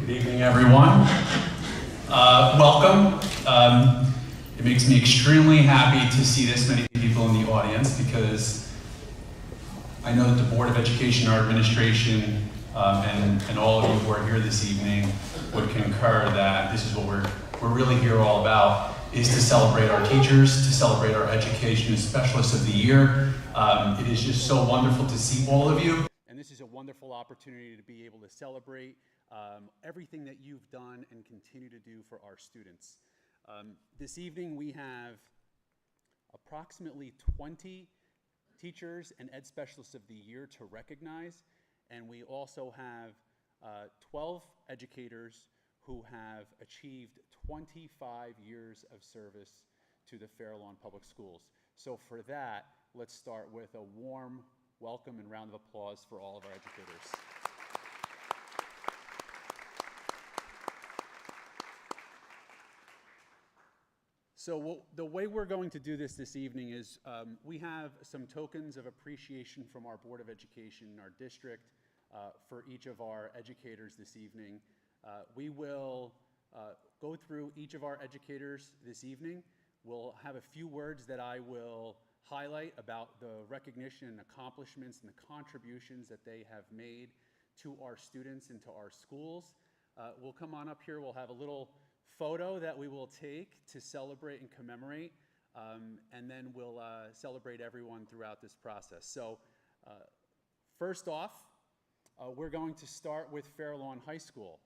Good evening, everyone. Welcome. It makes me extremely happy to see this many people in the audience because I know that the Board of Education, our administration, and all of you who are here this evening would concur that this is what we're really here all about, is to celebrate our teachers, to celebrate our Education Specialists of the Year. It is just so wonderful to see all of you. And this is a wonderful opportunity to be able to celebrate everything that you've done and continue to do for our students. This evening we have approximately 20 teachers and Ed Specialists of the Year to recognize, and we also have 12 educators who have achieved 25 years of service to the Fair Lawn Public Schools. So for that, let's start with a warm welcome and round of applause for all of our educators. So the way we're going to do this evening is we have some tokens of appreciation from our Board of Education, our district, for each of our educators this evening. We will go through each of our educators this evening. We'll have a few words that I will highlight about the recognition and accomplishments and the contributions that they have made to our students and to our schools. We'll come on up here, we'll have a little photo that we will take to celebrate and commemorate, and then we'll celebrate everyone throughout this process. So first off, we're going to start with Fair Lawn High School.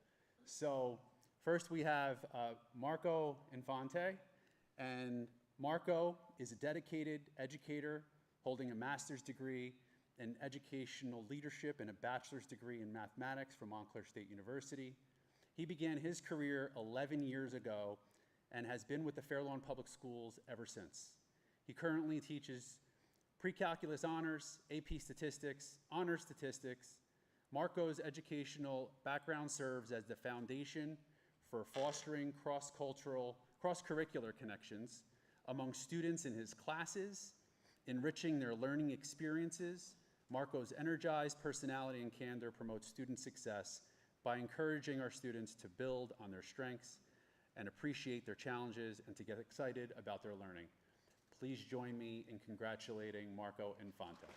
So first we have Marco Infante, and Marco is a dedicated educator holding a master's degree in educational leadership and a bachelor's degree in mathematics from Montclair State University. He began his career 11 years ago and has been with the Fair Lawn Public Schools ever since. He currently teaches pre-calculus honors, AP statistics, honors statistics. Marco's educational background serves as the foundation for fostering cross-curricular connections among students in his classes, enriching their learning experiences. Marco's energized personality and candor promotes student success by encouraging our students to build on their strengths and appreciate their challenges and to get excited about their learning. Please join me in congratulating Marco Infante.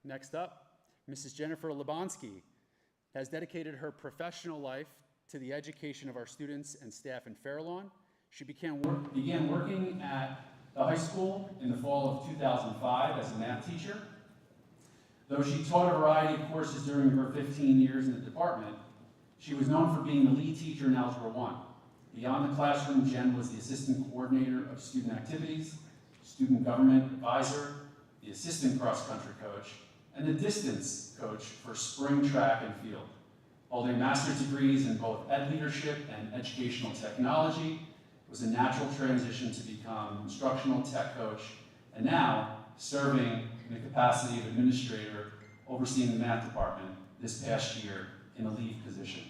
Next up, Mrs. Jennifer Lebonsky has dedicated her professional life to the education of our students and staff in Fair Lawn. She began working at the high school in the fall of 2005 as a math teacher. Though she taught a variety of courses during her 15 years in the department, she was known for being the lead teacher in Algebra 1. Beyond the classroom, Jen was the assistant coordinator of student activities, student government advisor, the assistant cross-country coach, and the distance coach for spring track and field. Holding master's degrees in both ed leadership and educational technology, it was a natural transition to become instructional tech coach, and now serving in the capacity of administrator overseeing the math department this past year in a lead position.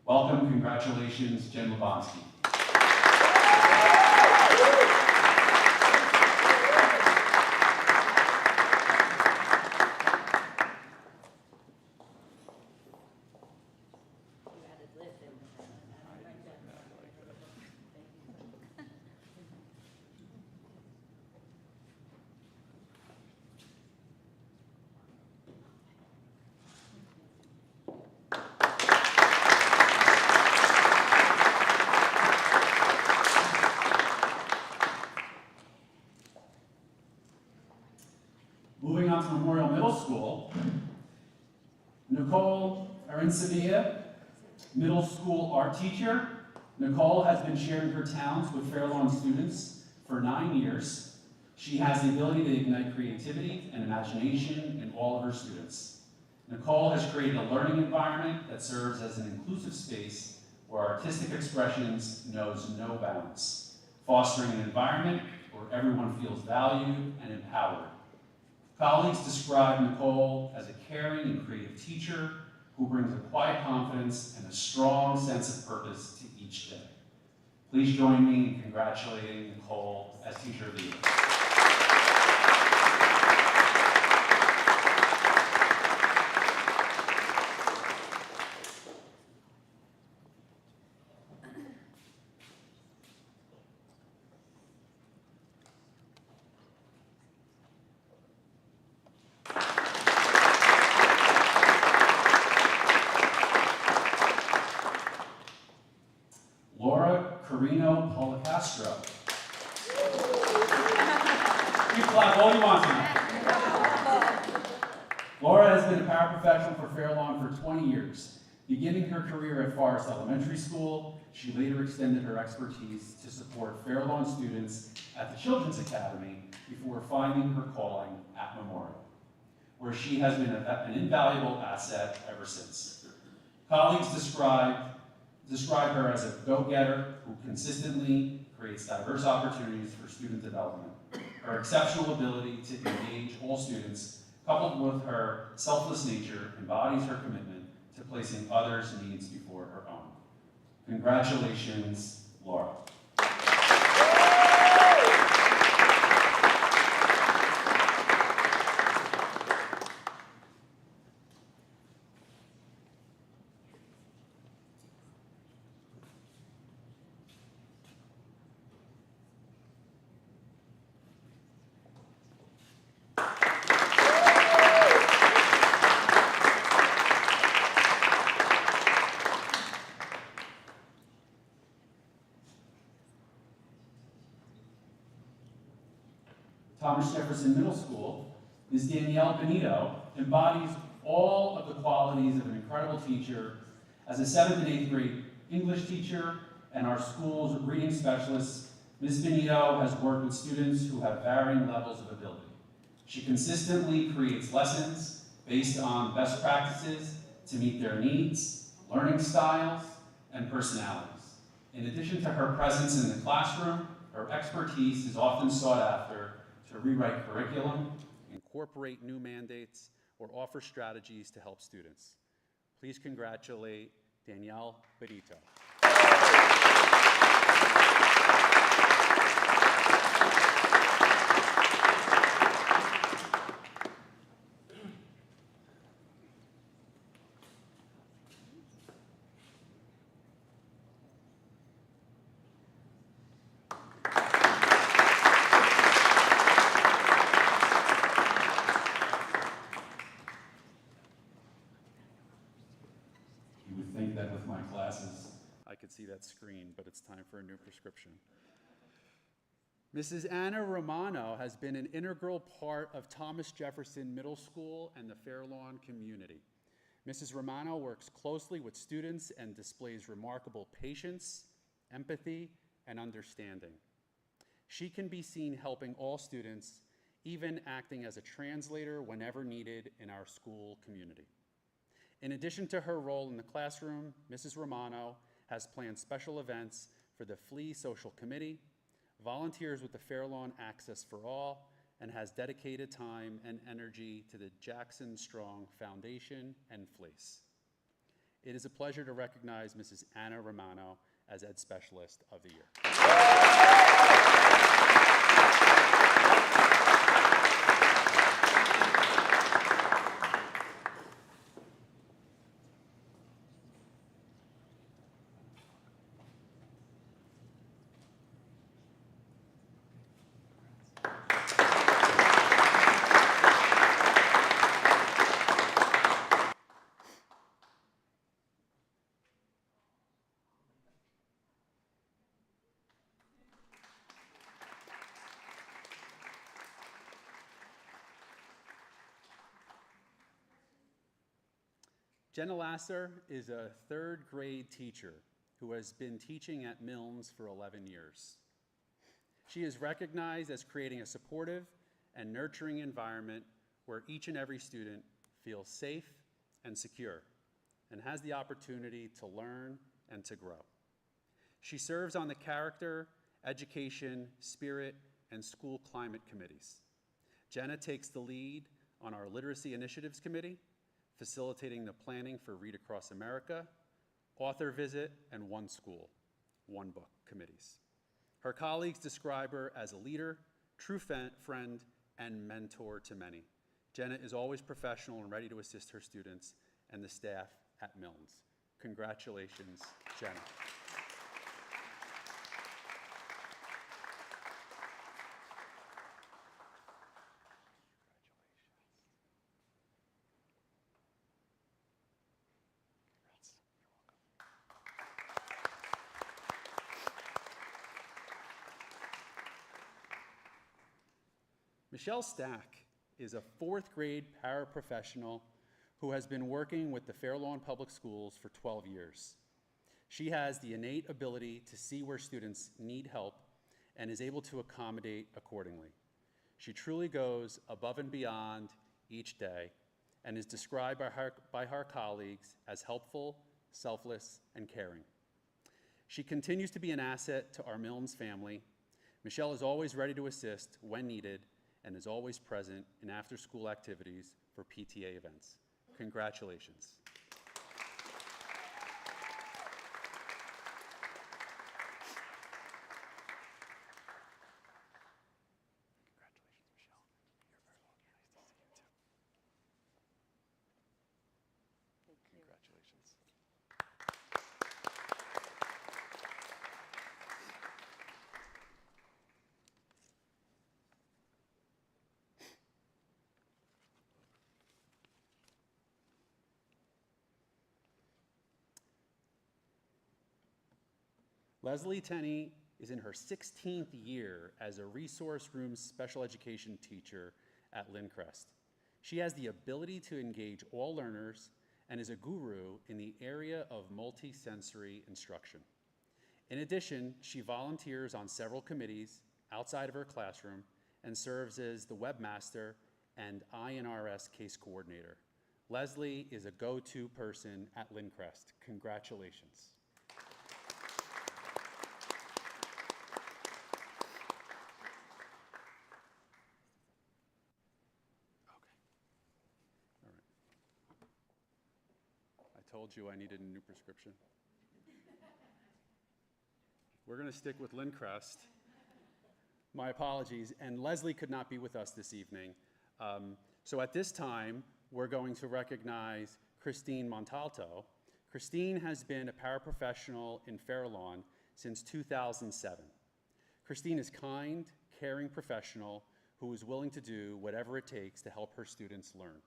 Welcome, congratulations, Jen Lebonsky. Moving on to Memorial Middle School, Nicole Arinsevilla, middle school art teacher. Nicole has been sharing her talents with Fair Lawn students for 9 years. She has the ability to ignite creativity and imagination in all of her students. Nicole has created a learning environment that serves as an inclusive space where artistic expressions knows no bounds, fostering an environment where everyone feels valued and empowered. Colleagues describe Nicole as a caring and creative teacher who brings a quiet confidence and a strong sense of purpose to each day. Please join me in congratulating Nicole as Teacher of the Year. Carino Policastro. You clap all you want tonight. Laura has been a paraprofessional for Fair Lawn for 20 years. Beginning her career at Forest Elementary School, she later extended her expertise to support Fair Lawn students at the Children's Academy before finding her calling at Memorial, where she has been an invaluable asset ever since. Colleagues describe her as a go-getter who consistently creates diverse opportunities for student development. Her exceptional ability to engage all students, coupled with her selfless nature, embodies her commitment to placing others' needs before her own. Congratulations, Laura. Thomas Jefferson Middle School, Ms. Danielle Benito embodies all of the qualities of an incredible teacher. As a 7th and 8th grade English teacher and our school's reading specialist, Ms. Benito has worked with students who have varying levels of ability. She consistently creates lessons based on best practices to meet their needs, learning styles, and personalities. In addition to her presence in the classroom, her expertise is often sought after to rewrite curriculum, incorporate new mandates, or offer strategies to help students. Please congratulate Danielle Benito. I could see that screen, but it's time for a new prescription. Mrs. Anna Romano has been an integral part of Thomas Jefferson Middle School and the Fair Lawn community. Mrs. Romano works closely with students and displays remarkable patience, empathy, and understanding. She can be seen helping all students, even acting as a translator whenever needed in our school community. In addition to her role in the classroom, Mrs. Romano has planned special events for the Flea Social Committee, volunteers with the Fair Lawn Access for All, and has dedicated time and energy to the Jackson Strong Foundation and Fleece. It is a pleasure to recognize Mrs. Anna Romano as Ed Specialist of the Year. Jenna Lasser is a 3rd grade teacher who has been teaching at Milnes for 11 years. She is recognized as creating a supportive and nurturing environment where each and every student feels safe and secure and has the opportunity to learn and to grow. She serves on the Character, Education, Spirit, and School Climate Committees. Jenna takes the lead on our Literacy Initiatives Committee, facilitating the planning for Read Across America, Author Visit, and One School, One Book committees. Her colleagues describe her as a leader, true friend, and mentor to many. Jenna is always professional and ready to assist her students and the staff at Milnes. Congratulations, Jenna. Michelle Stack is a 4th grade paraprofessional who has been working with the Fair Lawn Public Schools for 12 years. She has the innate ability to see where students need help and is able to accommodate accordingly. She truly goes above and beyond each day and is described by her colleagues as helpful, selfless, and caring. She continues to be an asset to our Milnes family. Michelle is always ready to assist when needed and is always present in after-school activities for PTA events. Congratulations. Congratulations, Michelle. You're very welcome. Nice to see you too. Thank you. Congratulations. Leslie Tenney is in her 16th year as a resource room special education teacher at Lindcrest. She has the ability to engage all learners and is a guru in the area of multisensory instruction. In addition, she volunteers on several committees outside of her classroom and serves as the webmaster and INRS case coordinator. Leslie is a go-to person at Lindcrest. Congratulations. I told you I needed a new prescription. We're going to stick with Lindcrest. My apologies, and Leslie could not be with us this evening. So at this time, we're going to recognize Christine Montalto. Christine has been a paraprofessional in Fair Lawn since 2007. Christine is kind, caring professional who is willing to do whatever it takes to help her students learn.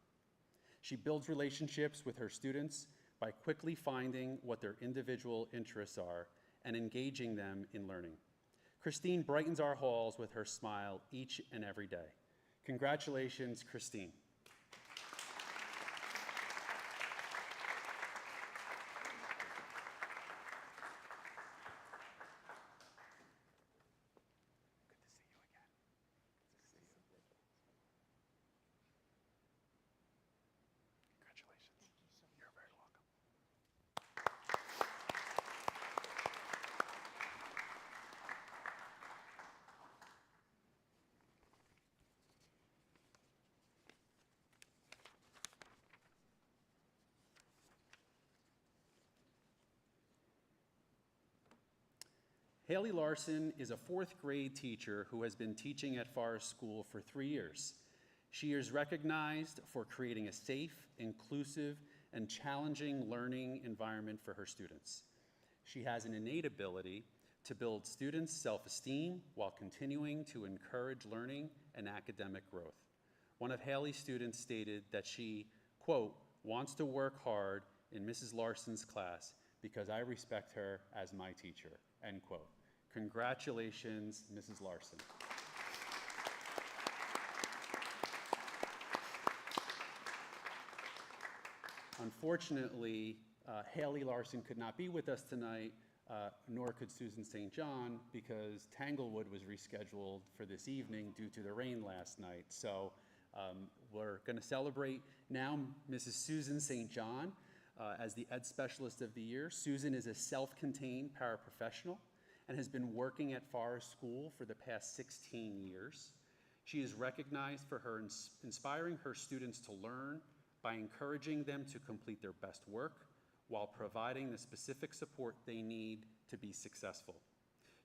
She builds relationships with her students by quickly finding what their individual interests are and engaging them in learning. Christine brightens our halls with her smile each and every day. Congratulations, Christine. Good to see you again. Good to see you. Congratulations. Thank you so much. You're very welcome. Haley Larson is a fourth grade teacher who has been teaching at Forest School for 3 years. She is recognized for creating a safe, inclusive, and challenging learning environment for her students. She has an innate ability to build students' self-esteem while continuing to encourage learning and academic growth. One of Haley's students stated that she, quote, wants to work hard in Mrs. Larson's class because I respect her as my teacher, end quote. Congratulations, Mrs. Larson. Unfortunately, Haley Larson could not be with us tonight, nor could Susan St. John, because Tanglewood was rescheduled for this evening due to the rain last night. So we're going to celebrate now Mrs. Susan St. John as the Ed Specialist of the Year. Susan is a self-contained paraprofessional and has been working at Forest School for the past 16 years. She is recognized for her inspiring her students to learn by encouraging them to complete their best work while providing the specific support they need to be successful.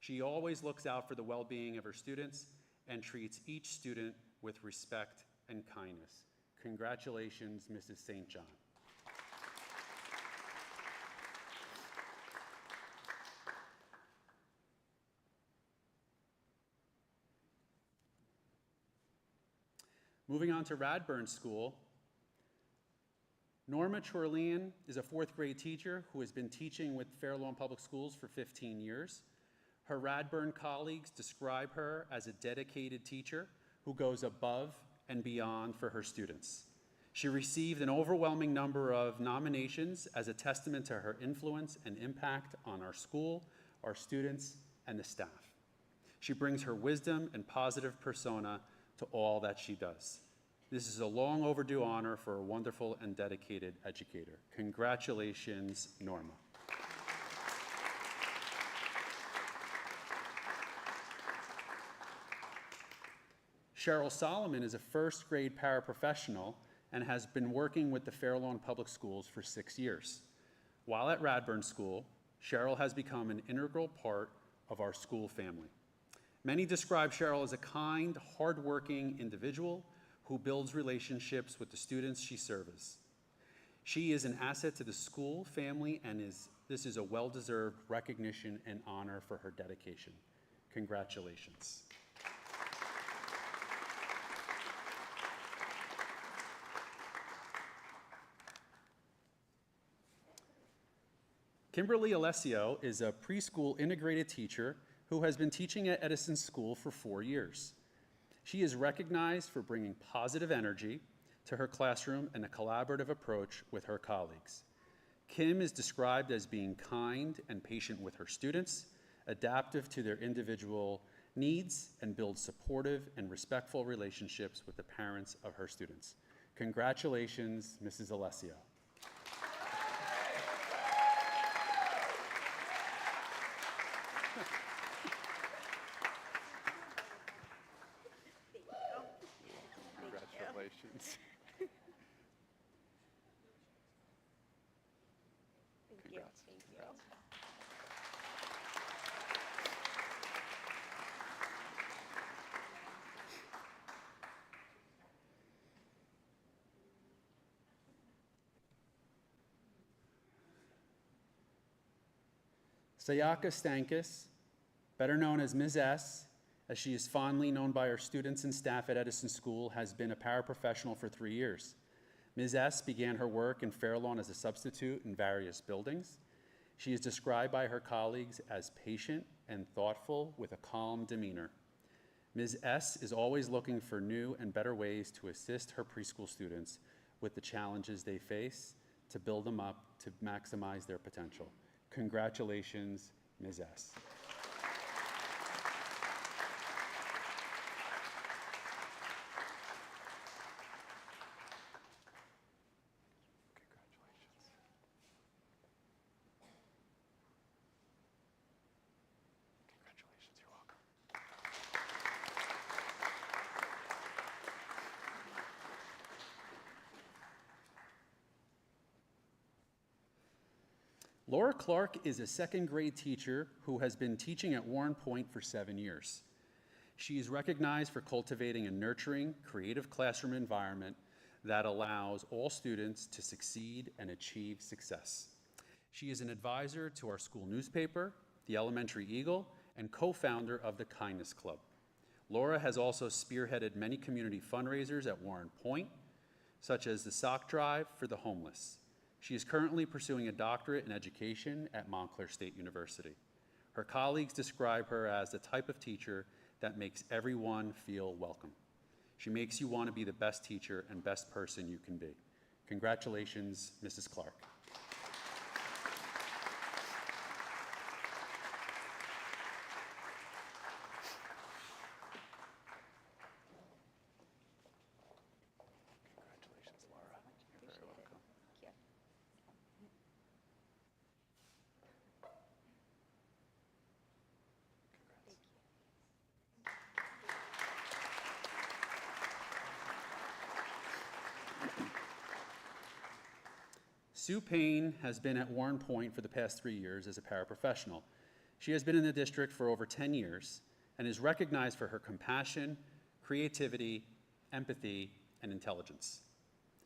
She always looks out for the well-being of her students and treats each student with respect and kindness. Congratulations, Mrs. St. John. Moving on to Radburn School, Norma Chorlian is a fourth grade teacher who has been teaching with Fair Lawn Public Schools for 15 years. Her Radburn colleagues describe her as a dedicated teacher who goes above and beyond for her students. She received an overwhelming number of nominations as a testament to her influence and impact on our school, our students, and the staff. She brings her wisdom and positive persona to all that she does. This is a long overdue honor for a wonderful and dedicated educator. Congratulations, Norma. Cheryl Solomon is a first grade paraprofessional and has been working with the Fair Lawn Public Schools for 6 years. While at Radburn School, Cheryl has become an integral part of our school family. Many describe Cheryl as a kind, hardworking individual who builds relationships with the students she serves. She is an asset to the school family, and this is a well-deserved recognition and honor for her dedication. Congratulations. Kimberly Alessio is a preschool integrated teacher who has been teaching at Edison School for 4 years. She is recognized for bringing positive energy to her classroom and a collaborative approach with her colleagues. Kim is described as being kind and patient with her students, adaptive to their individual needs, and builds supportive and respectful relationships with the parents of her students. Congratulations, Mrs. Alessio. Congratulations. Thank you. Congrats. Thank you. Congrats. Sayaka Stankus, better known as Ms. S, as she is fondly known by her students and staff at Edison School, has been a paraprofessional for 3 years. Ms. S began her work in Fair Lawn as a substitute in various buildings. She is described by her colleagues as patient and thoughtful with a calm demeanor. Ms. S is always looking for new and better ways to assist her preschool students with the challenges they face, to build them up, to maximize their potential. Congratulations, Ms. S. Congratulations, you're welcome. Laura Clark is a second grade teacher who has been teaching at Warren Point for 7 years. She is recognized for cultivating a nurturing, creative classroom environment that allows all students to succeed and achieve success. She is an advisor to our school newspaper, the Elementary Eagle, and co-founder of the Kindness Club. Laura has also spearheaded many community fundraisers at Warren Point, such as the Sock Drive for the homeless. She is currently pursuing a doctorate in education at Montclair State University. Her colleagues describe her as the type of teacher that makes everyone feel welcome. She makes you want to be the best teacher and best person you can be. Congratulations, Mrs. Clark. Congratulations, Laura. You're very welcome. Thank you. Thank you. Sue Payne has been at Warren Point for the past 3 years as a paraprofessional. She has been in the district for over 10 years and is recognized for her compassion, creativity, empathy, and intelligence.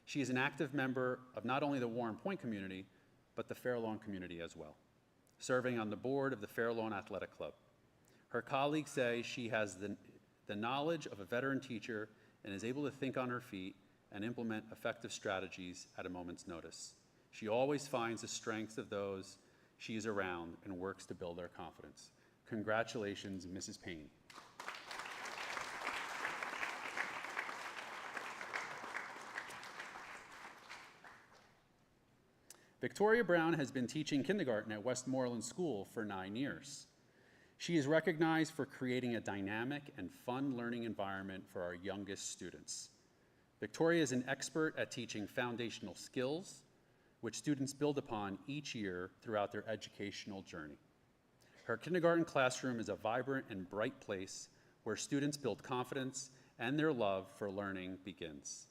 She is an active member of not only the Warren Point community, but the Fair Lawn community as well, serving on the board of the Fair Lawn Athletic Club. Her colleagues say she has the knowledge of a veteran teacher and is able to think on her feet and implement effective strategies at a moment's notice. She always finds the strengths of those she is around and works to build their confidence. Congratulations, Mrs. Payne. Victoria Brown has been teaching kindergarten at Westmoreland School for 9 years. She is recognized for creating a dynamic and fun learning environment for our youngest students. Victoria is an expert at teaching foundational skills, which students build upon each year throughout their educational journey. Her kindergarten classroom is a vibrant and bright place where students build confidence and their love for learning begins.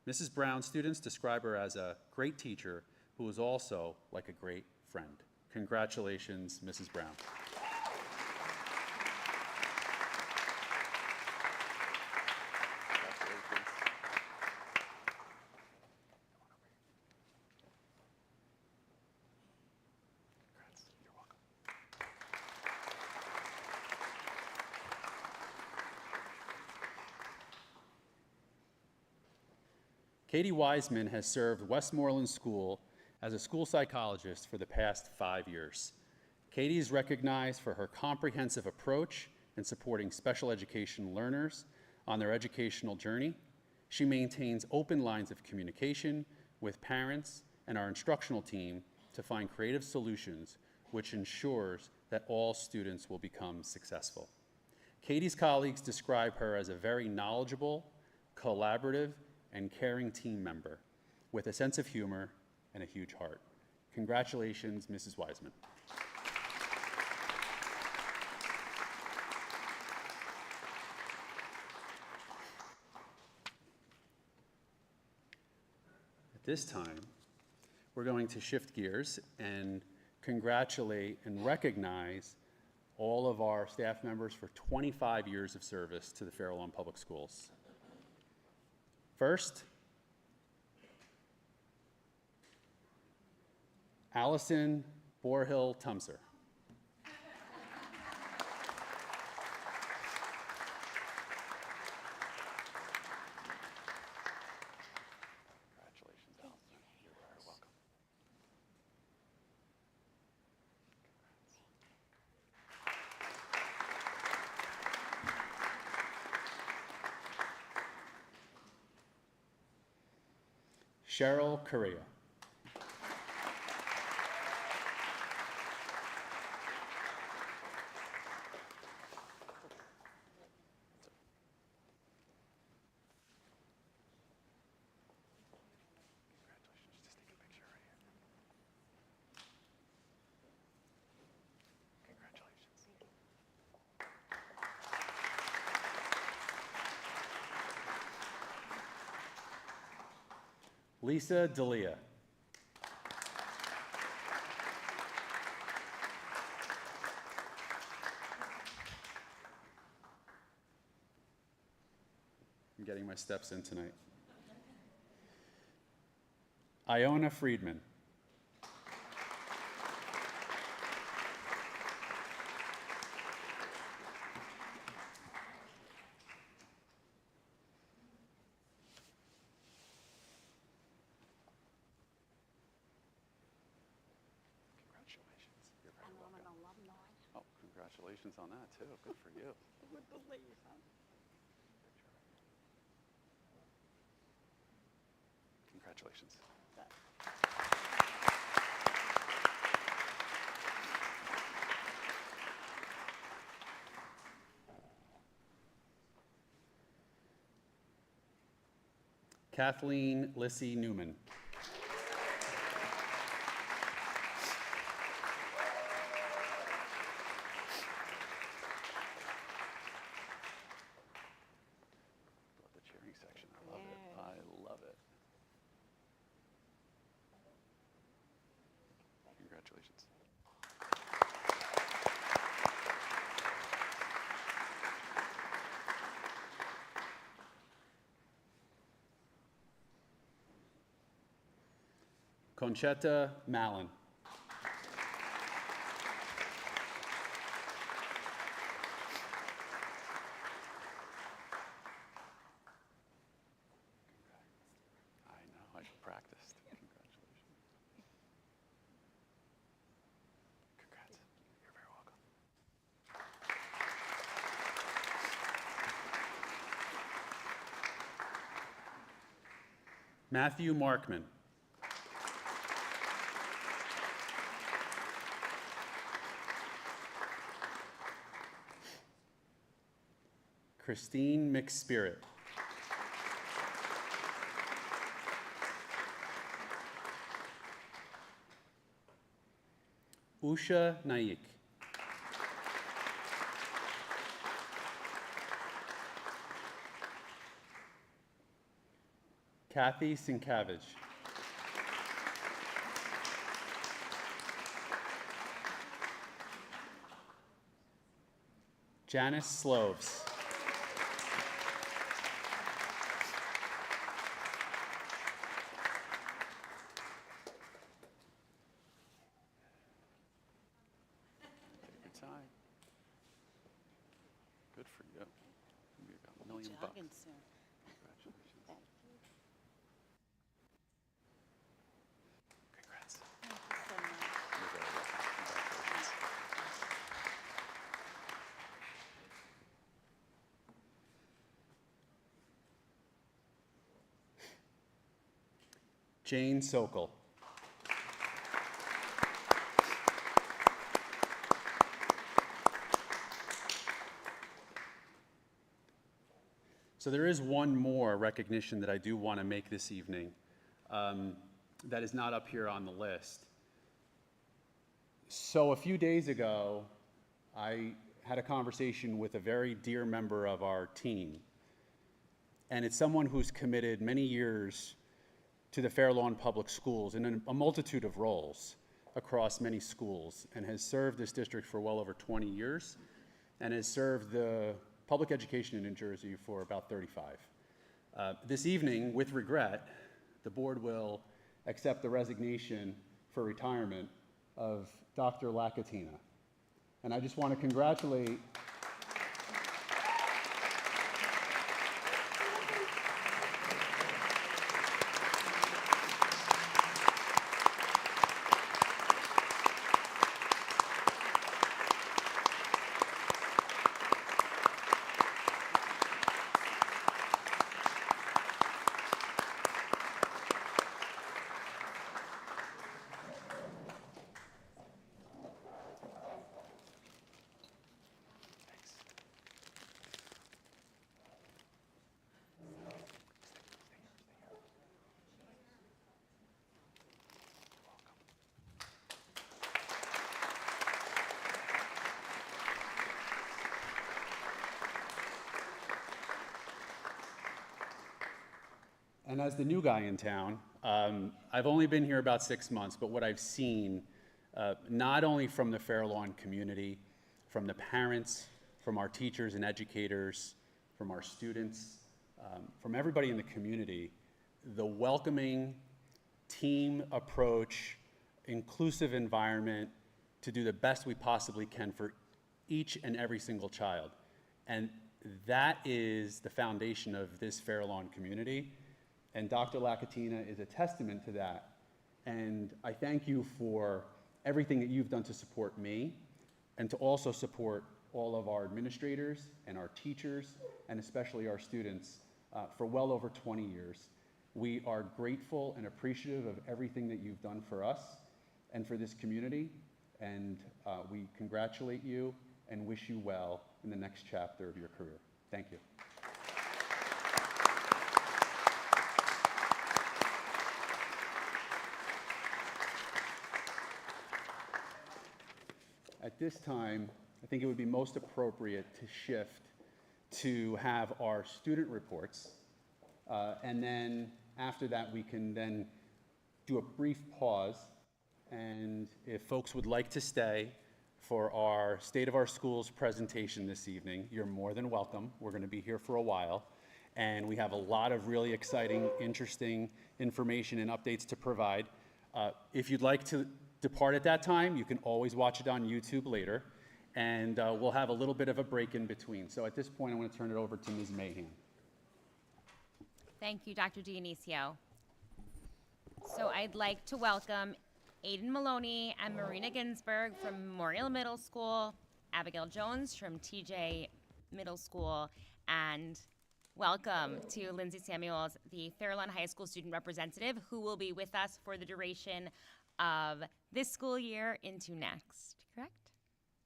Mrs. Brown's students describe her as a great teacher who is also like a great friend. Congratulations, Mrs. Brown. Katie Wiseman has served Westmoreland School as a school psychologist for the past 5 years. Katie is recognized for her comprehensive approach in supporting special education learners on their educational journey. She maintains open lines of communication with parents and our instructional team to find creative solutions, which ensures that all students will become successful. Katie's colleagues describe her as a very knowledgeable, collaborative, and caring team member with a sense of humor and a huge heart. Congratulations, Mrs. Wiseman. At this time, we're going to shift gears and congratulate and recognize all of our staff members for 25 years of service to the Fair Lawn Public Schools. First, Allison Borhill-Tumser. Congratulations, Allison. You're very welcome. Cheryl Correa. Lisa D'Elia. I'm getting my steps in tonight. Iona Friedman. Oh, congratulations on that, too. Good for you. With the ladies, huh? Congratulations. Kathleen Lissy Newman. Section. I love it. I love it. Congratulations. Conchetta Mallon. Practiced. Congratulations. Congrats. You're very welcome. Matthew Markman. Christine McSpirit. Usha Naik. Kathy Sienkiewicz. Janice Sloves. Take your time. Good for you. You got $1 million bucks. Jogging soon. Congratulations. Thank you. Congrats. Thank you so much. You're very welcome. Congratulations. Jane Sokol. So there is one more recognition that I do want to make this evening that is not up here on the list. So a few days ago, I had a conversation with a very dear member of our team, and it's someone who's committed many years to the Fair Lawn Public Schools in a multitude of roles across many schools, and has served this district for well over 20 years, and has served the public education in New Jersey for about 35. This evening, with regret, the board will accept the resignation for retirement of Dr. Lakatina. And I just want to congratulate And as the new guy in town, I've only been here about 6 months, but what I've seen, not only from the Fair Lawn community, from the parents, from our teachers and educators, from our students, from everybody in the community, the welcoming team approach, inclusive environment to do the best we possibly can for each and every single child. And that is the foundation of this Fair Lawn community. And Dr. Lakatina is a testament to that. And I thank you for everything that you've done to support me and to also support all of our administrators and our teachers and especially our students for well over 20 years. We are grateful and appreciative of everything that you've done for us and for this community. And we congratulate you and wish you well in the next chapter of your career. Thank you. At this time, I think it would be most appropriate to shift to have our student reports. And then after that, we can then do a brief pause. And if folks would like to stay for our State of Our Schools presentation this evening, you're more than welcome. We're going to be here for a while. And we have a lot of really exciting, interesting information and updates to provide. If you'd like to depart at that time, you can always watch it on YouTube later. And we'll have a little bit of a break in between. So at this point, I'm going to turn it over to Ms. Mahan. Thank you, Dr. Dionisio. So I'd like to welcome Aiden Maloney and Marina Ginsberg from Memorial Middle School, Abigail Jones from TJ Middle School, and welcome to Lindsay Samuels, the Fair Lawn High School student representative, who will be with us for the duration of this school year into next, correct?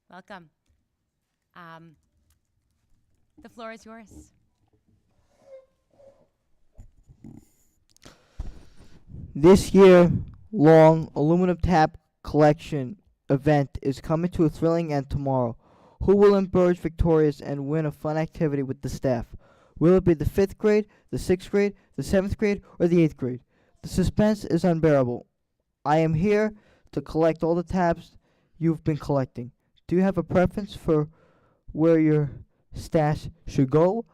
Welcome. The floor is yours. This year-long aluminum tap collection event is coming to a thrilling end tomorrow. Who will emerge victorious and win a fun activity with the staff? Will it be the 5th grade, the 6th grade, the 7th grade, or the 8th grade? The suspense is unbearable. I am here to collect all the tabs you've been collecting. Do you have a preference for where your stash should go?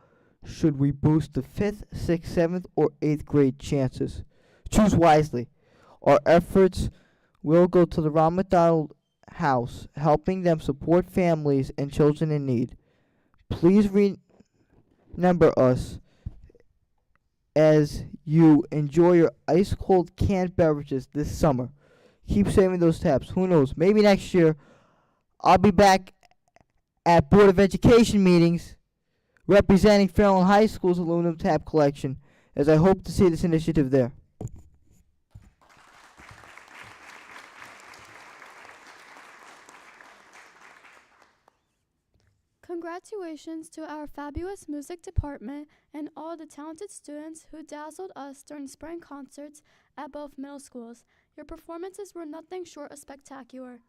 Should we boost the 5th, 6th, 7th, or 8th grade chances? Choose wisely. Our efforts will go to the Ron McDonald House, helping them support families and children in need. Please remember us as you enjoy your ice-cold canned beverages this summer. Keep saving those tabs. Who knows? Maybe next year I'll be back at Board of Education meetings representing Fairlawn High School's aluminum tab collection, as I hope to see this initiative there. Congratulations to our fabulous music department and all the talented students who dazzled us during spring concerts at both middle schools. Your performances were nothing short of spectacular.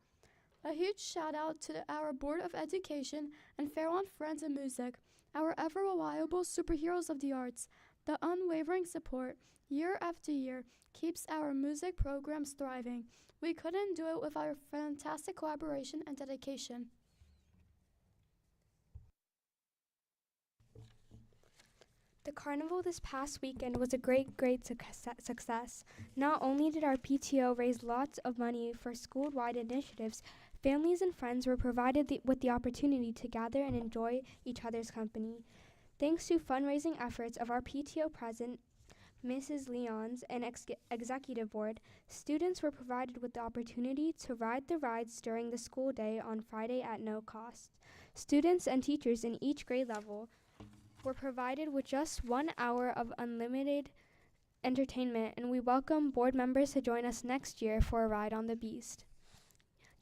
A huge shout out to our Board of Education and Fairlawn Friends of Music, our ever reliable superheroes of the arts. The unwavering support, year after year, keeps our music programs thriving. We couldn't do it without your fantastic collaboration and dedication. The carnival this past weekend was a great success. Not only did our PTO raise lots of money for school-wide initiatives, families and friends were provided with the opportunity to gather and enjoy each other's company. Thanks to fundraising efforts of our PTO president, Mrs. Leons, and executive board, students were provided with the opportunity to ride the rides during the school day on Friday at no cost. Students and teachers in each grade level were provided with just 1 hour of unlimited entertainment, and we welcome board members to join us next year for a ride on the Beast.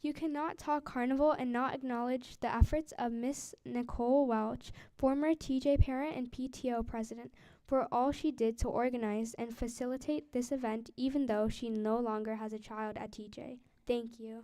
You cannot talk carnival and not acknowledge the efforts of Miss Nicole Welch, former TJ parent and PTO president, for all she did to organize and facilitate this event, even though she no longer has a child at TJ. Thank you.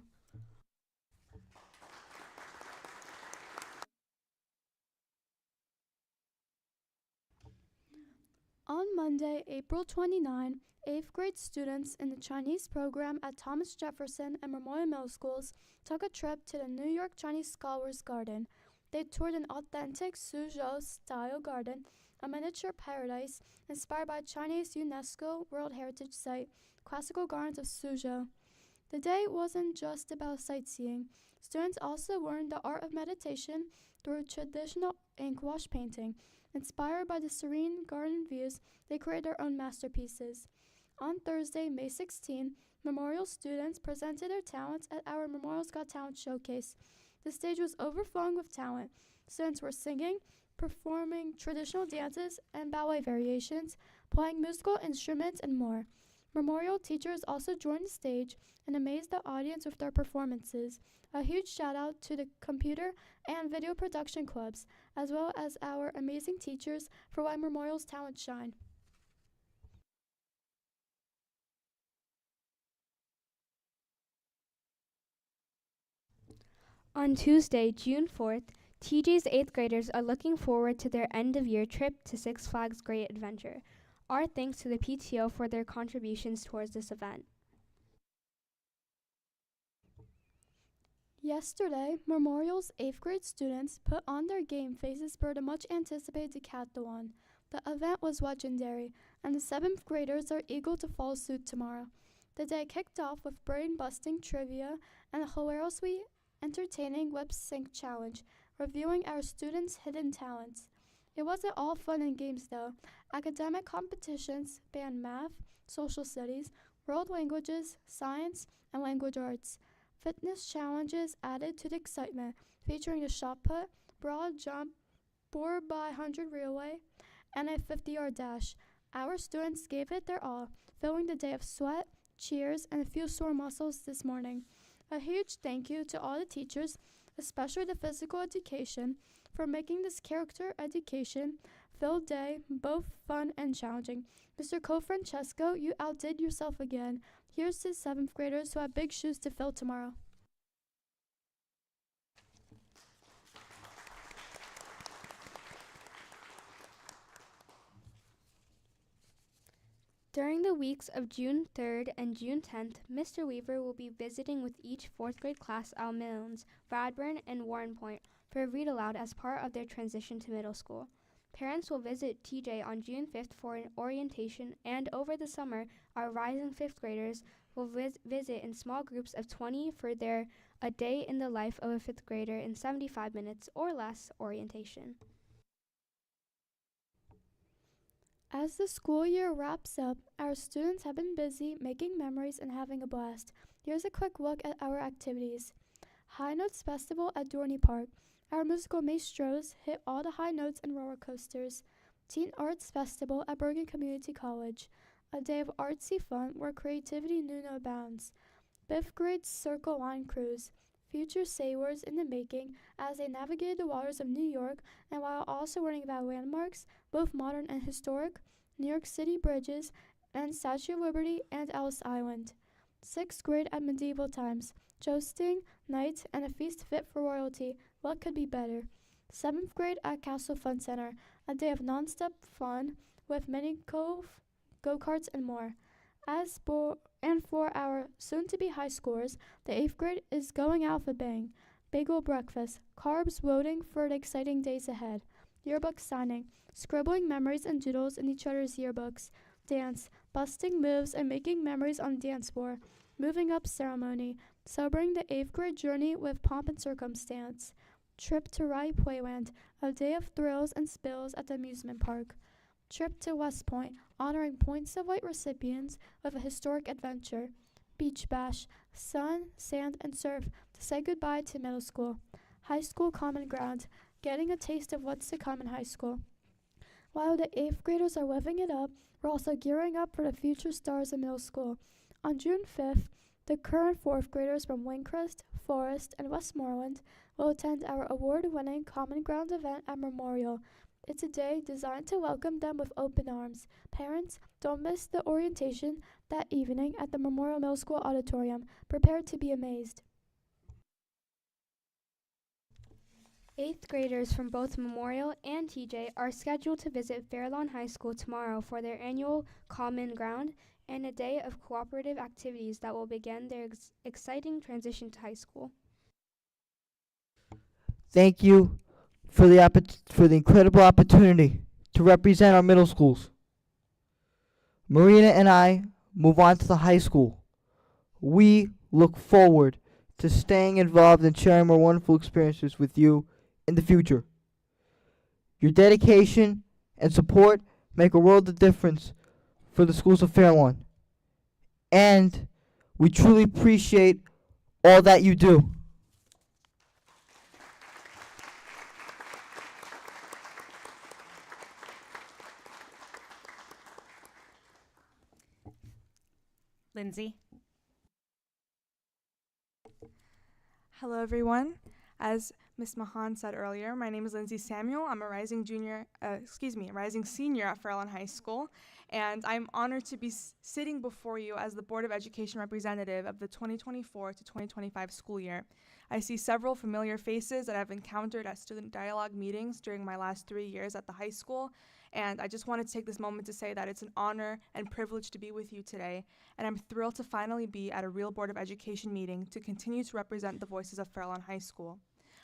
On Monday, April 29, 8th grade students in the Chinese program at Thomas Jefferson and Memorial Middle Schools took a trip to the New York Chinese Scholars Garden. They toured an authentic Suzhou-style garden, a miniature paradise inspired by Chinese UNESCO World Heritage Site, Classical Gardens of Suzhou. The day wasn't just about sightseeing. Students also learned the art of meditation through traditional ink wash painting. Inspired by the serene garden views, they created their own masterpieces. On Thursday, May 16, Memorial students presented their talents at our Memorial's Got Talent showcase. The stage was overflowing with talent. Students were singing, performing traditional dances and ballet variations, playing musical instruments, and more. Memorial teachers also joined the stage and amazed the audience with their performances. A huge shout out to the computer and video production clubs, as well as our amazing teachers for letting Memorial's talent shine. On Tuesday, June 4th, TJ's 8th graders are looking forward to their end-of-year trip to Six Flags Great Adventure. Our thanks to the PTO for their contributions towards this event. Yesterday, Memorial's 8th grade students put on their game faces for the much-anticipated decathlon. The event was legendary, and the 7th graders are eager to follow suit tomorrow. The day kicked off with brain-busting trivia and a hilariously entertaining lip sync challenge, reviewing our students' hidden talents. It wasn't all fun and games, though. Academic competitions spanned math, social studies, world languages, science, and language arts. Fitness challenges added to the excitement, featuring a shot put, broad jump, 4x100 relay, and a 50-yard dash. Our students gave it their all, filling the day of sweat, cheers, and a few sore muscles this morning. A huge thank you to all the teachers, especially the physical education, for making this character education filled day both fun and challenging. Mr. Cofrancesco, you outdid yourself again. Here's to 7th graders who have big shoes to fill tomorrow. During the weeks of June 3rd and June 10th, Mr. Weaver will be visiting with each 4th grade class at Milnes, Radburn, and Warren Point for a read aloud as part of their transition to middle school. Parents will visit TJ on June 5th for an orientation, and over the summer, our rising 5th graders will visit in small groups of 20 for their A Day in the Life of a 5th Grader in 75 minutes or less orientation. As the school year wraps up, our students have been busy making memories and having a blast. Here's a quick look at our activities. High Notes Festival at Dorney Park. Our musical maestros hit all the high notes and roller coasters. Teen Arts Festival at Bergen Community College. A day of artsy fun where creativity knew no bounds. 5th grade Circle Line Cruise. Future sailors in the making as they navigated the waters of New York, and while also learning about landmarks, both modern and historic, New York City bridges, and Statue of Liberty and Ellis Island. 6th grade at medieval times. Jousting, knights, and a feast fit for royalty. What could be better? 7th grade at Castle Fun Center. A day of non-stop fun with mini go-karts and more. For our soon-to-be high schoolers, the 8th grade is going out with a bang. Bagel breakfast, carbs loading for the exciting days ahead. Yearbook signing, scribbling memories and doodles in each other's yearbooks. Dance, busting moves and making memories on the dance floor. Moving up ceremony, celebrating the 8th grade journey with pomp and circumstance. Trip to Rye Playland, a day of thrills and spills at the amusement park. Trip to West Point, honoring Points of Light recipients with a historic adventure. Beach bash, sun, sand, and surf to say goodbye to middle school. High school common ground, getting a taste of what's to come in high school. While the 8th graders are living it up, we're also gearing up for the future stars in middle school. On June 5th, the current 4th graders from Windcrest, Forest, and Westmoreland will attend our award-winning Common Ground event at Memorial. It's a day designed to welcome them with open arms. Parents, don't miss the orientation that evening at the Memorial Middle School Auditorium. Prepare to be amazed. 8th graders from both Memorial and TJ are scheduled to visit Fairlawn High School tomorrow for their annual Common Ground and a day of cooperative activities that will begin their exciting transition to high school. Thank you for the incredible opportunity to represent our middle schools. Marina and I move on to the high school. We look forward to staying involved and sharing more wonderful experiences with you in the future. Your dedication and support make a world of difference for the schools of Fairlawn. And we truly appreciate all that you do. Lindsay. Hello, everyone. As Ms. Mahan said earlier, my name is Lindsay Samuel. I'm a rising senior at Fairlawn High School, and I'm honored to be sitting before you as the Board of Education representative of the 2024 to 2025 school year. I see several familiar faces that I've encountered at student dialogue meetings during my last 3 years at the high school, and I just wanted to take this moment to say that it's an honor and privilege to be with you today, and I'm thrilled to finally be at a real Board of Education meeting to continue to represent the voices of Fairlawn High School.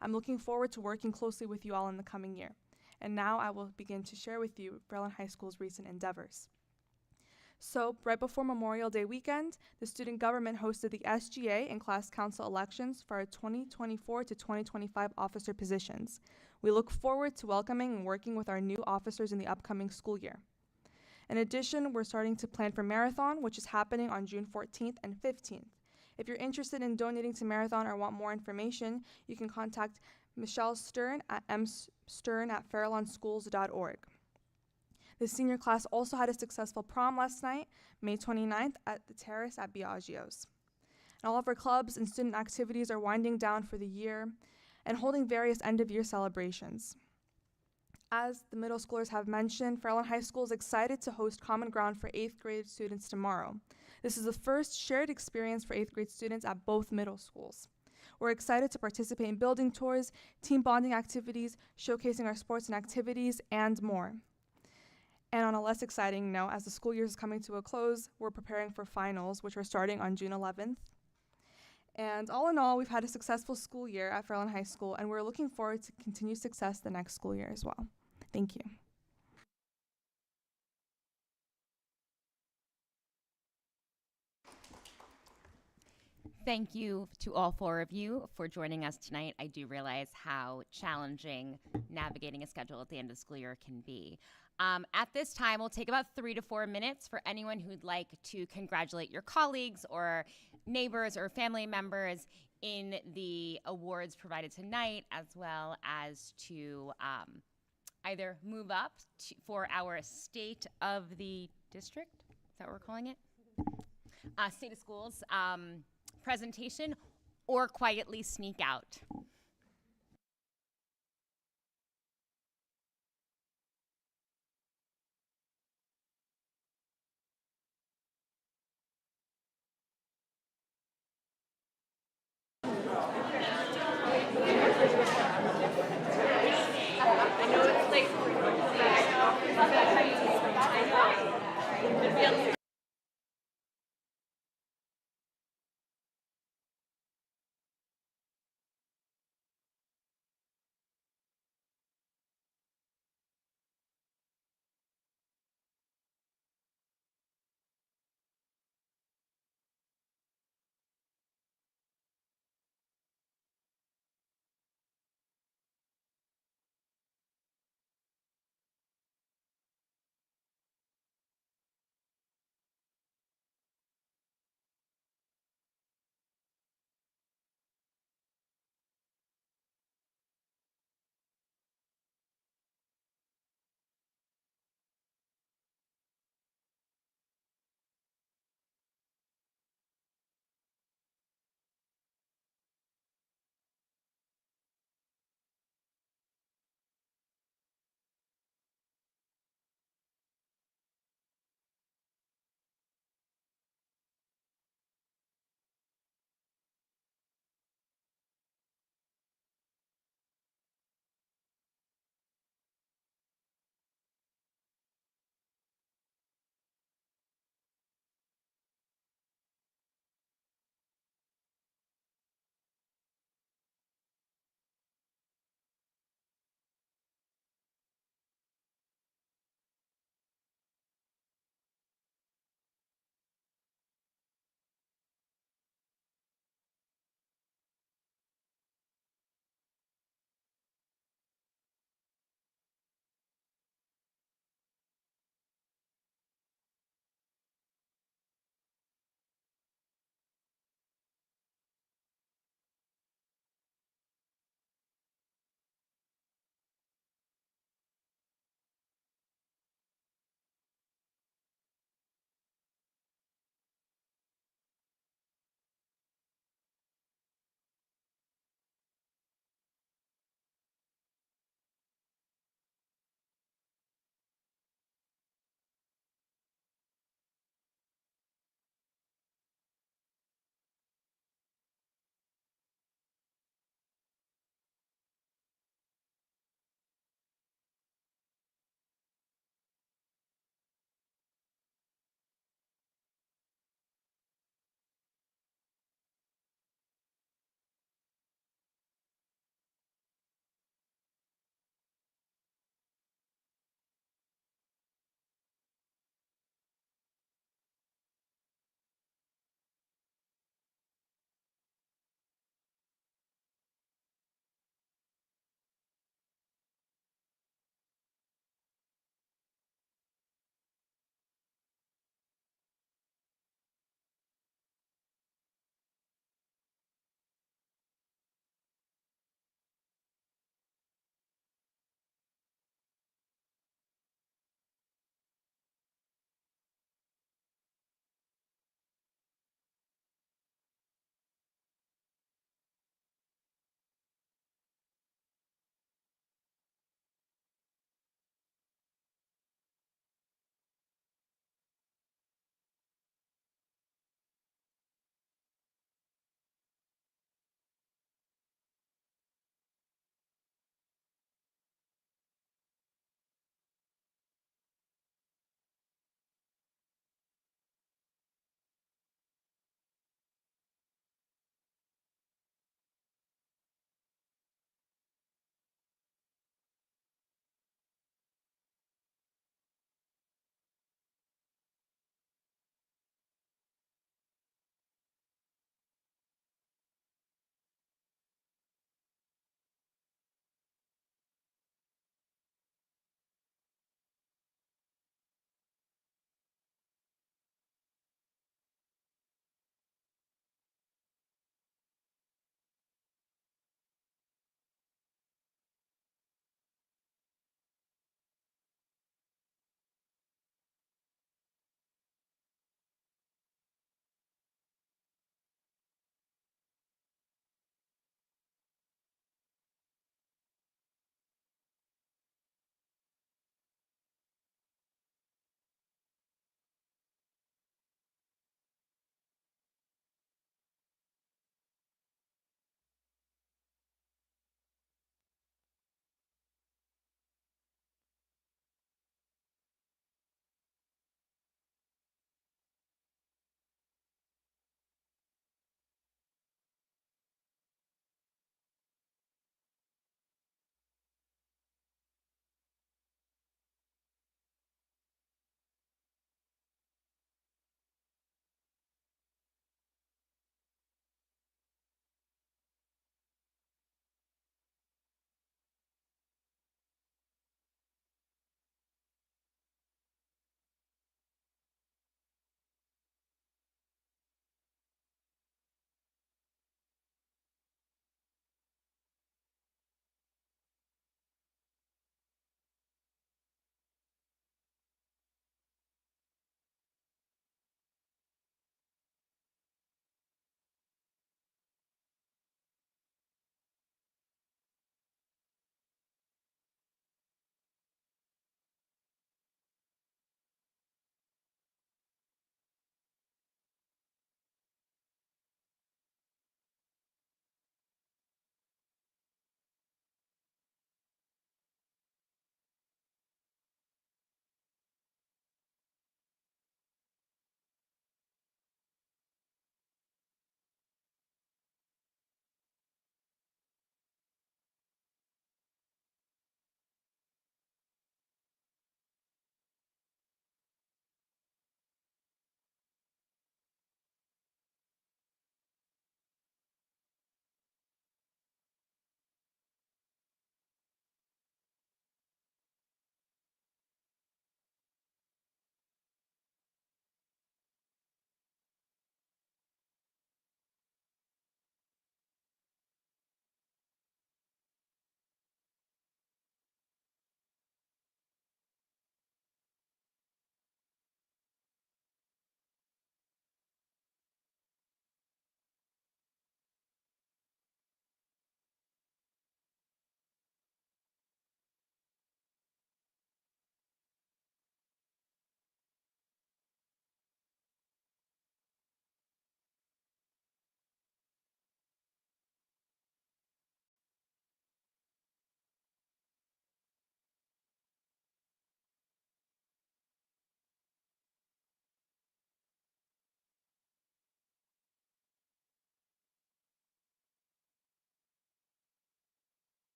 I'm looking forward to working closely with you all in the coming year. And now I will begin to share with you Fairlawn High School's recent endeavors. So, right before Memorial Day weekend, the student government hosted the SGA and class council elections for our 2024 to 2025 officer positions. We look forward to welcoming and working with our new officers in the upcoming school year. In addition, we're starting to plan for Marathon, which is happening on June 14th and 15th. If you're interested in donating to Marathon or want more information, you can contact Michelle Stern at mstern@fairlawnschools.org. The senior class also had a successful prom last night, May 29th, at the Terrace at Biagio's. And all of our clubs and student activities are winding down for the year. and holding various end-of-year celebrations. As the middle schoolers have mentioned, Fairlawn High School is excited to host Common Ground for 8th grade students tomorrow. This is the first shared experience for 8th grade students at both middle schools. We're excited to participate in building tours, team bonding activities, showcasing our sports and activities, and more. And on a less exciting note, as the school year is coming to a close, we're preparing for finals, which are starting on June 11th. And all in all, we've had a successful school year at Fairlawn High School, and we're looking forward to continued success the next school year as well. Thank you. Thank you to all four of you for joining us tonight. I do realize how challenging navigating a schedule at the end of the school year can be. At this time, we'll take about 3 to 4 minutes for anyone who'd like to congratulate your colleagues or neighbors or family members in the awards provided tonight, as well as to either move up for our State of the District, is that what we're calling it? State of Schools presentation, or quietly sneak out.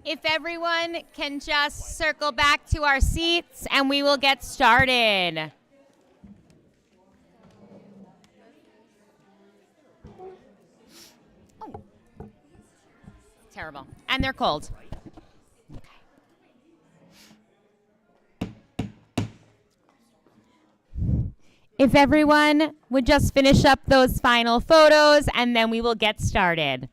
If everyone can just circle back to our seats and we will get started. Oh, terrible. And they're cold. If everyone would just finish up those final photos and then we will get started.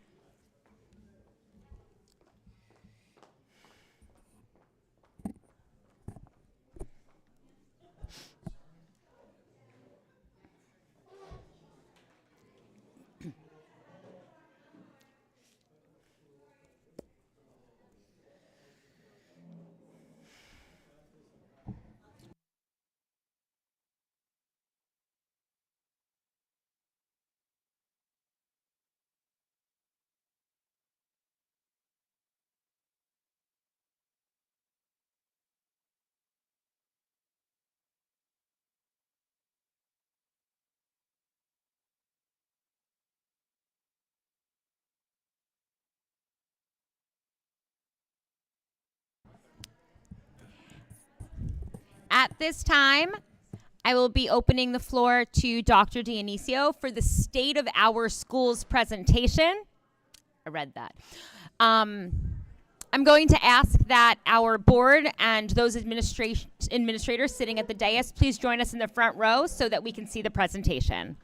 At this time, I will be opening the floor to Dr. Dionisio for the State of Our Schools presentation. I read that. I'm going to ask that our board and those administrators sitting at the dais please join us in the front row so that we can see the presentation.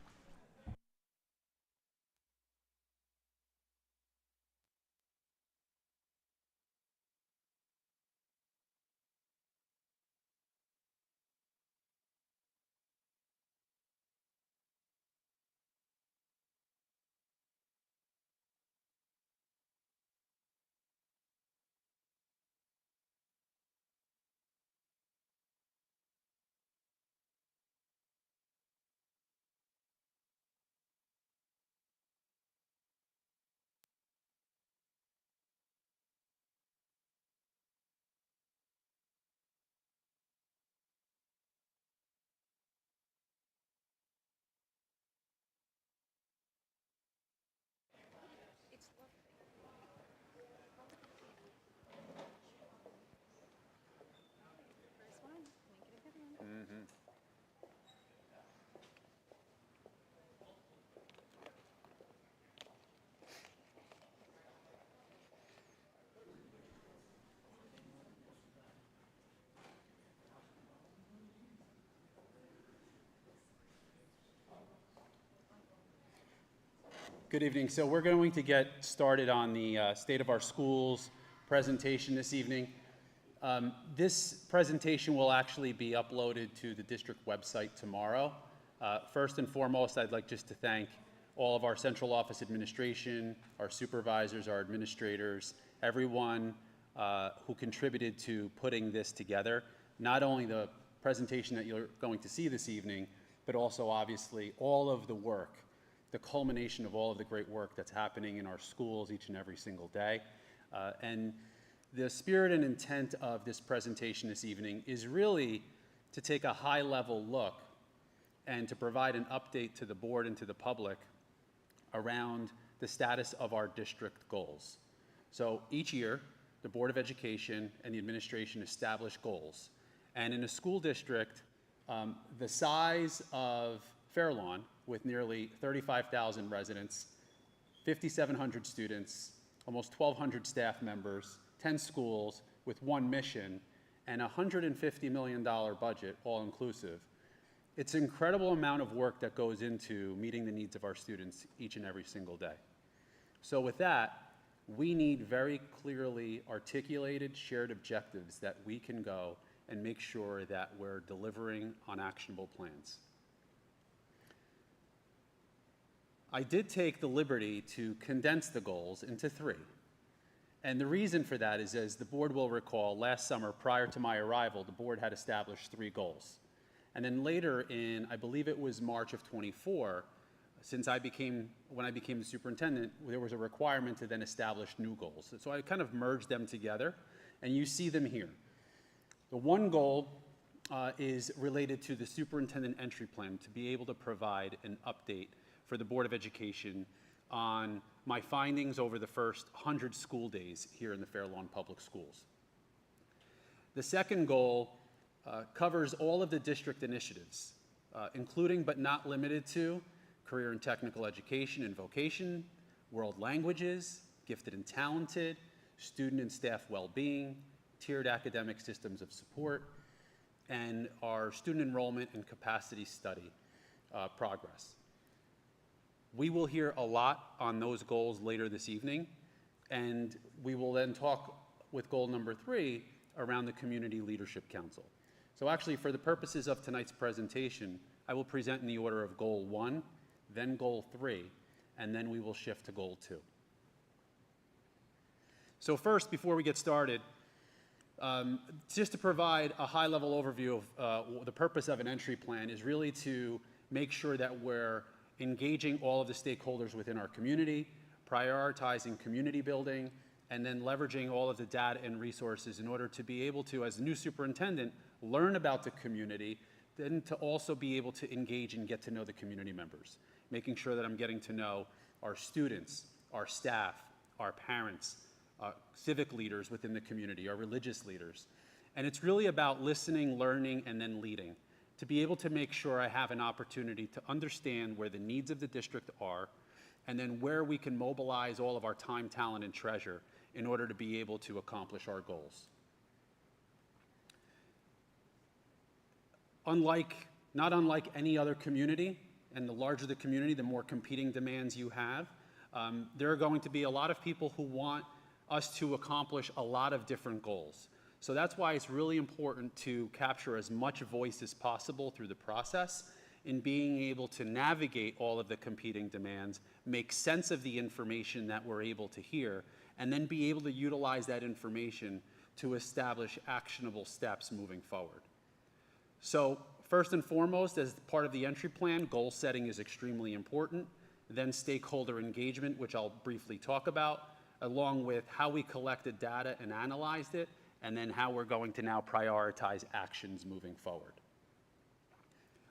Good evening. So we're going to get started on the State of Our Schools presentation this evening. This presentation will actually be uploaded to the district website tomorrow. First and foremost, I'd like just to thank all of our central office administration, our supervisors, our administrators, everyone who contributed to putting this together. Not only the presentation that you're going to see this evening, but also obviously all of the work, the culmination of all of the great work that's happening in our schools each and every single day. And the spirit and intent of this presentation this evening is really to take a high-level look and to provide an update to the board and to the public around the status of our district goals. So each year, the Board of Education and the administration establish goals. And in a school district, the size of Fairlawn, with nearly 35,000 residents, 5,700 students, almost 1,200 staff members, 10 schools with one mission, and a $150 million budget, all inclusive. It's an incredible amount of work that goes into meeting the needs of our students each and every single day. So with that, we need very clearly articulated shared objectives that we can go and make sure that we're delivering on actionable plans. I did take the liberty to condense the goals into 3. And the reason for that is, as the board will recall, last summer, prior to my arrival, the board had established 3 goals. And then later in, I believe it was March of 24, when I became the superintendent, there was a requirement to then establish new goals. So I kind of merged them together, and you see them here. The one goal is related to the superintendent entry plan, to be able to provide an update for the Board of Education on my findings over the first 100 school days here in the Fair Lawn Public Schools. The second goal covers all of the district initiatives, including but not limited to career and technical education and vocation, world languages, gifted and talented, student and staff well-being, tiered academic systems of support, and our student enrollment and capacity study progress. We will hear a lot on those goals later this evening, and we will then talk with goal number 3 around the Community Leadership Council. So actually, for the purposes of tonight's presentation, I will present in the order of goal 1, then goal 3, and then we will shift to goal 2. So first, before we get started, just to provide a high-level overview of the purpose of an entry plan is really to make sure that we're engaging all of the stakeholders within our community, prioritizing community building, and then leveraging all of the data and resources in order to be able to, as the new superintendent, learn about the community, then to also be able to engage and get to know the community members, making sure that I'm getting to know our students, our staff, our parents, civic leaders within the community, our religious leaders. And it's really about listening, learning, and then leading, to be able to make sure I have an opportunity to understand where the needs of the district are, and then where we can mobilize all of our time, talent, and treasure in order to be able to accomplish our goals. Not unlike any other community, and the larger the community, the more competing demands you have, there are going to be a lot of people who want us to accomplish a lot of different goals. So that's why it's really important to capture as much voice as possible through the process in being able to navigate all of the competing demands, make sense of the information that we're able to hear, and then be able to utilize that information to establish actionable steps moving forward. So first and foremost, as part of the entry plan, goal setting is extremely important. Then stakeholder engagement, which I'll briefly talk about, along with how we collected data and analyzed it, and then how we're going to now prioritize actions moving forward.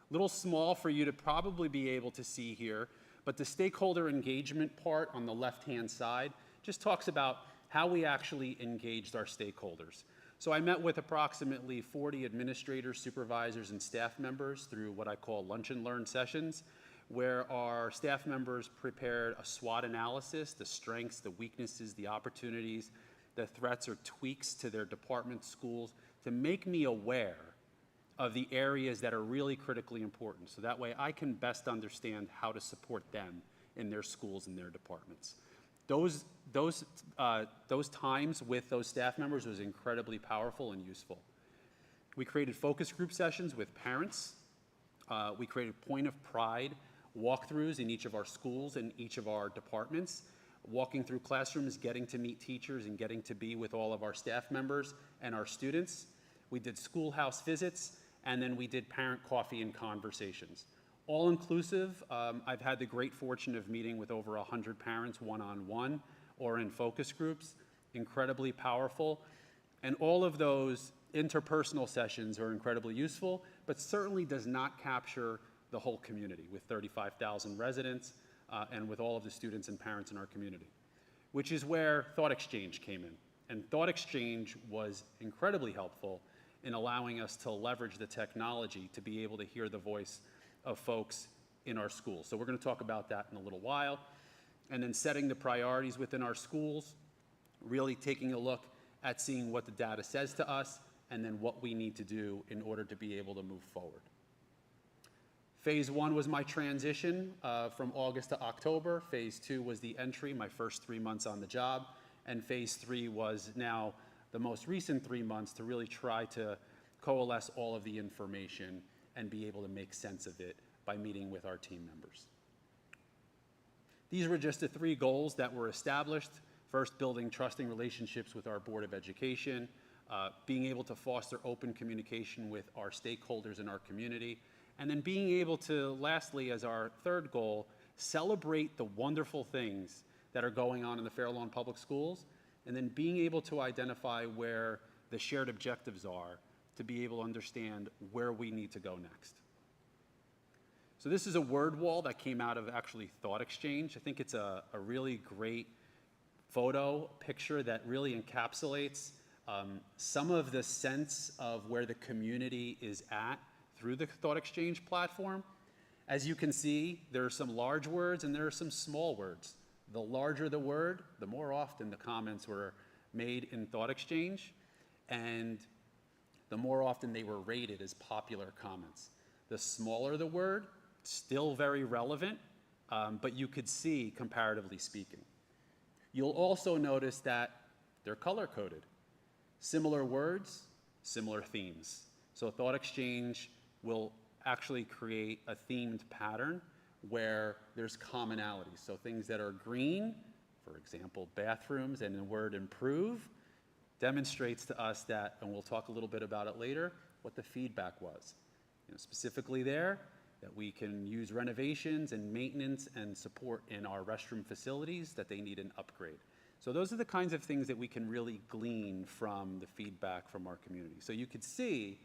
A little small for you to probably be able to see here, but the stakeholder engagement part on the left-hand side just talks about how we actually engaged our stakeholders. So I met with approximately 40 administrators, supervisors, and staff members through what I call lunch and learn sessions, where our staff members prepared a SWOT analysis, the strengths, the weaknesses, the opportunities, the threats or tweaks to their department, schools, to make me aware of the areas that are really critically important. So that way I can best understand how to support them in their schools and their departments. Those times with those staff members was incredibly powerful and useful. We created focus group sessions with parents. We created point of pride walkthroughs in each of our schools and each of our departments, walking through classrooms, getting to meet teachers and getting to be with all of our staff members and our students. We did schoolhouse visits, and then we did parent coffee and conversations. All inclusive, I've had the great fortune of meeting with over 100 parents one-on-one or in focus groups, incredibly powerful. And all of those interpersonal sessions are incredibly useful, but certainly does not capture the whole community with 35,000 residents and with all of the students and parents in our community, which is where Thought Exchange came in. And Thought Exchange was incredibly helpful in allowing us to leverage the technology to be able to hear the voice of folks in our schools. So we're going to talk about that in a little while. And then setting the priorities within our schools, really taking a look at seeing what the data says to us, and then what we need to do in order to be able to move forward. Phase 1 was my transition from August to October. Phase 2 was the entry, my first 3 months on the job. And Phase 3 was now the most recent 3 months to really try to coalesce all of the information and be able to make sense of it by meeting with our team members. These were just the 3 goals that were established. First, building trusting relationships with our Board of Education, being able to foster open communication with our stakeholders in our community, and then being able to, lastly, as our 3rd goal, celebrate the wonderful things that are going on in the Fair Lawn Public Schools, and then being able to identify where the shared objectives are to be able to understand where we need to go next. So this is a word wall that came out of actually Thought Exchange. I think it's a really great photo picture that really encapsulates some of the sense of where the community is at through the Thought Exchange platform. As you can see, there are some large words and there are some small words. The larger the word, the more often the comments were made in Thought Exchange, and the more often they were rated as popular comments. The smaller the word, still very relevant, but you could see comparatively speaking. You'll also notice that they're color-coded. Similar words, similar themes. So Thought Exchange will actually create a themed pattern where there's commonalities. So things that are green, for example, bathrooms, and the word improve, demonstrates to us that, and we'll talk a little bit about it later, what the feedback was. Specifically there, that we can use renovations and maintenance and support in our restroom facilities, that they need an upgrade. So those are the kinds of things that we can really glean from the feedback from our community. So you could see,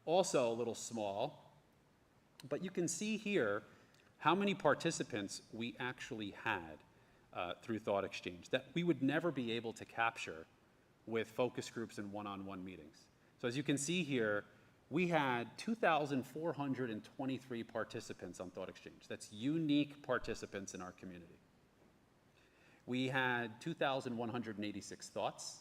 also a little small, but you can see here how many participants we actually had through Thought Exchange that we would never be able to capture with focus groups and one-on-one meetings. So as you can see here, we had 2,423 participants on Thought Exchange. That's unique participants in our community. We had 2,186 thoughts,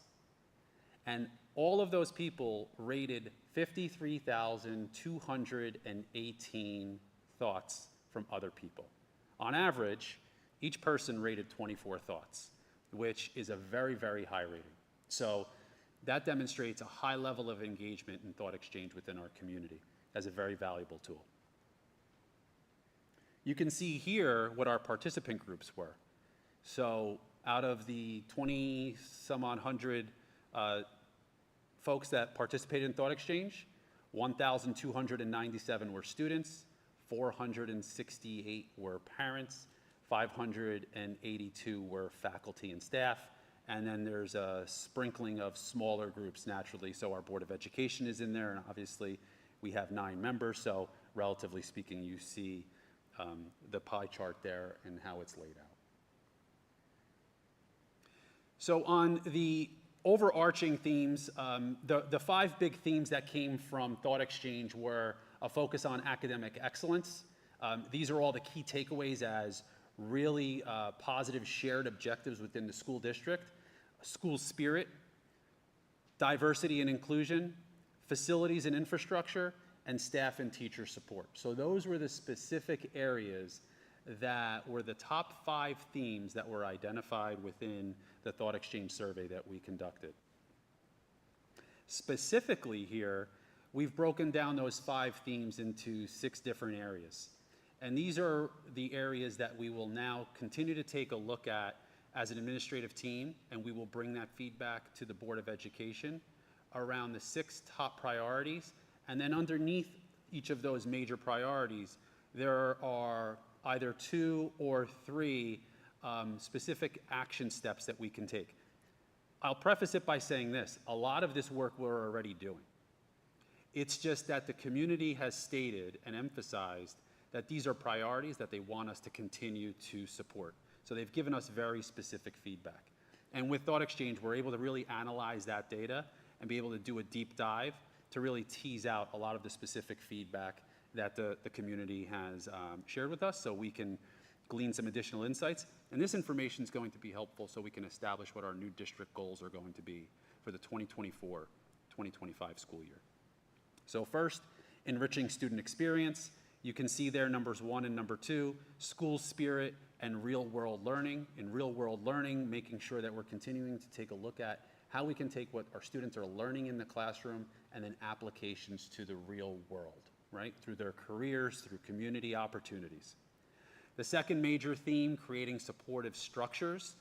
and all of those people rated 53,218 thoughts from other people. On average, each person rated 24 thoughts, which is a very, very high rating. So that demonstrates a high level of engagement in Thought Exchange within our community as a very valuable tool. You can see here what our participant groups were. So out of the 20-some-odd hundred folks that participated in Thought Exchange, 1,297 were students, 468 were parents, 582 were faculty and staff, and then there's a sprinkling of smaller groups naturally. So our Board of Education is in there, and obviously we have 9 members, so relatively speaking, you see the pie chart there and how it's laid out. So on the overarching themes, the 5 big themes that came from Thought Exchange were a focus on academic excellence. These are all the key takeaways as really positive shared objectives within the school district: school spirit, diversity and inclusion, facilities and infrastructure, and staff and teacher support. So those were the specific areas that were the top 5 themes that were identified within the Thought Exchange survey that we conducted. Specifically here, we've broken down those 5 themes into 6 different areas. And these are the areas that we will now continue to take a look at as an administrative team, and we will bring that feedback to the Board of Education around the 6 top priorities. And then underneath each of those major priorities, there are either 2 or 3 specific action steps that we can take. I'll preface it by saying this: a lot of this work we're already doing. It's just that the community has stated and emphasized that these are priorities that they want us to continue to support. So they've given us very specific feedback. And with Thought Exchange, we're able to really analyze that data and be able to do a deep dive to really tease out a lot of the specific feedback that the community has shared with us, so we can glean some additional insights. And this information is going to be helpful so we can establish what our new district goals are going to be for the 2024-2025 school year. So first, enriching student experience. You can see there numbers 1 and number 2, school spirit and real-world learning. In real-world learning, making sure that we're continuing to take a look at how we can take what our students are learning in the classroom and then applications to the real world, right? Through their careers, through community opportunities. The second major theme, creating supportive structures.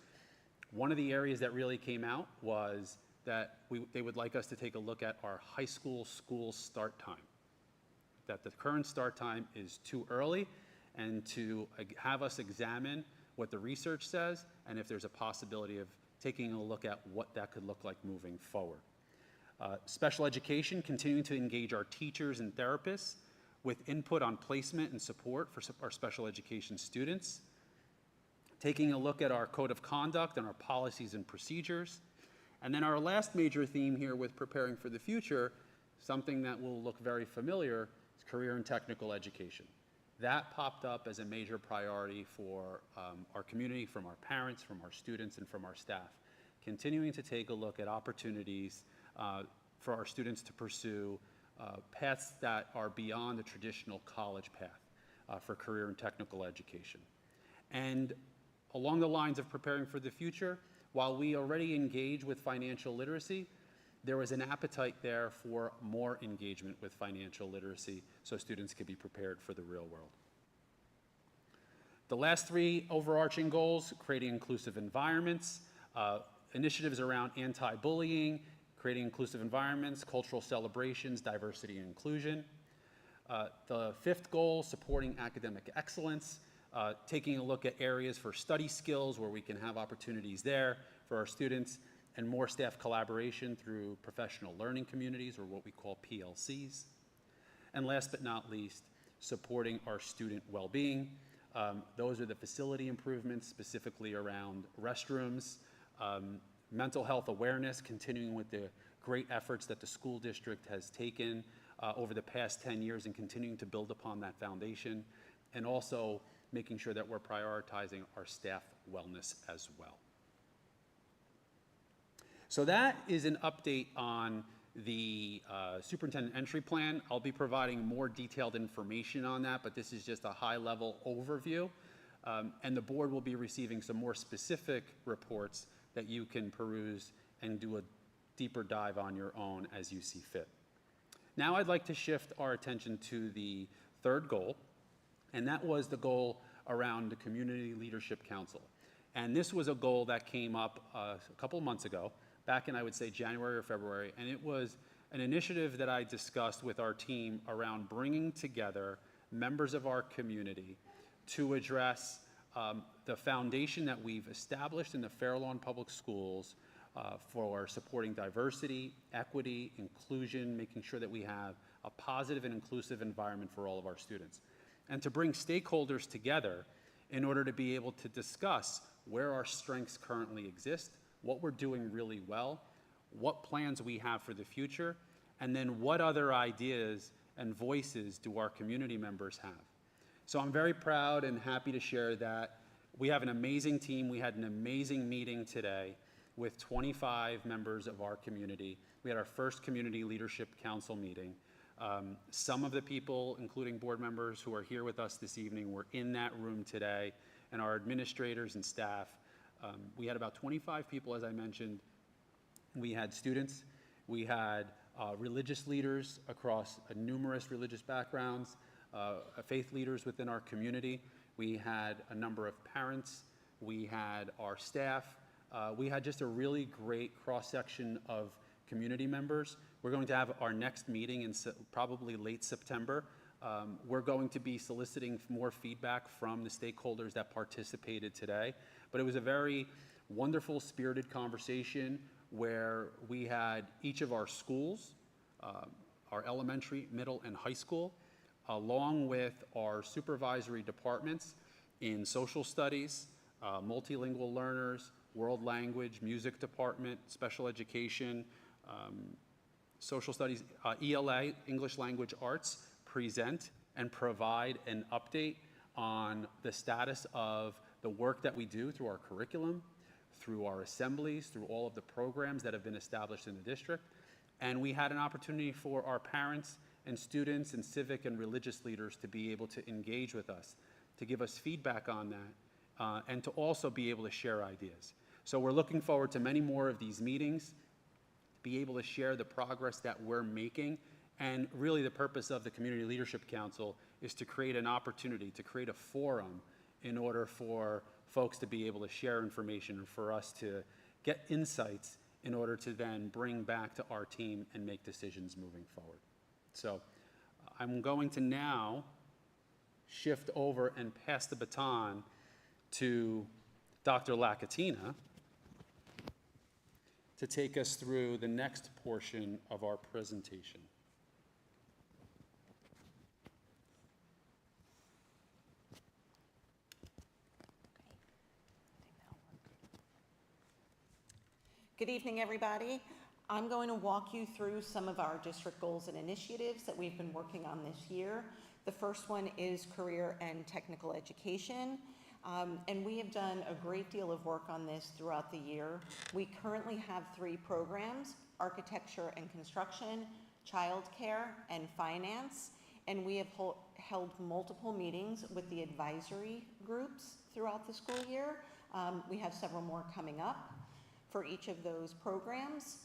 One of the areas that really came out was that they would like us to take a look at our high school start time. That the current start time is too early, and to have us examine what the research says and if there's a possibility of taking a look at what that could look like moving forward. Special education, continuing to engage our teachers and therapists with input on placement and support for our special education students, taking a look at our code of conduct and our policies and procedures. And then our last major theme here with preparing for the future, something that will look very familiar, is career and technical education. That popped up as a major priority for our community, from our parents, from our students, and from our staff. Continuing to take a look at opportunities for our students to pursue paths that are beyond the traditional college path for career and technical education. And along the lines of preparing for the future, while we already engage with financial literacy, there was an appetite there for more engagement with financial literacy so students could be prepared for the real world. The last three overarching goals: creating inclusive environments, initiatives around anti-bullying, creating inclusive environments, cultural celebrations, diversity and inclusion. The fifth goal: supporting academic excellence, taking a look at areas for study skills where we can have opportunities there for our students, and more staff collaboration through professional learning communities, or what we call PLCs. And last but not least, supporting our student well-being. Those are the facility improvements, specifically around restrooms, mental health awareness, continuing with the great efforts that the school district has taken over the past 10 years and continuing to build upon that foundation, and also making sure that we're prioritizing our staff wellness as well. So that is an update on the superintendent entry plan. I'll be providing more detailed information on that, but this is just a high-level overview. And the board will be receiving some more specific reports that you can peruse and do a deeper dive on your own as you see fit. Now I'd like to shift our attention to the third goal, and that was the goal around the Community Leadership Council. And this was a goal that came up a couple of months ago, back in, I would say, January or February, and it was an initiative that I discussed with our team around bringing together members of our community to address the foundation that we've established in the Fair Lawn Public Schools for supporting diversity, equity, inclusion, making sure that we have a positive and inclusive environment for all of our students. And to bring stakeholders together in order to be able to discuss where our strengths currently exist, what we're doing really well, what plans we have for the future, and then what other ideas and voices do our community members have. So I'm very proud and happy to share that we have an amazing team. We had an amazing meeting today with 25 members of our community. We had our first Community Leadership Council meeting. Some of the people, including board members who are here with us this evening, were in that room today, and our administrators and staff. We had about 25 people, as I mentioned. We had students, we had religious leaders across numerous religious backgrounds, faith leaders within our community. We had a number of parents, we had our staff. We had just a really great cross-section of community members. We're going to have our next meeting in probably late September. We're going to be soliciting more feedback from the stakeholders that participated today. But it was a very wonderful, spirited conversation where we had each of our schools, our elementary, middle, and high school, along with our supervisory departments in social studies, multilingual learners, world language, music department, special education, social studies, ELA, English Language Arts, present and provide an update on the status of the work that we do through our curriculum, through our assemblies, through all of the programs that have been established in the district. And we had an opportunity for our parents and students and civic and religious leaders to be able to engage with us, to give us feedback on that, and to also be able to share ideas. So we're looking forward to many more of these meetings, be able to share the progress that we're making. And really the purpose of the Community Leadership Council is to create an opportunity, to create a forum in order for folks to be able to share information and for us to get insights in order to then bring back to our team and make decisions moving forward. So I'm going to now shift over and pass the baton to Dr. Lakatina to take us through the next portion of our presentation. Good evening, everybody. I'm going to walk you through some of our district goals and initiatives that we've been working on this year. The first one is career and technical education. And we have done a great deal of work on this throughout the year. We currently have 3 programs: architecture and construction, childcare, and finance. And we have held multiple meetings with the advisory groups throughout the school year. We have several more coming up for each of those programs.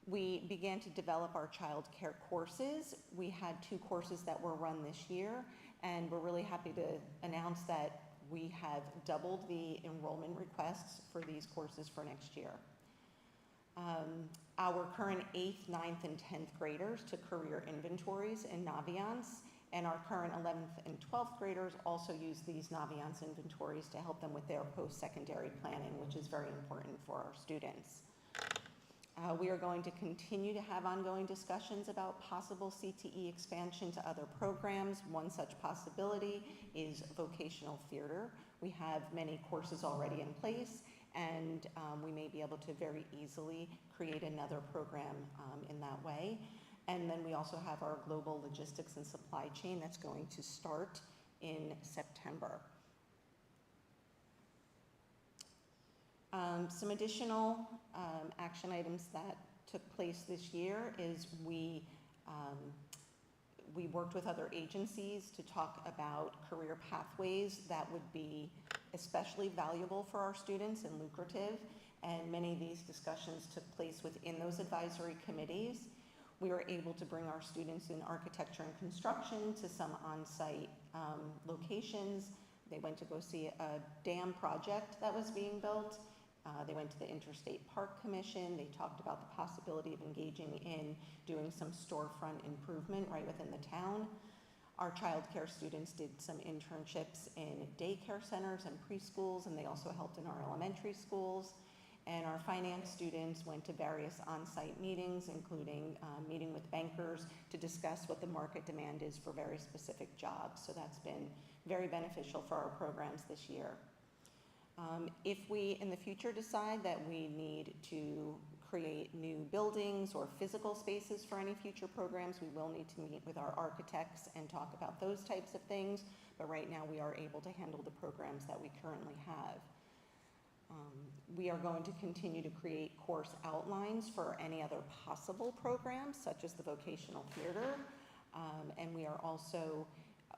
We began to develop our child care courses. We had 2 courses that were run this year, and we're really happy to announce that we have doubled the enrollment requests for these courses for next year. Our current 8th, 9th, and 10th graders took career inventories in Naviance, and our current 11th and 12th graders also use these Naviance inventories to help them with their post-secondary planning, which is very important for our students. We are going to continue to have ongoing discussions about possible CTE expansion to other programs. One such possibility is vocational theater. We have many courses already in place, and we may be able to very easily create another program in that way. And then we also have our global logistics and supply chain that's going to start in September. Some additional action items that took place this year is we worked with other agencies to talk about career pathways that would be especially valuable for our students and lucrative, and many of these discussions took place within those advisory committees. We were able to bring our students in architecture and construction to some on-site locations. They went to go see a dam project that was being built. They went to the Interstate Park Commission. They talked about the possibility of engaging in doing some storefront improvement right within the town. Our child care students did some internships in daycare centers and preschools, and they also helped in our elementary schools. And our finance students went to various on-site meetings, including meeting with bankers to discuss what the market demand is for very specific jobs. So that's been very beneficial for our programs this year. If we in the future decide that we need to create new buildings or physical spaces for any future programs, we will need to meet with our architects and talk about those types of things. But right now we are able to handle the programs that we currently have. We are going to continue to create course outlines for any other possible programs, such as the vocational theater. And we are also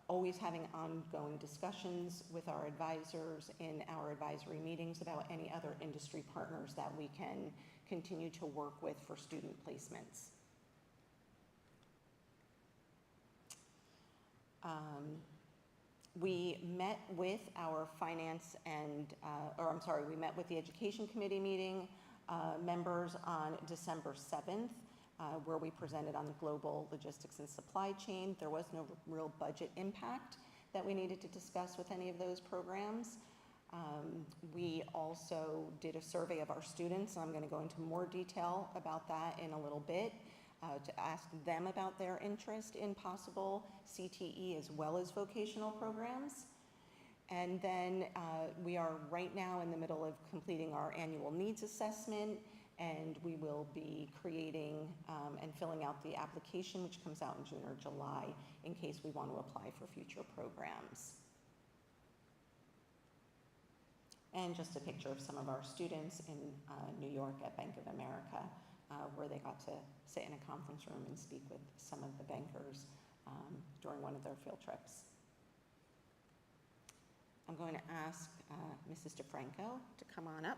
always having ongoing discussions with our advisors in our advisory meetings about any other industry partners that we can continue to work with for student placements. We met with our finance and, we met with the education committee meeting members on December 7th, where we presented on the global logistics and supply chain. There was no real budget impact that we needed to discuss with any of those programs. We also did a survey of our students, and I'm going to go into more detail about that in a little bit, to ask them about their interest in possible CTE as well as vocational programs. And then we are right now in the middle of completing our annual needs assessment, and we will be creating and filling out the application, which comes out in June or July, in case we want to apply for future programs. And just a picture of some of our students in New York at Bank of America, where they got to sit in a conference room and speak with some of the bankers during one of their field trips. I'm going to ask Mrs. DeFranco to come on up.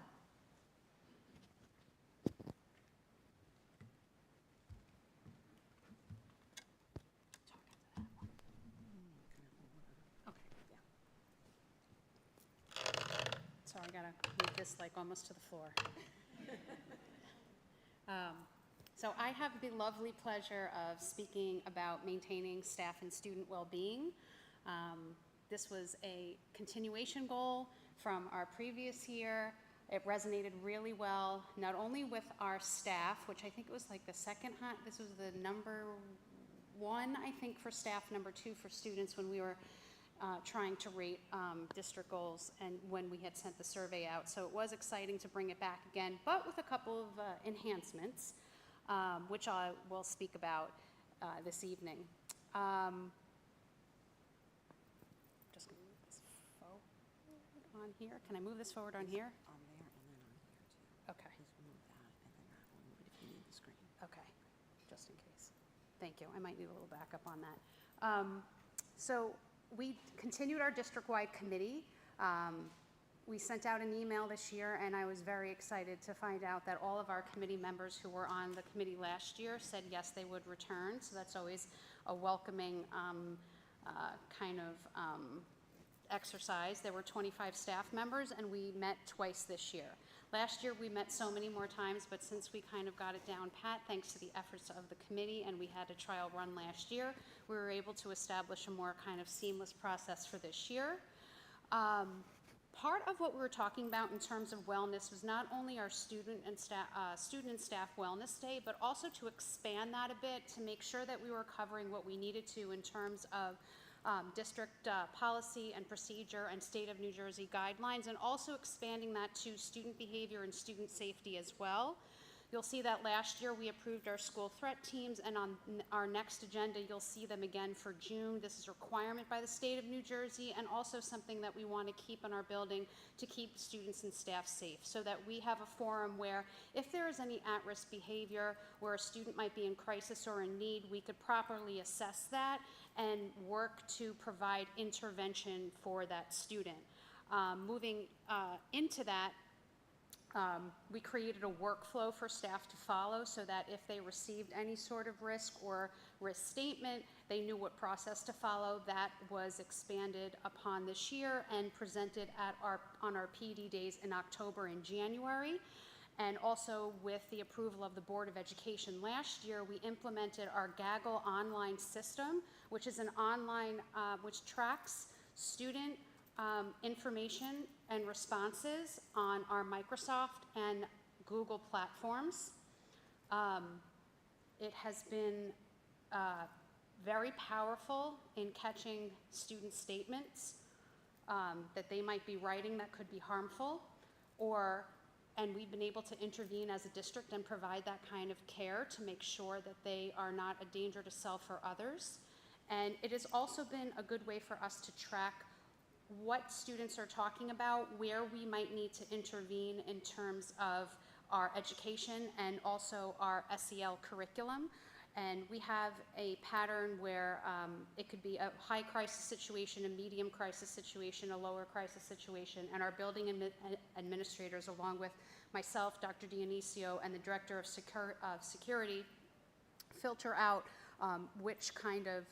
So I gotta move this like almost to the floor. So I have the lovely pleasure of speaking about maintaining staff and student well-being. This was a continuation goal from our previous year. It resonated really well, not only with our staff, which I think it was like the second hot, this was the number 1, I think, for staff, number 2 for students when we were trying to rate district goals and when we had sent the survey out. So it was exciting to bring it back again, but with a couple of enhancements, which I will speak about this evening. Just going to move this forward on here. Can I move this forward on here? On there and then on here too. Okay. Just move that and then that one, move it if you need the screen. Okay, just in case. Thank you. I might need a little backup on that. So we continued our district-wide committee. We sent out an email this year, and I was very excited to find out that all of our committee members who were on the committee last year said yes, they would return. So that's always a welcoming kind of exercise. There were 25 staff members, and we met twice this year. Last year, we met so many more times, but since we kind of got it down pat, thanks to the efforts of the committee, and we had a trial run last year, we were able to establish a more kind of seamless process for this year. Part of what we were talking about in terms of wellness was not only our student and staff wellness day, but also to expand that a bit to make sure that we were covering what we needed to in terms of district policy and procedure and state of New Jersey guidelines, and also expanding that to student behavior and student safety as well. You'll see that last year we approved our school threat teams, and on our next agenda you'll see them again for June. This is a requirement by the state of New Jersey, and also something that we want to keep in our building to keep students and staff safe, so that we have a forum where if there is any at-risk behavior where a student might be in crisis or in need, we could properly assess that and work to provide intervention for that student. Moving into that, we created a workflow for staff to follow so that if they received any sort of risk or risk statement, they knew what process to follow. That was expanded upon this year and presented at on our PD days in October and January. And also with the approval of the Board of Education last year, we implemented our Gaggle online system, which is an online, which tracks student information and responses on our Microsoft and Google platforms. It has been very powerful in catching student statements that they might be writing that could be harmful, and we've been able to intervene as a district and provide that kind of care to make sure that they are not a danger to self or others. And it has also been a good way for us to track what students are talking about, where we might need to intervene in terms of our education and also our SEL curriculum. And we have a pattern where it could be a high crisis situation, a medium crisis situation, a lower crisis situation, and our building administrators, along with myself, Dr. Dionisio, and the Director of Security, filter out which kind of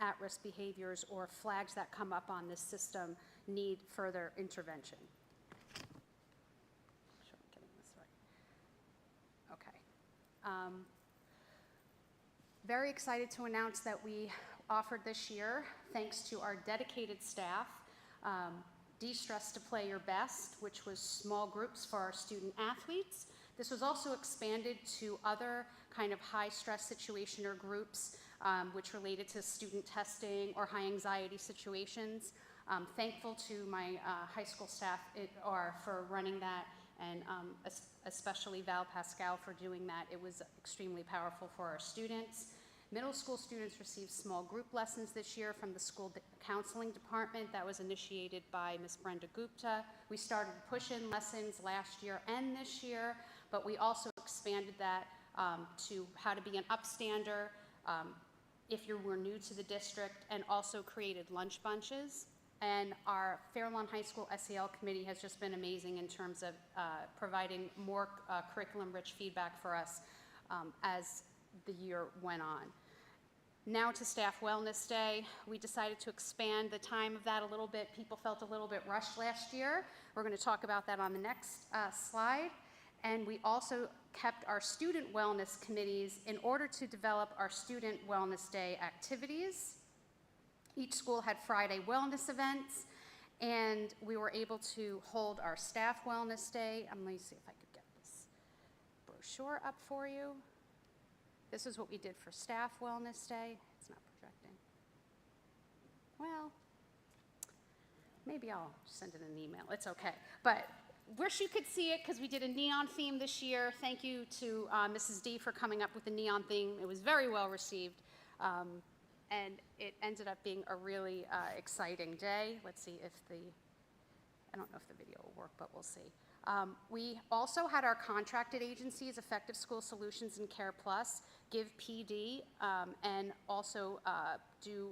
at-risk behaviors or flags that come up on this system need further intervention. Make sure I'm getting this right. Okay. Very excited to announce that we offered this year, thanks to our dedicated staff, De-Stress to Play Your Best, which was small groups for our student athletes. This was also expanded to other kind of high-stress situation or groups, which related to student testing or high anxiety situations. Thankful to my high school staff for running that, and especially Val Pascal for doing that. It was extremely powerful for our students. Middle school students received small group lessons this year from the school counseling department. That was initiated by Ms. Brenda Gupta. We started push-in lessons last year and this year, but we also expanded that to how to be an upstander if you were new to the district, and also created lunch bunches. And our Fairlawn High School SEL committee has just been amazing in terms of providing more curriculum-rich feedback for us as the year went on. Now to Staff Wellness Day. We decided to expand the time of that a little bit. People felt a little bit rushed last year. We're going to talk about that on the next slide. And we also kept our student wellness committees in order to develop our Student Wellness Day activities. Each school had Friday wellness events, and we were able to hold our Staff Wellness Day. Let me see if I could get this brochure up for you. This is what we did for Staff Wellness Day. It's not projecting. Well, maybe I'll send it an email, it's okay. But wish you could see it because we did a neon theme this year. Thank you to Mrs. D for coming up with the neon theme. It was very well received. And it ended up being a really exciting day. Let's see if I don't know if the video will work, but we'll see. We also had our contracted agencies, Effective School Solutions and Care Plus, give PD, and also do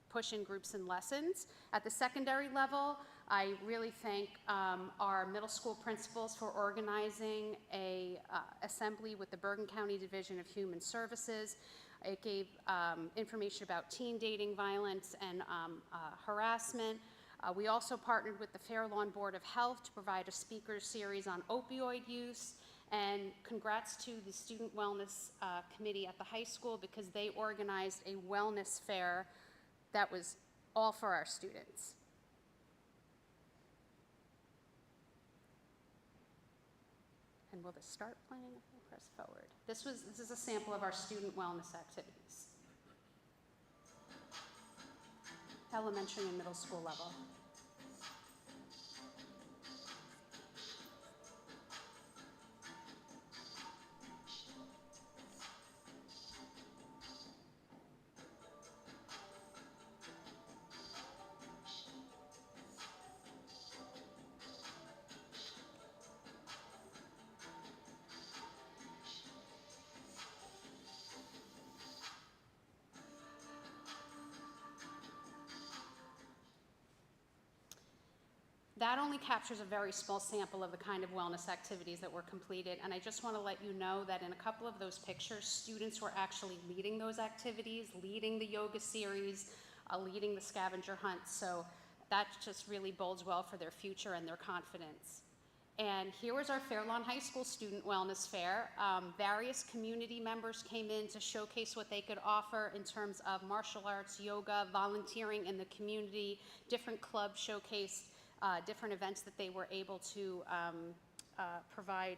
push-in groups and lessons. At the secondary level, I really thank our middle school principals for organizing a assembly with the Bergen County Division of Human Services. It gave information about teen dating violence and harassment. We also partnered with the Fair Lawn Board of Health to provide a speaker series on opioid use. And congrats to the Student Wellness Committee at the high school because they organized a wellness fair that was all for our students. And will this start playing if I press forward? This is a sample of our student wellness activities. Elementary and middle school level. That only captures a very small sample of the kind of wellness activities that were completed, and I just want to let you know that in a couple of those pictures, students were actually leading those activities, leading the yoga series, leading the scavenger hunt, so that just really bodes well for their future and their confidence. And here was our Fair Lawn High School Student Wellness Fair. Various community members came in to showcase what they could offer in terms of martial arts, yoga, volunteering in the community. Different clubs showcased different events that they were able to provide,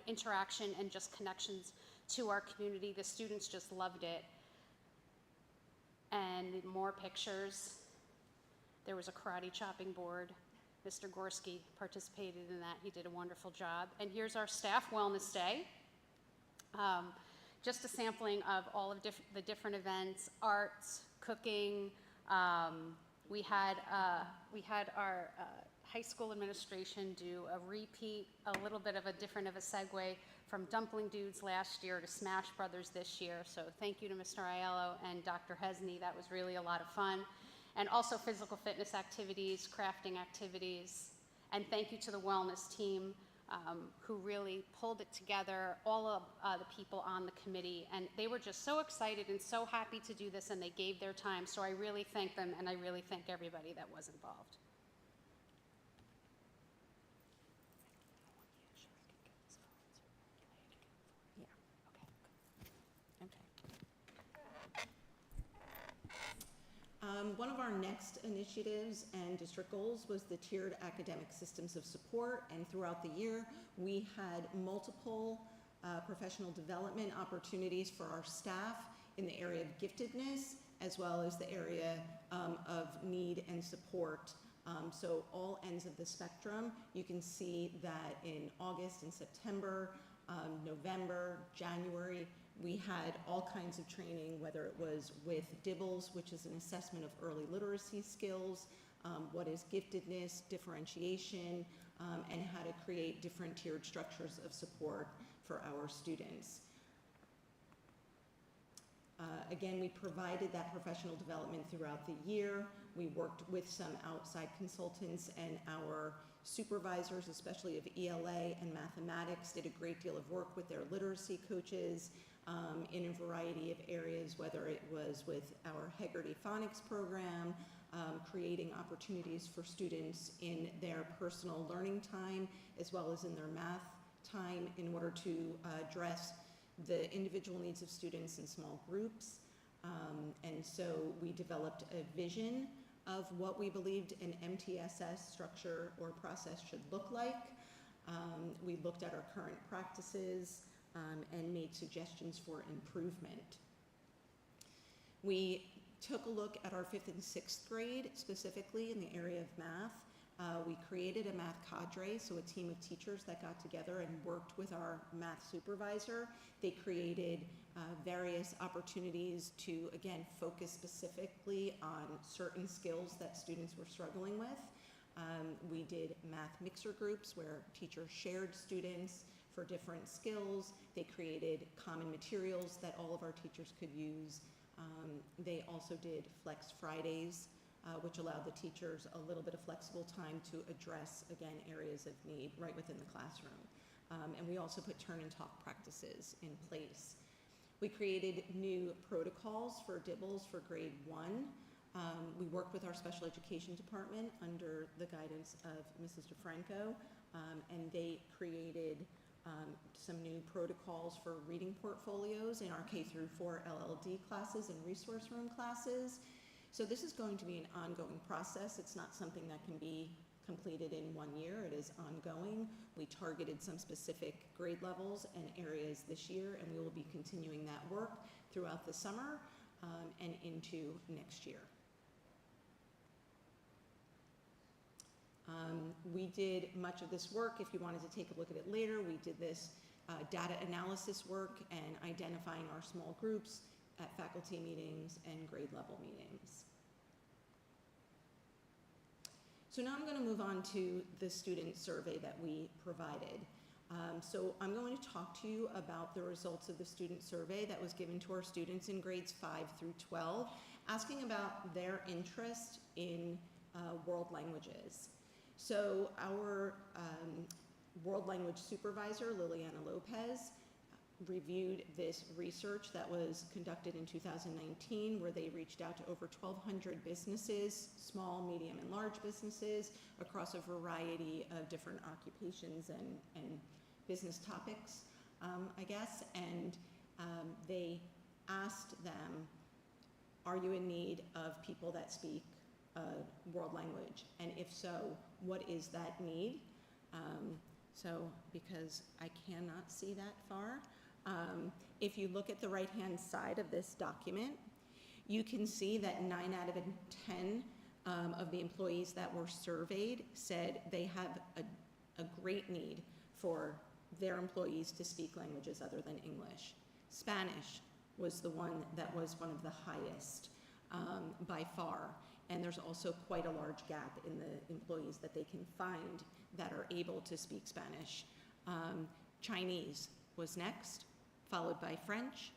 interaction and just connections to our community. The students just loved it. And more pictures. There was a karate chopping board. Mr. Gorski participated in that. He did a wonderful job. And here's our Staff Wellness Day. Just a sampling of all of the different events, arts, cooking. We had our high school administration do a repeat, a little bit of a different of a segue from Dumpling Dudes last year to Smash Brothers this year. So thank you to Mr. Aiello and Dr. Hesney. That was really a lot of fun. And also physical fitness activities, crafting activities. And thank you to the wellness team who really pulled it together, all of the people on the committee. And they were just so excited and so happy to do this, and they gave their time. So I really thank them, and I really thank everybody that was involved. One of our next initiatives and district goals was the tiered academic systems of support, and throughout the year we had multiple professional development opportunities for our staff in the area of giftedness as well as the area of need and support. So all ends of the spectrum. You can see that in August and September, November, January, we had all kinds of training, whether it was with DIBELS, which is an assessment of early literacy skills, what is giftedness, differentiation, and how to create different tiered structures of support for our students. Again, we provided that professional development throughout the year. We worked with some outside consultants, and our supervisors, especially of ELA and mathematics, did a great deal of work with their literacy coaches in a variety of areas, whether it was with our Hegarty Phonics program, creating opportunities for students in their personal learning time as well as in their math time in order to address the individual needs of students in small groups. And so we developed a vision of what we believed an MTSS structure or process should look like. We looked at our current practices and made suggestions for improvement. We took a look at our 5th and 6th grade, specifically in the area of math. We created a math cadre, so a team of teachers that got together and worked with our math supervisor. They created various opportunities to, again, focus specifically on certain skills that students were struggling with. We did math mixer groups where teachers shared students for different skills. They created common materials that all of our teachers could use. They also did Flex Fridays, which allowed the teachers a little bit of flexible time to address, again, areas of need right within the classroom. And we also put turn and talk practices in place. We created new protocols for DIBELS for grade 1. We worked with our special education department under the guidance of Mrs. DeFranco, and they created some new protocols for reading portfolios in our K through 4 LLD classes and resource room classes. So this is going to be an ongoing process. It's not something that can be completed in 1 year. It is ongoing. We targeted some specific grade levels and areas this year, and we will be continuing that work throughout the summer and into next year. We did much of this work. If you wanted to take a look at it later, we did this data analysis work and identifying our small groups at faculty meetings and grade level meetings. So now I'm going to move on to the student survey that we provided. So I'm going to talk to you about the results of the student survey that was given to our students in grades 5 through 12, asking about their interest in world languages. So our world language supervisor, Liliana Lopez, reviewed this research that was conducted in 2019, where they reached out to over 1,200 businesses, small, medium, and large businesses across a variety of different occupations and business topics, I guess. And they asked them, are you in need of people that speak world language? And if so, what is that need? So, because I cannot see that far, if you look at the right-hand side of this document, you can see that 9 out of 10 of the employees that were surveyed said they have a great need for their employees to speak languages other than English. Spanish was the one that was one of the highest by far. And there's also quite a large gap in the employees that they can find that are able to speak Spanish. Chinese was next, followed by French,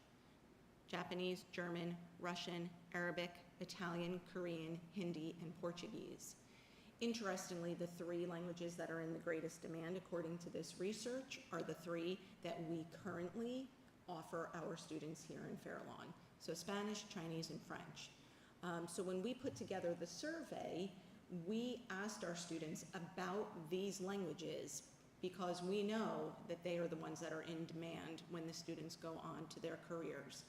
Japanese, German, Russian, Arabic, Italian, Korean, Hindi, and Portuguese. Interestingly, the 3 languages that are in the greatest demand, according to this research, are the 3 that we currently offer our students here in Fair Lawn. So Spanish, Chinese, and French. So when we put together the survey, we asked our students about these languages because we know that they are the ones that are in demand when the students go on to their careers.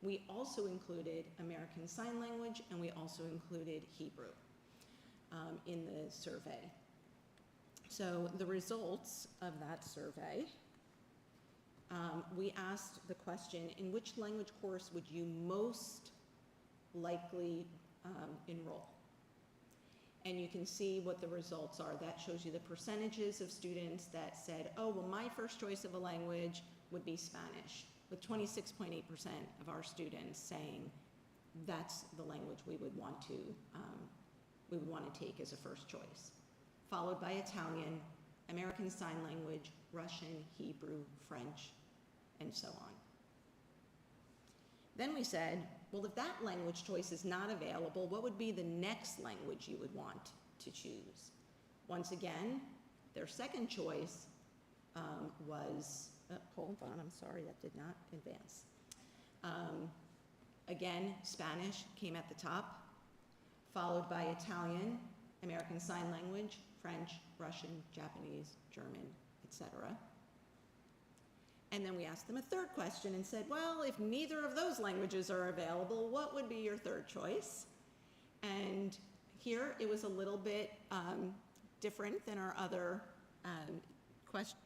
We also included American Sign Language, and we also included Hebrew in the survey. So the results of that survey, we asked the question, in which language course would you most likely enroll? And you can see what the results are. That shows you the percentages of students that said, oh, well, my first choice of a language would be Spanish, with 26.8% of our students saying that's the language we would want to take as a first choice, followed by Italian, American Sign Language, Russian, Hebrew, French, and so on. Then we said, well, if that language choice is not available, what would be the next language you would want to choose? Once again, their second choice was, hold on, I'm sorry, that did not advance. Again, Spanish came at the top, followed by Italian, American Sign Language, French, Russian, Japanese, German, etc. And then we asked them a third question and said, well, if neither of those languages are available, what would be your third choice? And here it was a little bit different than our other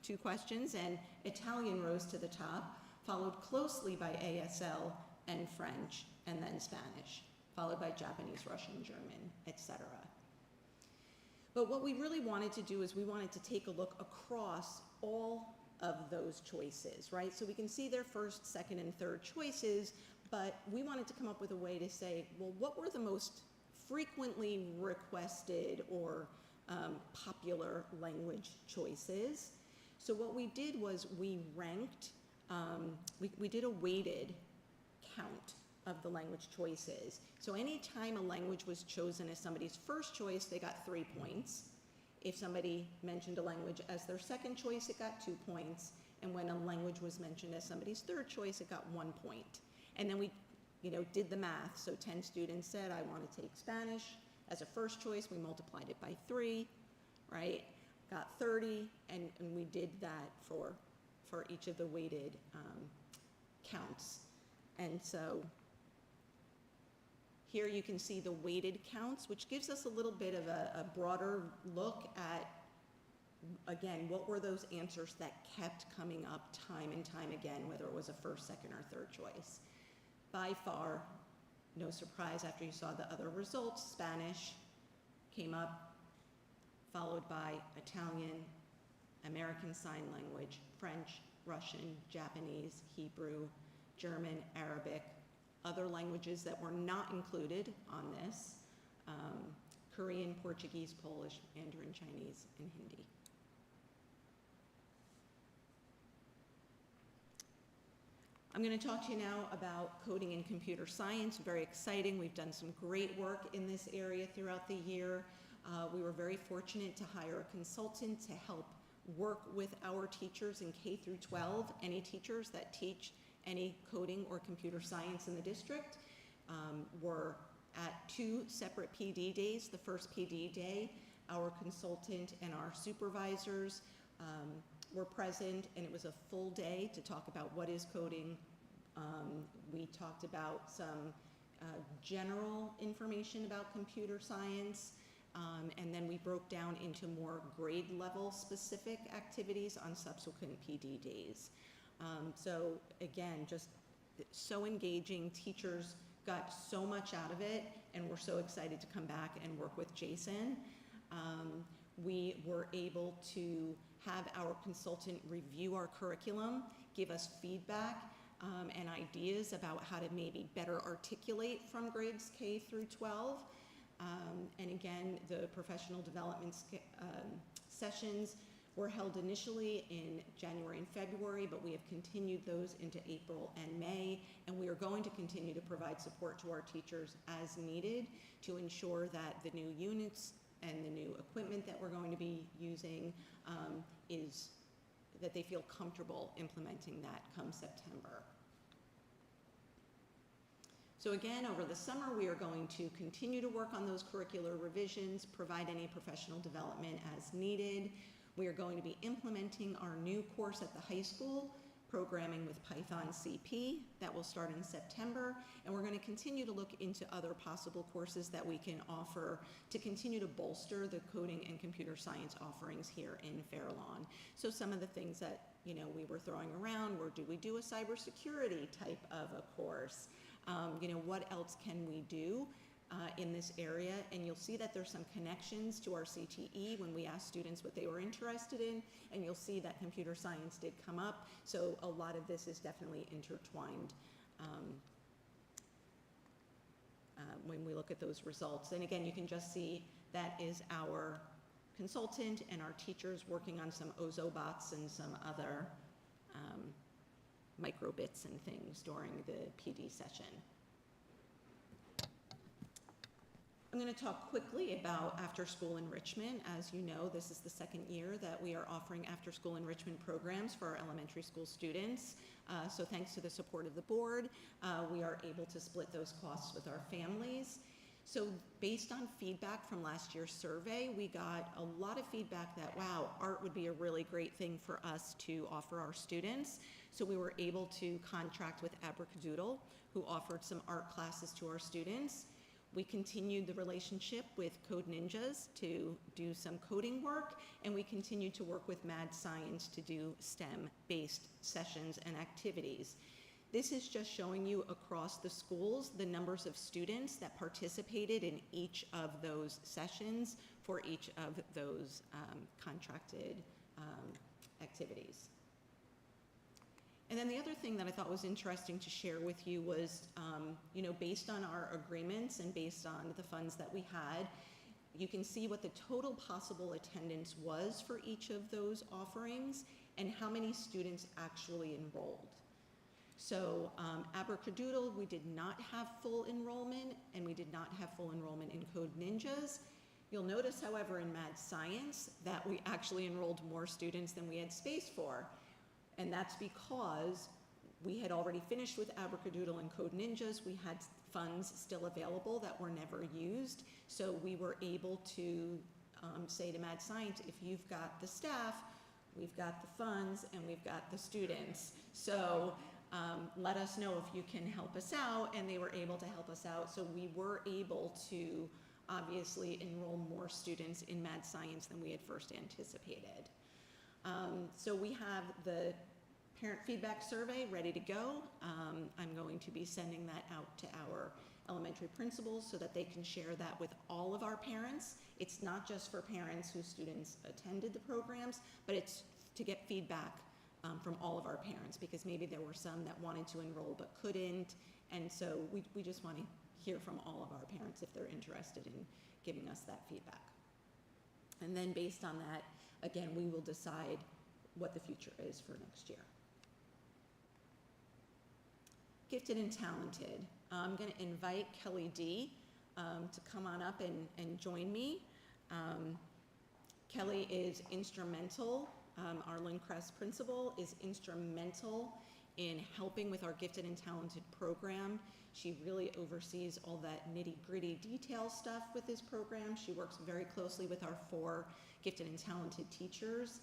2 questions, and Italian rose to the top, followed closely by ASL and French, and then Spanish, followed by Japanese, Russian, German, etc. But what we really wanted to do is we wanted to take a look across all of those choices, right? So we can see their first, second, and third choices, but we wanted to come up with a way to say, well, what were the most frequently requested or popular language choices? So what we did was we ranked, we did a weighted count of the language choices. So anytime a language was chosen as somebody's first choice, they got 3 points. If somebody mentioned a language as their second choice, it got 2 points. And when a language was mentioned as somebody's third choice, it got 1 point. And then we, did the math. So 10 students said, I want to take Spanish as a first choice. We multiplied it by 3, right? Got 30, and we did that for each of the weighted counts. And so here you can see the weighted counts, which gives us a little bit of a broader look at, again, what were those answers that kept coming up time and time again, whether it was a first, second, or third choice. By far, no surprise after you saw the other results, Spanish came up, followed by Italian, American Sign Language, French, Russian, Japanese, Hebrew, German, Arabic, other languages that were not included on this, Korean, Portuguese, Polish, Mandarin, Chinese, and Hindi. I'm going to talk to you now about coding and computer science. Very exciting. We've done some great work in this area throughout the year. We were very fortunate to hire a consultant to help work with our teachers in K through 12, any teachers that teach any coding or computer science in the district. Were at 2 separate PD days. The first PD day, our consultant and our supervisors were present, and it was a full day to talk about what is coding. We talked about some general information about computer science, and then we broke down into more grade level specific activities on subsequent PD days. So again, just so engaging. Teachers got so much out of it, and we're so excited to come back and work with Jason. We were able to have our consultant review our curriculum, give us feedback and ideas about how to maybe better articulate from grades K through 12. And again, the professional development sessions were held initially in January and February, but we have continued those into April and May, and we are going to continue to provide support to our teachers as needed to ensure that the new units and the new equipment that we're going to be using is that they feel comfortable implementing that come September. So again, over the summer, we are going to continue to work on those curricular revisions, provide any professional development as needed. We are going to be implementing our new course at the high school, Programming with Python CP. That will start in September, and we're going to continue to look into other possible courses that we can offer to continue to bolster the coding and computer science offerings here in Fair Lawn. So some of the things that we were throwing around were, do we do a cybersecurity type of a course? What else can we do in this area? And you'll see that there's some connections to our CTE when we asked students what they were interested in, and you'll see that computer science did come up. So a lot of this is definitely intertwined when we look at those results. And again, you can just see that is our consultant and our teachers working on some OZOBots and some other microbits and things during the PD session. I'm going to talk quickly about after-school enrichment. As you know, this is the second year that we are offering after-school enrichment programs for our elementary school students. So thanks to the support of the board, we are able to split those costs with our families. So based on feedback from last year's survey, we got a lot of feedback that, wow, art would be a really great thing for us to offer our students. So we were able to contract with Abracadoodle, who offered some art classes to our students. We continued the relationship with Code Ninjas to do some coding work, and we continued to work with Mad Science to do STEM-based sessions and activities. This is just showing you across the schools the numbers of students that participated in each of those sessions for each of those contracted activities. And then the other thing that I thought was interesting to share with you was, based on our agreements and based on the funds that we had, you can see what the total possible attendance was for each of those offerings and how many students actually enrolled. So Abracadabra, we did not have full enrollment, and we did not have full enrollment in Code Ninjas. You'll notice, however, in Mad Science that we actually enrolled more students than we had space for. And that's because we had already finished with Abracadabra and Code Ninjas. We had funds still available that were never used. So we were able to say to Mad Science, if you've got the staff, we've got the funds, and we've got the students. So let us know if you can help us out, and they were able to help us out. So we were able to obviously enroll more students in Mad Science than we had first anticipated. So we have the parent feedback survey ready to go. I'm going to be sending that out to our elementary principals so that they can share that with all of our parents. It's not just for parents whose students attended the programs, but it's to get feedback from all of our parents, because maybe there were some that wanted to enroll but couldn't, and so we just want to hear from all of our parents if they're interested in giving us that feedback. And then based on that, again, we will decide what the future is for next year. Gifted and talented. I'm going to invite Kelly D to come on up and join me. Kelly is instrumental. Our Lindcrest principal is instrumental in helping with our gifted and talented program. She really oversees all that nitty-gritty detail stuff with this program. She works very closely with our 4 gifted and talented teachers.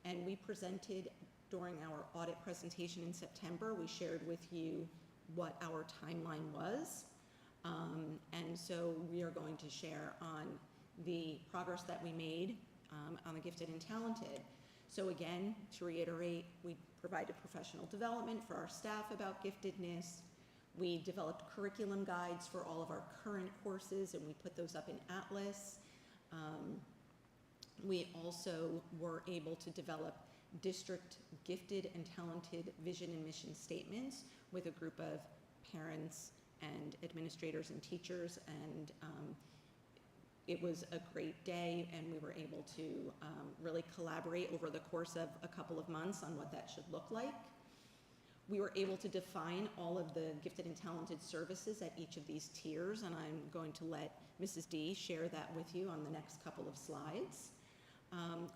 And we presented during our audit presentation in September, we shared with you what our timeline was. And so we are going to share on the progress that we made on the gifted and talented. So again, to reiterate, we provided professional development for our staff about giftedness. We developed curriculum guides for all of our current courses, and we put those up in Atlas. We also were able to develop district gifted and talented vision and mission statements with a group of parents and administrators and teachers, and it was a great day, and we were able to really collaborate over the course of a couple of months on what that should look like. We were able to define all of the gifted and talented services at each of these tiers, and I'm going to let Mrs. D share that with you on the next couple of slides.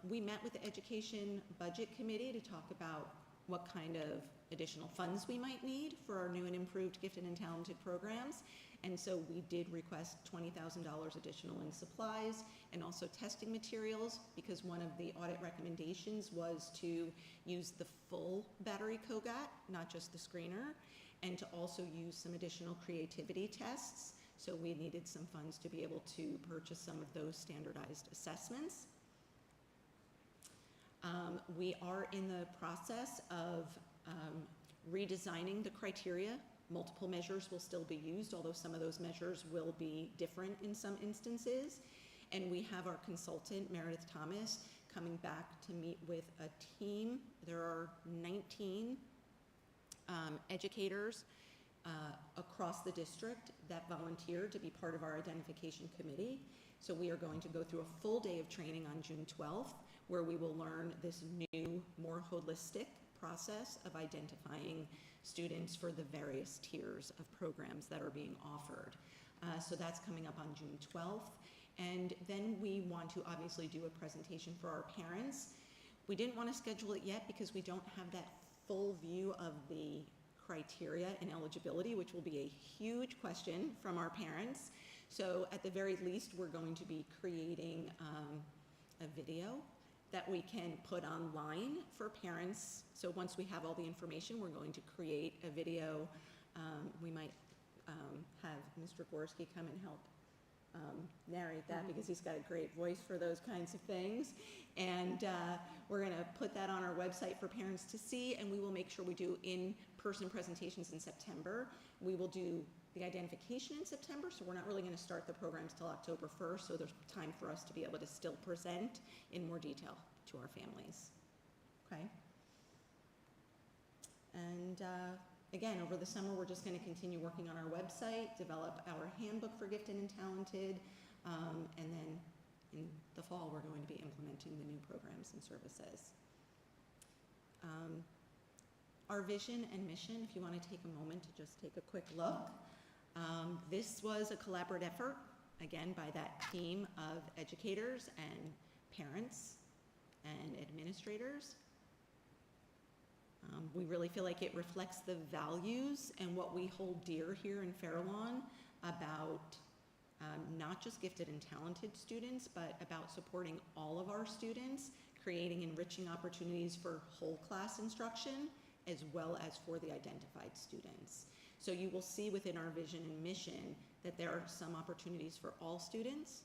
We met with the Education Budget Committee to talk about what kind of additional funds we might need for our new and improved gifted and talented programs. And so we did request $20,000 additional in supplies and also testing materials, because one of the audit recommendations was to use the full battery COGAT, not just the screener, and to also use some additional creativity tests. So we needed some funds to be able to purchase some of those standardized assessments. We are in the process of redesigning the criteria. Multiple measures will still be used, although some of those measures will be different in some instances. And we have our consultant, Meredith Thomas, coming back to meet with a team. There are 19 educators across the district that volunteered to be part of our identification committee. So we are going to go through a full day of training on June 12th, where we will learn this new, more holistic process of identifying students for the various tiers of programs that are being offered. So that's coming up on June 12th. And then we want to obviously do a presentation for our parents. We didn't want to schedule it yet because we don't have that full view of the criteria and eligibility, which will be a huge question from our parents. So at the very least, we're going to be creating a video that we can put online for parents. So once we have all the information, we're going to create a video. We might have Mr. Gorski come and help narrate that, because he's got a great voice for those kinds of things. And we're gonna put that on our website for parents to see, and we will make sure we do in in-person presentations in September. We will do the identification in September, so we're not really going to start the programs till October 1st, so there's time for us to be able to still present in more detail to our families. Okay? And again, over the summer, we're just going to continue working on our website, develop our handbook for gifted and talented, and then in the fall, we're going to be implementing the new programs and services. Our vision and mission, if you want to take a moment to just take a quick look. This was a collaborative effort, again, by that team of educators and parents and administrators. We really feel like it reflects the values and what we hold dear here in Fairlawn about not just gifted and talented students, but about supporting all of our students, creating enriching opportunities for whole class instruction, as well as for the identified students. So you will see within our vision and mission that there are some opportunities for all students,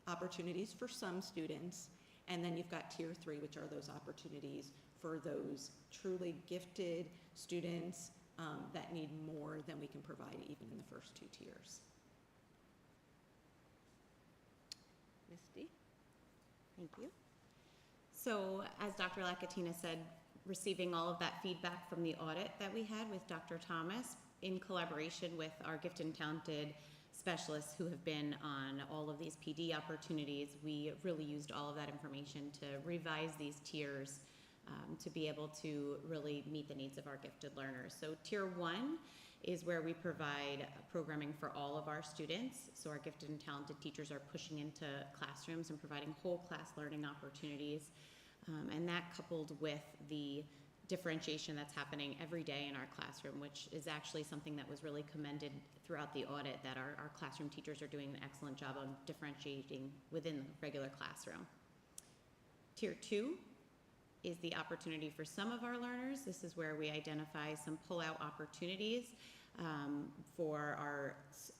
opportunities for some students, and then you've got tier 3, which are those opportunities for those truly gifted students that need more than we can provide even in the first 2 tiers. Misty? Thank you. So as Dr. Lakatina said, receiving all of that feedback from the audit that we had with Dr. Thomas in collaboration with our gifted and talented specialists who have been on all of these PD opportunities, we really used all of that information to revise these tiers to be able to really meet the needs of our gifted learners. So tier 1 is where we provide programming for all of our students. So our gifted and talented teachers are pushing into classrooms and providing whole class learning opportunities. And that coupled with the differentiation that's happening every day in our classroom, which is actually something that was really commended throughout the audit, that our classroom teachers are doing an excellent job on differentiating within the regular classroom. Tier 2 is the opportunity for some of our learners. This is where we identify some pull-out opportunities for our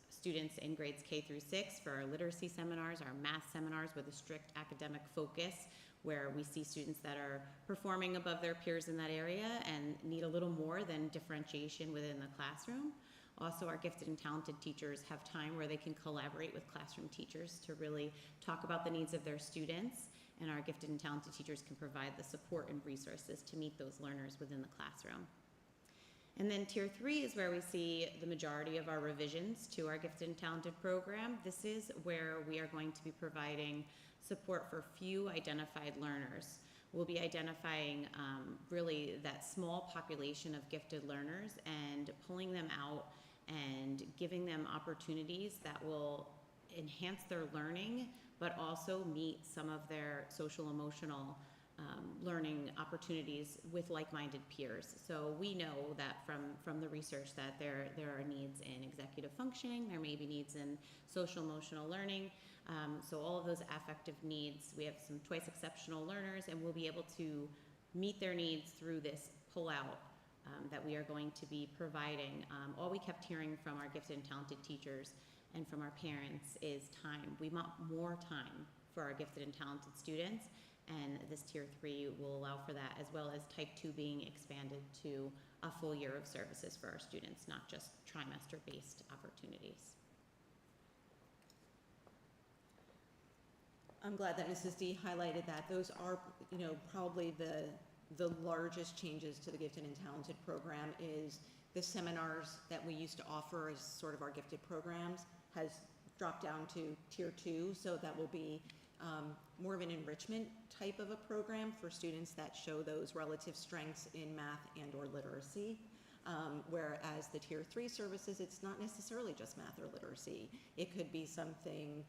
students in grades K through 6, for our literacy seminars, our math seminars with a strict academic focus, where we see students that are performing above their peers in that area and need a little more than differentiation within the classroom. Also, our gifted and talented teachers have time where they can collaborate with classroom teachers to really talk about the needs of their students, and our gifted and talented teachers can provide the support and resources to meet those learners within the classroom. And then tier 3 is where we see the majority of our revisions to our gifted and talented program. This is where we are going to be providing support for few identified learners. We'll be identifying really that small population of gifted learners and pulling them out and giving them opportunities that will enhance their learning, but also meet some of their social emotional learning opportunities with like-minded peers. So we know that from the research that there are needs in executive functioning, there may be needs in social emotional learning. So all of those affective needs, we have some twice exceptional learners, and we'll be able to meet their needs through this pull-out that we are going to be providing. All we kept hearing from our gifted and talented teachers and from our parents is time. We want more time for our gifted and talented students, and this tier 3 will allow for that, as well as type 2 being expanded to a full year of services for our students, not just trimester-based opportunities. I'm glad that Mrs. D highlighted that. Those are, probably the largest changes to the gifted and talented program is the seminars that we used to offer as sort of our gifted programs has dropped down to tier 2, so that will be more of an enrichment type of a program for students that show those relative strengths in math and or literacy. Whereas the tier 3 services, it's not necessarily just math or literacy. It could be something,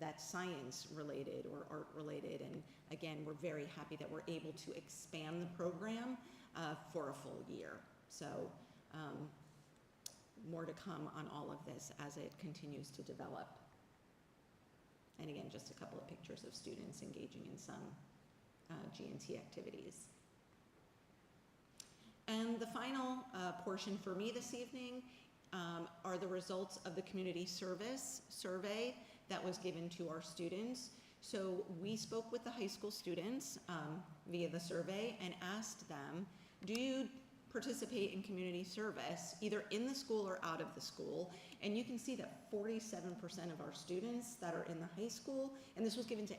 that's science related or art related. And again, we're very happy that we're able to expand the program for a full year. So more to come on all of this as it continues to develop. And again, just a couple of pictures of students engaging in some G&T activities. And the final portion for me this evening are the results of the community service survey that was given to our students. So we spoke with the high school students via the survey and asked them, do you participate in community service, either in the school or out of the school. And you can see that 47% of our students that are in the high school, and this was given to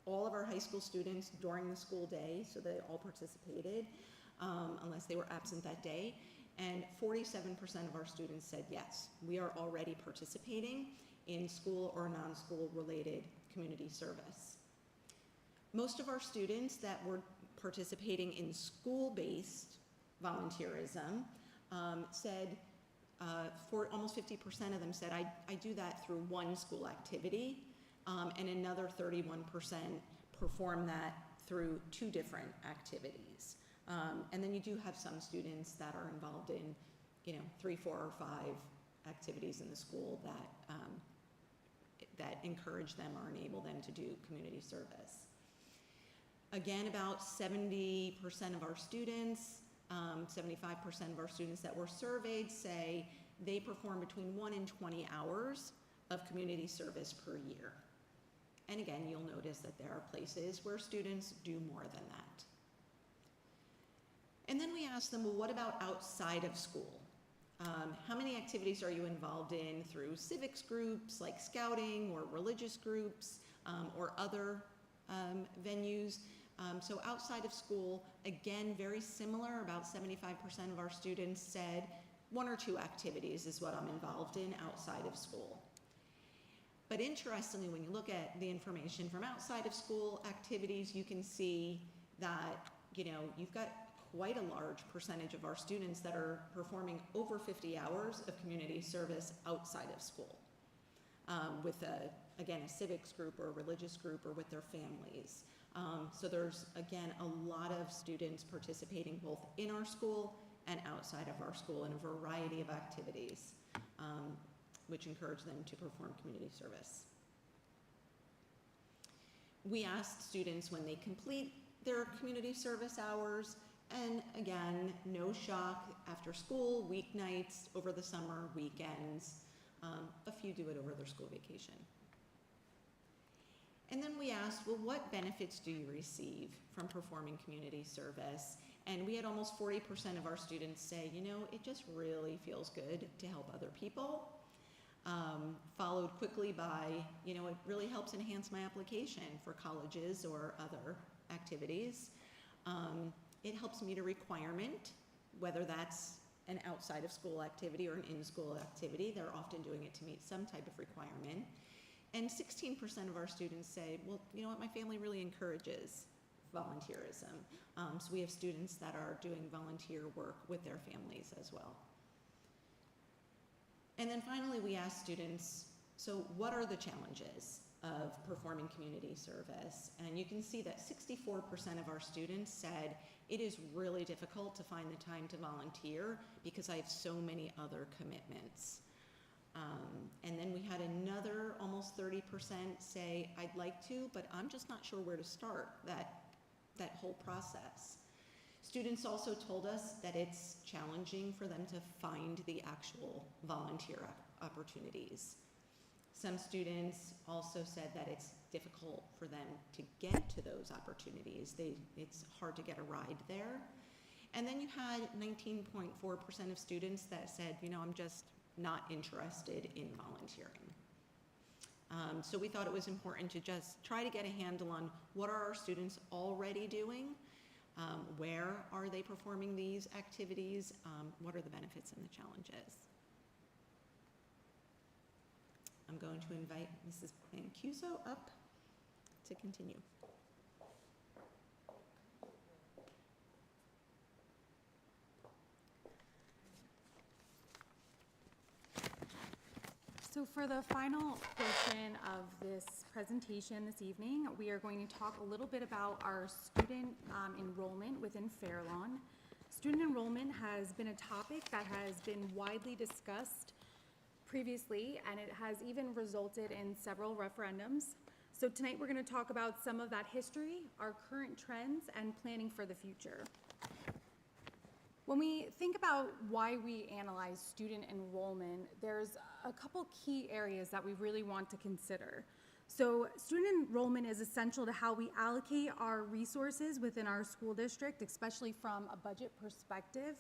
all of our high school students during the school day, so they all participated, unless they were absent that day. And 47% of our students said, yes, we are already participating in school or non-school related community service. Most of our students that were participating in school-based volunteerism said, for almost 50% of them said, I do that through one school activity, and another 31% perform that through 2 different activities. And then you do have some students that are involved in, 3, 4, or 5 activities in the school that encourage them or enable them to do community service. Again, about 70% of our students, 75% of our students that were surveyed say they perform between 1 and 20 hours of community service per year. And again, you'll notice that there are places where students do more than that. And then we asked them, well, what about outside of school? How many activities are you involved in through civics groups like scouting or religious groups or other venues? So outside of school, again, very similar, about 75% of our students said 1 or 2 activities is what I'm involved in outside of school. But interestingly, when you look at the information from outside of school activities, you can see that, you've got quite a large percentage of our students that are performing over 50 hours of community service outside of school with, again, a civics group or a religious group or with their families. So there's, again, a lot of students participating both in our school and outside of our school in a variety of activities, which encourage them to perform community service. We asked students when they complete their community service hours, and again, no shock, after school, weeknights, over the summer, weekends. A few do it over their school vacation. And then we asked, well, what benefits do you receive from performing community service? And we had almost 40% of our students say, it just really feels good to help other people. Followed quickly by, it really helps enhance my application for colleges or other activities. It helps meet a requirement, whether that's an outside of school activity or an in-school activity. They're often doing it to meet some type of requirement. And 16% of our students say, well, you know what, my family really encourages volunteerism. So we have students that are doing volunteer work with their families as well. And then finally, we asked students, so what are the challenges of performing community service? And you can see that 64% of our students said, it is really difficult to find the time to volunteer because I have so many other commitments. And then we had another almost 30% say, I'd like to, but I'm just not sure where to start that whole process. Students also told us that it's challenging for them to find the actual volunteer opportunities. Some students also said that it's difficult for them to get to those opportunities. It's hard to get a ride there. And then you had 19.4% of students that said, I'm just not interested in volunteering. So we thought it was important to just try to get a handle on what are our students already doing, where are they performing these activities, what are the benefits and the challenges. I'm going to invite Mrs. Mancuso up to continue. So for the final portion of this presentation this evening, we are going to talk a little bit about our student enrollment within Fairlawn. Student enrollment has been a topic that has been widely discussed previously, and it has even resulted in several referendums. So tonight we're going to talk about some of that history, our current trends, and planning for the future. When we think about why we analyze student enrollment, there's a couple key areas that we really want to consider. So student enrollment is essential to how we allocate our resources within our school district, especially from a budget perspective.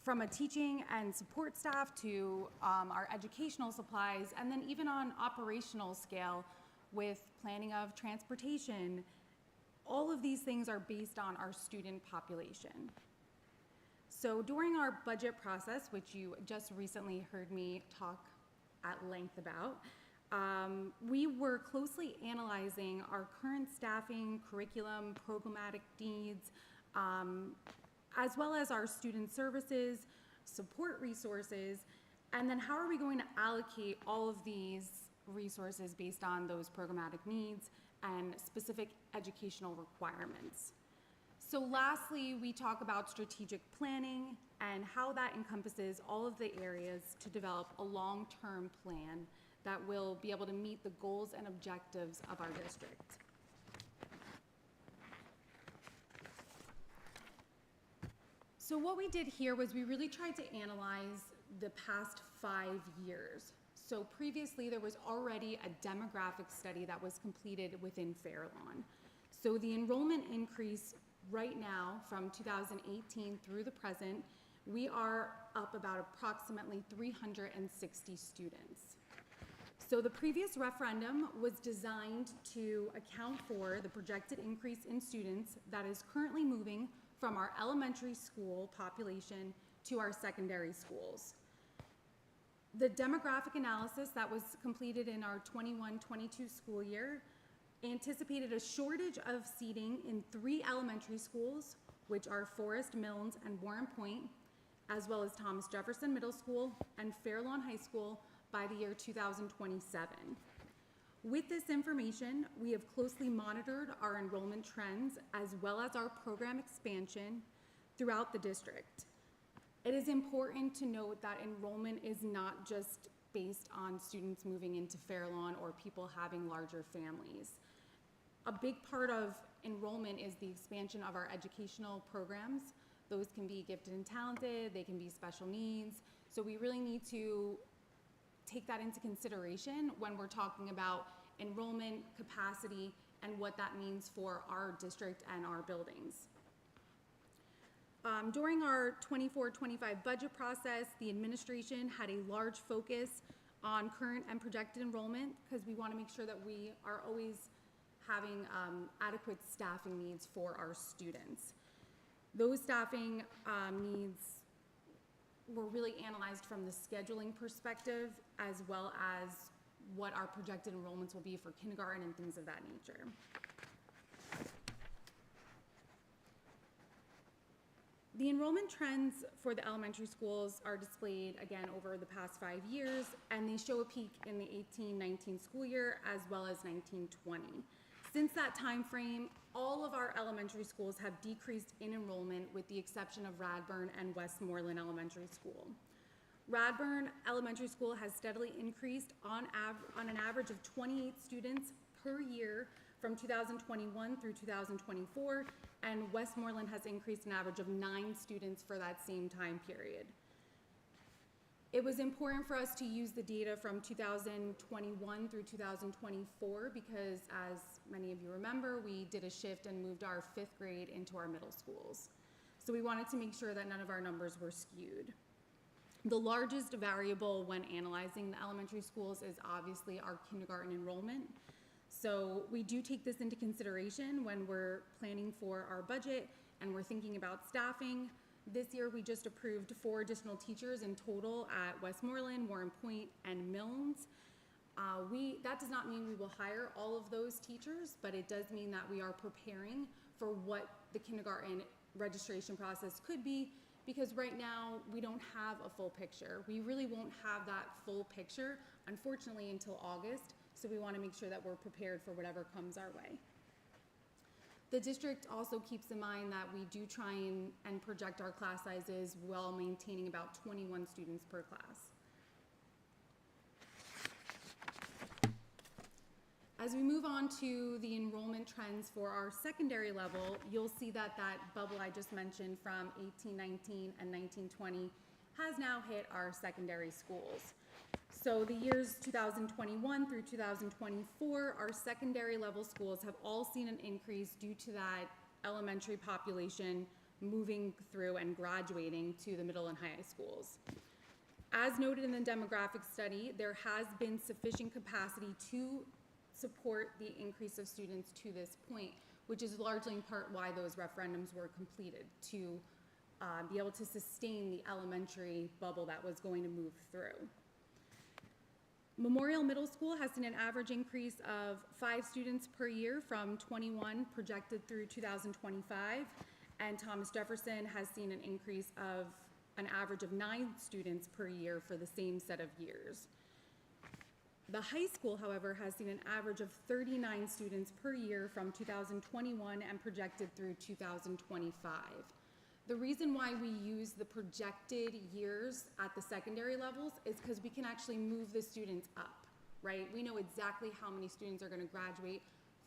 from a teaching and support staff to our educational supplies, and then even on operational scale with planning of transportation. All of these things are based on our student population. So during our budget process, which you just recently heard me talk at length about, we were closely analyzing our current staffing, curriculum, programmatic needs, as well as our student services, support resources, and then how are we going to allocate all of these resources based on those programmatic needs and specific educational requirements. So lastly, we talk about strategic planning and how that encompasses all of the areas to develop a long-term plan that will be able to meet the goals and objectives of our district. So what we did here was we really tried to analyze the past 5 years. So previously there was already a demographic study that was completed within Fairlawn. So the enrollment increase right now from 2018 through the present, we are up about approximately 360 students. So the previous referendum was designed to account for the projected increase in students that is currently moving from our elementary school population to our secondary schools. The demographic analysis that was completed in our 21-22 school year anticipated a shortage of seating in 3 elementary schools, which are Forest, Milnes, and Warren Point, as well as Thomas Jefferson Middle School and Fairlawn High School by the year 2027. With this information, we have closely monitored our enrollment trends as well as our program expansion throughout the district. It is important to note that enrollment is not just based on students moving into Fairlawn or people having larger families. A big part of enrollment is the expansion of our educational programs. Those can be gifted and talented, they can be special needs. So we really need to take that into consideration when we're talking about enrollment capacity and what that means for our district and our buildings. During our 24-25 budget process, the administration had a large focus on current and projected enrollment because we want to make sure that we are always having adequate staffing needs for our students. Those staffing needs were really analyzed from the scheduling perspective as well as what our projected enrollments will be for kindergarten and things of that nature. The enrollment trends for the elementary schools are displayed again over the past 5 years, and they show a peak in the 18-19 school year as well as 19-20. Since that time frame, all of our elementary schools have decreased in enrollment with the exception of Radburn and Westmoreland Elementary School. Radburn Elementary School has steadily increased on an average of 28 students per year from 2021 through 2024, and Westmoreland has increased an average of 9 students for that same time period. It was important for us to use the data from 2021 through 2024 because, as many of you remember, we did a shift and moved our 5th grade into our middle schools. So we wanted to make sure that none of our numbers were skewed. The largest variable when analyzing the elementary schools is obviously our kindergarten enrollment. So we do take this into consideration when we're planning for our budget and we're thinking about staffing. This year we just approved 4 additional teachers in total at Westmoreland, Warren Point, and Milnes. That does not mean we will hire all of those teachers, but it does mean that we are preparing for what the kindergarten registration process could be, because right now we don't have a full picture. We really won't have that full picture, unfortunately, until August, so we want to make sure that we're prepared for whatever comes our way. The district also keeps in mind that we do try and project our class sizes while maintaining about 21 students per class. As we move on to the enrollment trends for our secondary level, you'll see that that bubble I just mentioned from 18-19 and 19-20 has now hit our secondary schools. So the years 2021 through 2024, our secondary level schools have all seen an increase due to that elementary population moving through and graduating to the middle and high schools. As noted in the demographic study, there has been sufficient capacity to support the increase of students to this point, which is largely in part why those referendums were completed, to be able to sustain the elementary bubble that was going to move through. Memorial Middle School has seen an average increase of 5 students per year from 21 projected through 2025, and Thomas Jefferson has seen an increase of an average of 9 students per year for the same set of years. The high school, however, has seen an average of 39 students per year from 2021 and projected through 2025. The reason why we use the projected years at the secondary levels is because we can actually move the students up, right? We know exactly how many students are going to graduate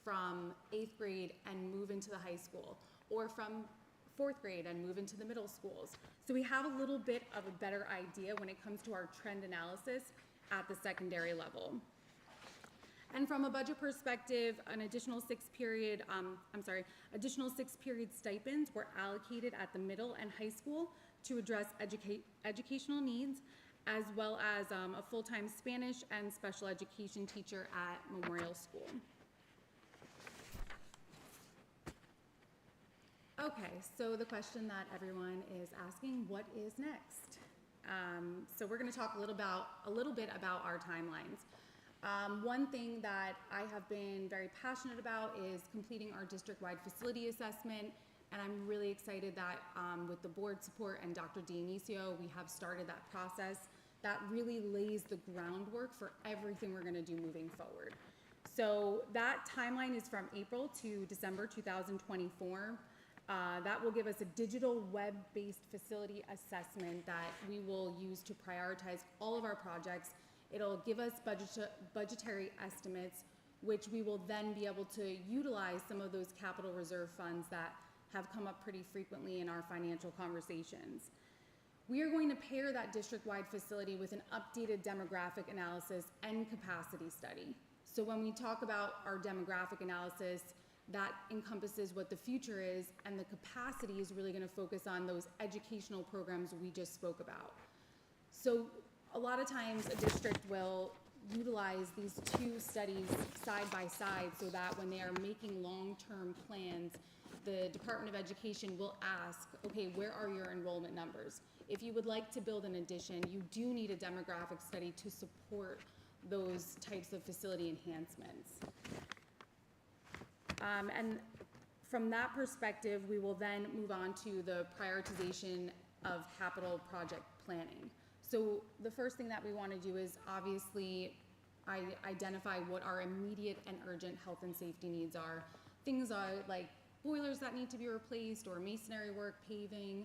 from 8th grade and move into the high school, or from 4th grade and move into the middle schools. So we have a little bit of a better idea when it comes to our trend analysis at the secondary level. And from a budget perspective, an additional additional 6 period stipends were allocated at the middle and high school to address educational needs, as well as a full-time Spanish and special education teacher at Memorial School. Okay, so the question that everyone is asking, what is next? So we're going to talk a little bit about our timelines. One thing that I have been very passionate about is completing our district-wide facility assessment, and I'm really excited that with the board support and Dr. Dionisio, we have started that process. That really lays the groundwork for everything we're going to do moving forward. So that timeline is from April to December 2024. That will give us a digital web-based facility assessment that we will use to prioritize all of our projects. It'll give us budgetary estimates, which we will then be able to utilize some of those capital reserve funds that have come up pretty frequently in our financial conversations. We are going to pair that district-wide facility with an updated demographic analysis and capacity study. So when we talk about our demographic analysis, that encompasses what the future is, and the capacity is really going to focus on those educational programs we just spoke about. So a lot of times a district will utilize these 2 studies side by side so that when they are making long-term plans, the Department of Education will ask, okay, where are your enrollment numbers? If you would like to build an addition, you do need a demographic study to support those types of facility enhancements. And from that perspective, we will then move on to the prioritization of capital project planning. So the first thing that we want to do is obviously identify what our immediate and urgent health and safety needs are. Things are like boilers that need to be replaced, or masonry work, paving,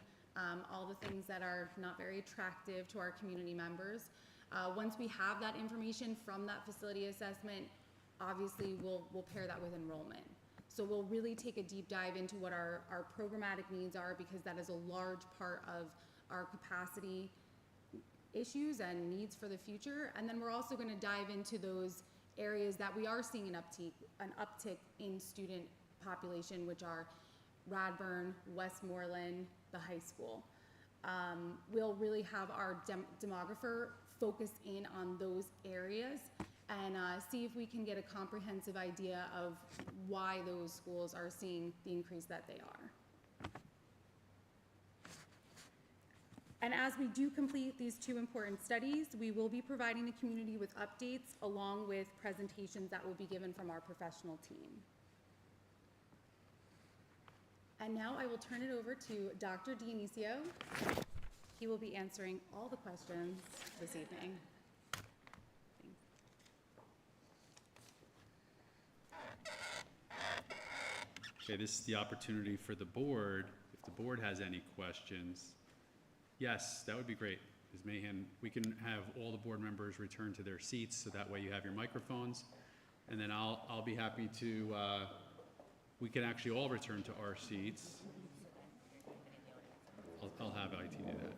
all the things that are not very attractive to our community members. Once we have that information from that facility assessment, obviously we'll pair that with enrollment. So we'll really take a deep dive into what our programmatic needs are, because that is a large part of our capacity issues and needs for the future. And then we're also going to dive into those areas that we are seeing an uptick in student population, which are Radburn, Westmoreland, the high school. We'll really have our demographer focus in on those areas and see if we can get a comprehensive idea of why those schools are seeing the increase that they are. And as we do complete these 2 important studies, we will be providing the community with updates along with presentations that will be given from our professional team. And now I will turn it over to Dr. Dionisio. He will be answering all the questions this evening. Okay, this is the opportunity for the board. If the board has any questions, yes, that would be great. Ms. Mahan, we can have all the board members return to their seats, so that way you have your microphones. And then I'll be happy to, we can actually all return to our seats. I'll have IT do that.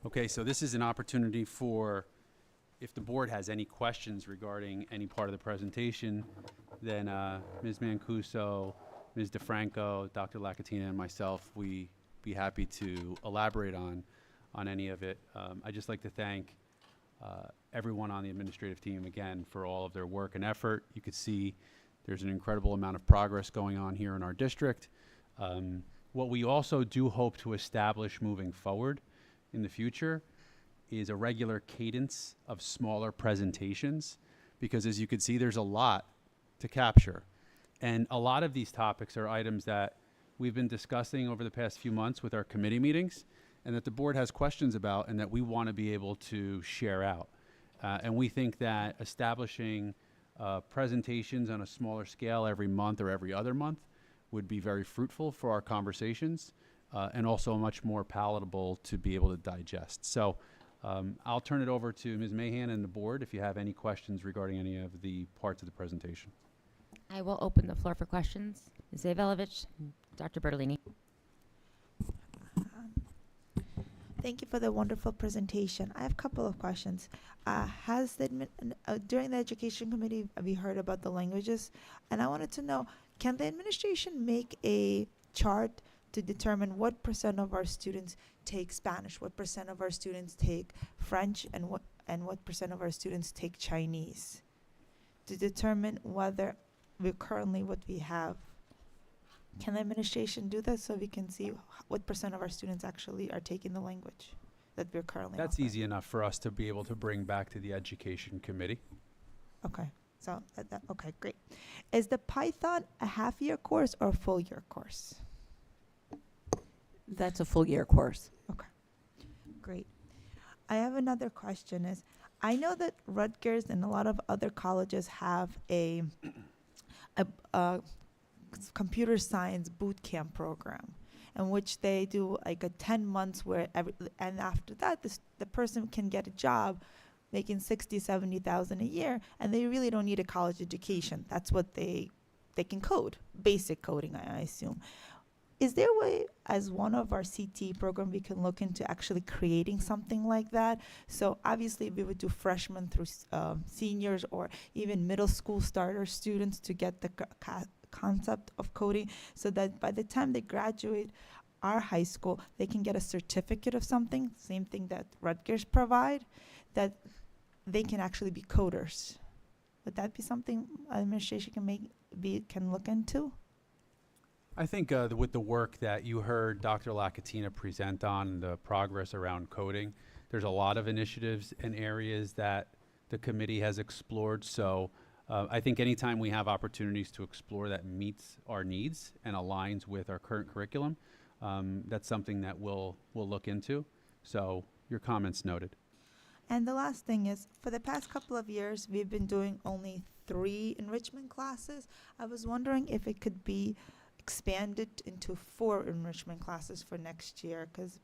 Okay, so this is an opportunity for, if the board has any questions regarding any part of the presentation, then Ms. Mancuso, Ms. DeFranco, Dr. Lacatina, and myself, we be happy to elaborate on any of it. I'd just like to thank everyone on the administrative team again for all of their work and effort. You could see there's an incredible amount of progress going on here in our district. What we also do hope to establish moving forward in the future is a regular cadence of smaller presentations, because as you can see, there's a lot to capture. And a lot of these topics are items that we've been discussing over the past few months with our committee meetings, and that the board has questions about and that we want to be able to share out. And we think that establishing presentations on a smaller scale every month or every other month would be very fruitful for our conversations, and also much more palatable to be able to digest. So I'll turn it over to Ms. Mahan and the board if you have any questions regarding any of the parts of the presentation. I will open the floor for questions. Ms. Avelovich, Dr. Bertolini. Thank you for the wonderful presentation. I have a couple of questions. During the education committee, we heard about the languages, and I wanted to know, can the administration make a chart to determine what % of our students take Spanish, what % of our students take French, and what % of our students take Chinese, to determine whether we're currently what we have? Can the administration do that so we can see what % of our students actually are taking the language that we're currently That's offering? easy enough for us to be able to bring back to the education committee. Okay, so okay, great. Is the Python a half-year course or a full-year course? That's a full year course. Okay, great. I have another question is, I know that Rutgers and a lot of other colleges have a computer science boot camp program in which they do like a 10 months where and after that the person can get a job making 60,000-70,000 a year, and they really don't need a college education. That's what they can code, basic coding, I assume. Is there a way, as one of our CT program, we can look into actually creating something like that? So obviously we would do freshmen through seniors or even middle school starter students to get the concept of coding, so that by the time they graduate our high school, they can get a certificate of something, same thing that Rutgers provide, that they can actually be coders. Would that be something administration can look into? I think with the work that you heard Dr. Lacatina present on, the progress around coding, there's a lot of initiatives and areas that the committee has explored. So I think anytime we have opportunities to explore that meets our needs and aligns with our current curriculum, that's something that we'll look into. So your comments noted. And the last thing is, for the past couple of years, we've been doing only 3 enrichment classes. I was wondering if it could be expanded into 4 enrichment classes for next year, because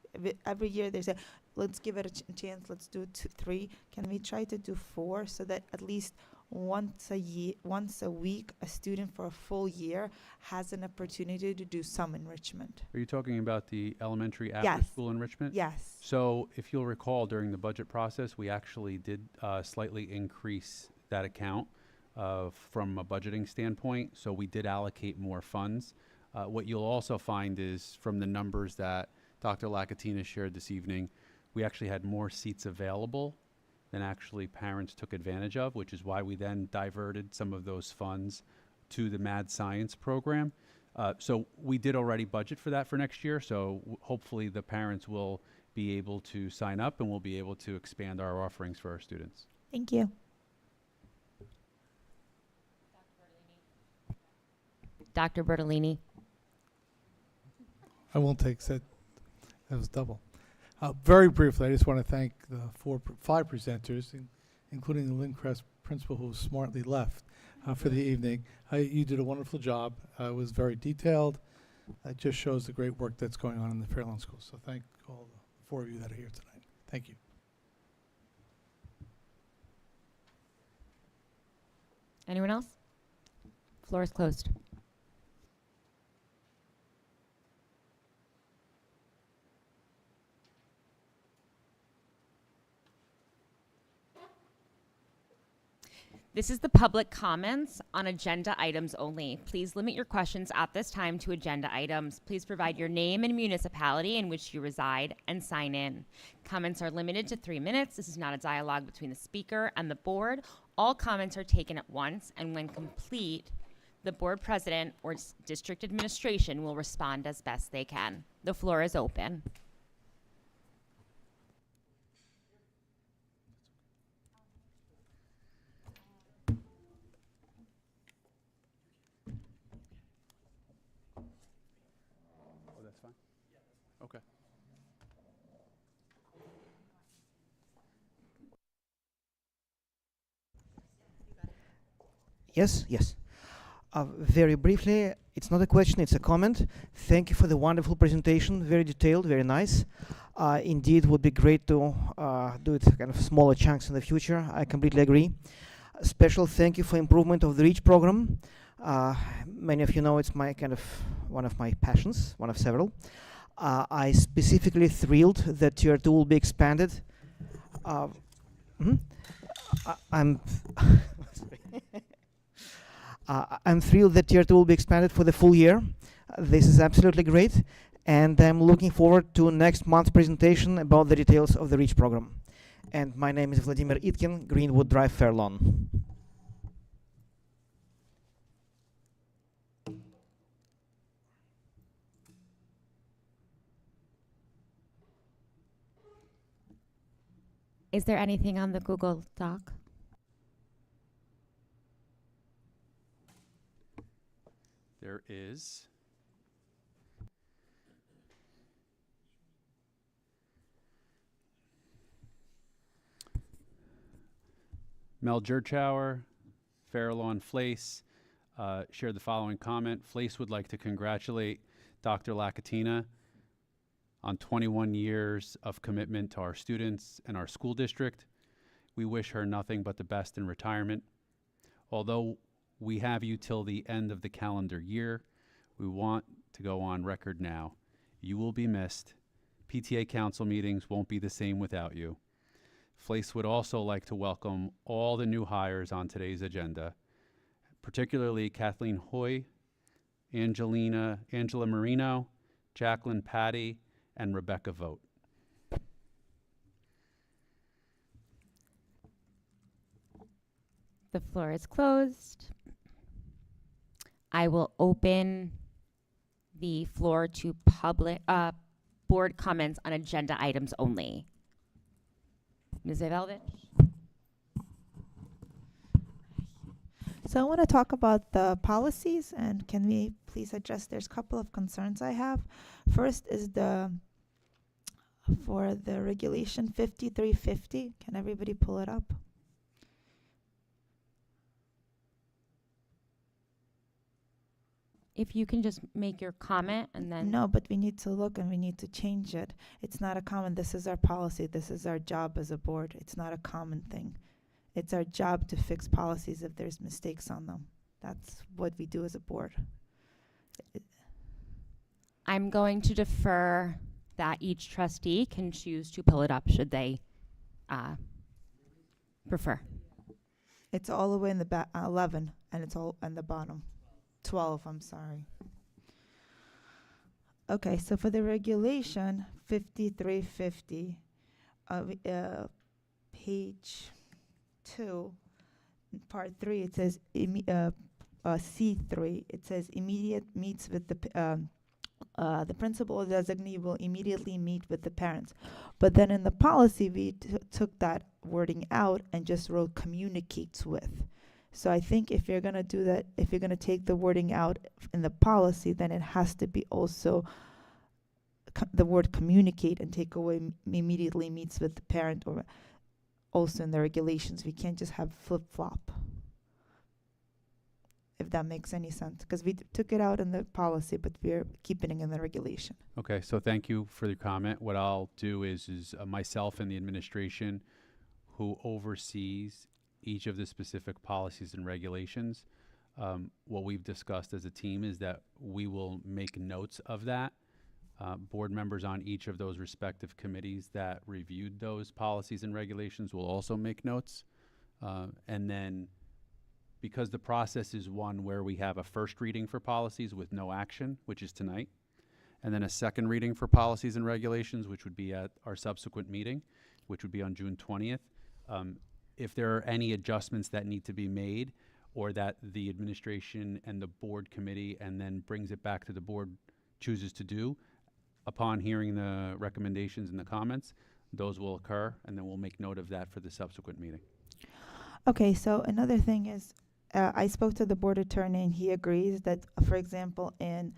every year they say, let's give it a chance, let's do 3. Can we try to do 4 so that at least once a week, a student for a full year has an opportunity to do some enrichment? Are you talking about the elementary Yes. after-school enrichment? Yes. So if you'll recall, during the budget process, we actually did slightly increase that account from a budgeting standpoint. So we did allocate more funds. What you'll also find is, from the numbers that Dr. Lacatina shared this evening, we actually had more seats available than actually parents took advantage of, which is why we then diverted some of those funds to the Mad Science program. So we did already budget for that for next year, so hopefully the parents will be able to sign up and we'll be able to expand our offerings for our students. Thank you. Dr. Bertolini. I won't take that. That was double. Very briefly, I just want to thank the 5 presenters, including the Lindcrest principal, who smartly left for the evening. You did a wonderful job. It was very detailed. It just shows the great work that's going on in the Fairlawn School. So thank all the 4 of you that are here tonight. Thank you. Anyone else? Floor is closed. This is the public comments on agenda items only. Please limit your questions at this time to agenda items. Please provide your name and municipality in which you reside and sign in. Comments are limited to 3 minutes. This is not a dialogue between the speaker and the board. All comments are taken at once, and when complete, the board president or district administration will respond as best they can. The floor is open. Oh, that's fine? Okay. Yes. Very briefly, it's not a question, it's a comment. Thank you for the wonderful presentation, very detailed, very nice. Indeed, would be great to do it kind of smaller chunks in the future. I completely agree. A special thank you for improvement of the REACH program. Many of you know it's my kind of one of my passions, one of several. I specifically thrilled that Tier 2 will be expanded. I'm thrilled that Tier 2 will be expanded for the full year. This is absolutely great, and I'm looking forward to next month's presentation about the details of the REACH program. And my name is Vladimir Itkin, Greenwood Drive, Fair Lawn. Is there anything on the Google Doc? There is. Mel Jerchauer, Fairlawn Flace, shared the following comment. Flace would like to congratulate Dr. Lakatina on 21 years of commitment to our students and our school district. We wish her nothing but the best in retirement. Although we have you till the end of the calendar year, we want to go on record now. You will be missed. PTA council meetings won't be the same without you. Flace would also like to welcome all the new hires on today's agenda, particularly Kathleen Hoy, Angela Marino, Jacqueline Patty, and Rebecca Vogt. The floor is closed. I will open the floor to public board comments on agenda items only. Ms. Velvich? So I want to talk about the policies, and can we please address, there's a couple of concerns I have. First is for the regulation 5350. Can everybody pull it up? If you can just make your comment and then. No, but we need to look and we need to change it. It's not a common, this is our policy, this is our job as a board. It's not a common thing. It's our job to fix policies if there's mistakes on them. That's what we do as a board. I'm going to defer that each trustee can choose to pull it up should they prefer. It's all the way in the 11, and it's all on the bottom. 12, I'm sorry. Okay, so for the regulation 5350, page 2, part 3, it says C3. It says immediate meets with the principal or designee will immediately meet with the parents. But then in the policy, we took that wording out and just wrote communicates with. So I think if you're going to do that, if you're going to take the wording out in the policy, then it has to be also the word communicate and take away immediately meets with the parent, or also in the regulations. We can't just have flip-flop, if that makes any sense, because we took it out in the policy, but we're keeping it in the regulation. Okay, so thank you for your comment. What I'll do is myself and the administration who oversees each of the specific policies and regulations, what we've discussed as a team is that we will make notes of that. Board members on each of those respective committees that reviewed those policies and regulations will also make notes. And then because the process is one where we have a first reading for policies with no action, which is tonight, and then a second reading for policies and regulations, which would be at our subsequent meeting, which would be on June 20th. If there are any adjustments that need to be made, or that the administration and the board committee and then brings it back to the board chooses to do, upon hearing the recommendations and the comments, those will occur, and then we'll make note of that for the subsequent meeting. Okay, so another thing is, I spoke to the board attorney and he agrees that, for example, in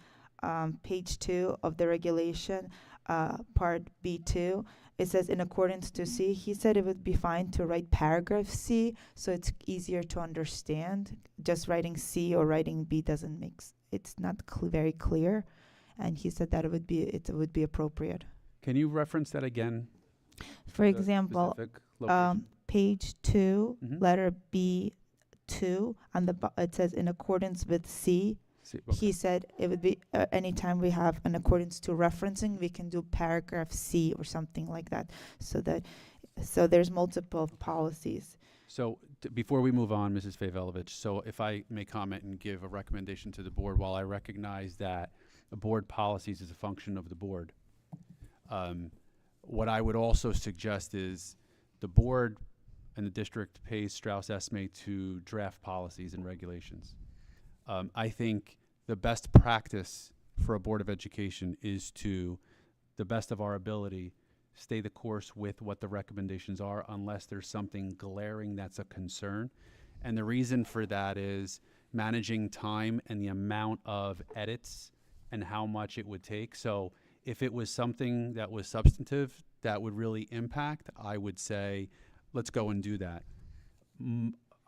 page 2 of the regulation, part B2, it says in accordance to C. He said it would be fine to write paragraph C, so it's easier to understand. Just writing C or writing B doesn't make it's not very clear, and he said that it would be appropriate. Can you reference that again? For example, specific location? page 2, Mhm. letter B2, on the it says in accordance with C. See, okay. He said it would be anytime we have an accordance to referencing, we can do paragraph C or something like that, so there's multiple policies. So before we move on, Mrs. Favolovich, so if I may comment and give a recommendation to the board, while I recognize that the board policies is a function of the board, what I would also suggest is the board and the district pays Strauss Esme to draft policies and regulations. I think the best practice for a Board of Education is to, the best of our ability, stay the course with what the recommendations are unless there's something glaring that's a concern. And the reason for that is managing time and the amount of edits and how much it would take. So if it was something that was substantive that would really impact, I would say, let's go and do that.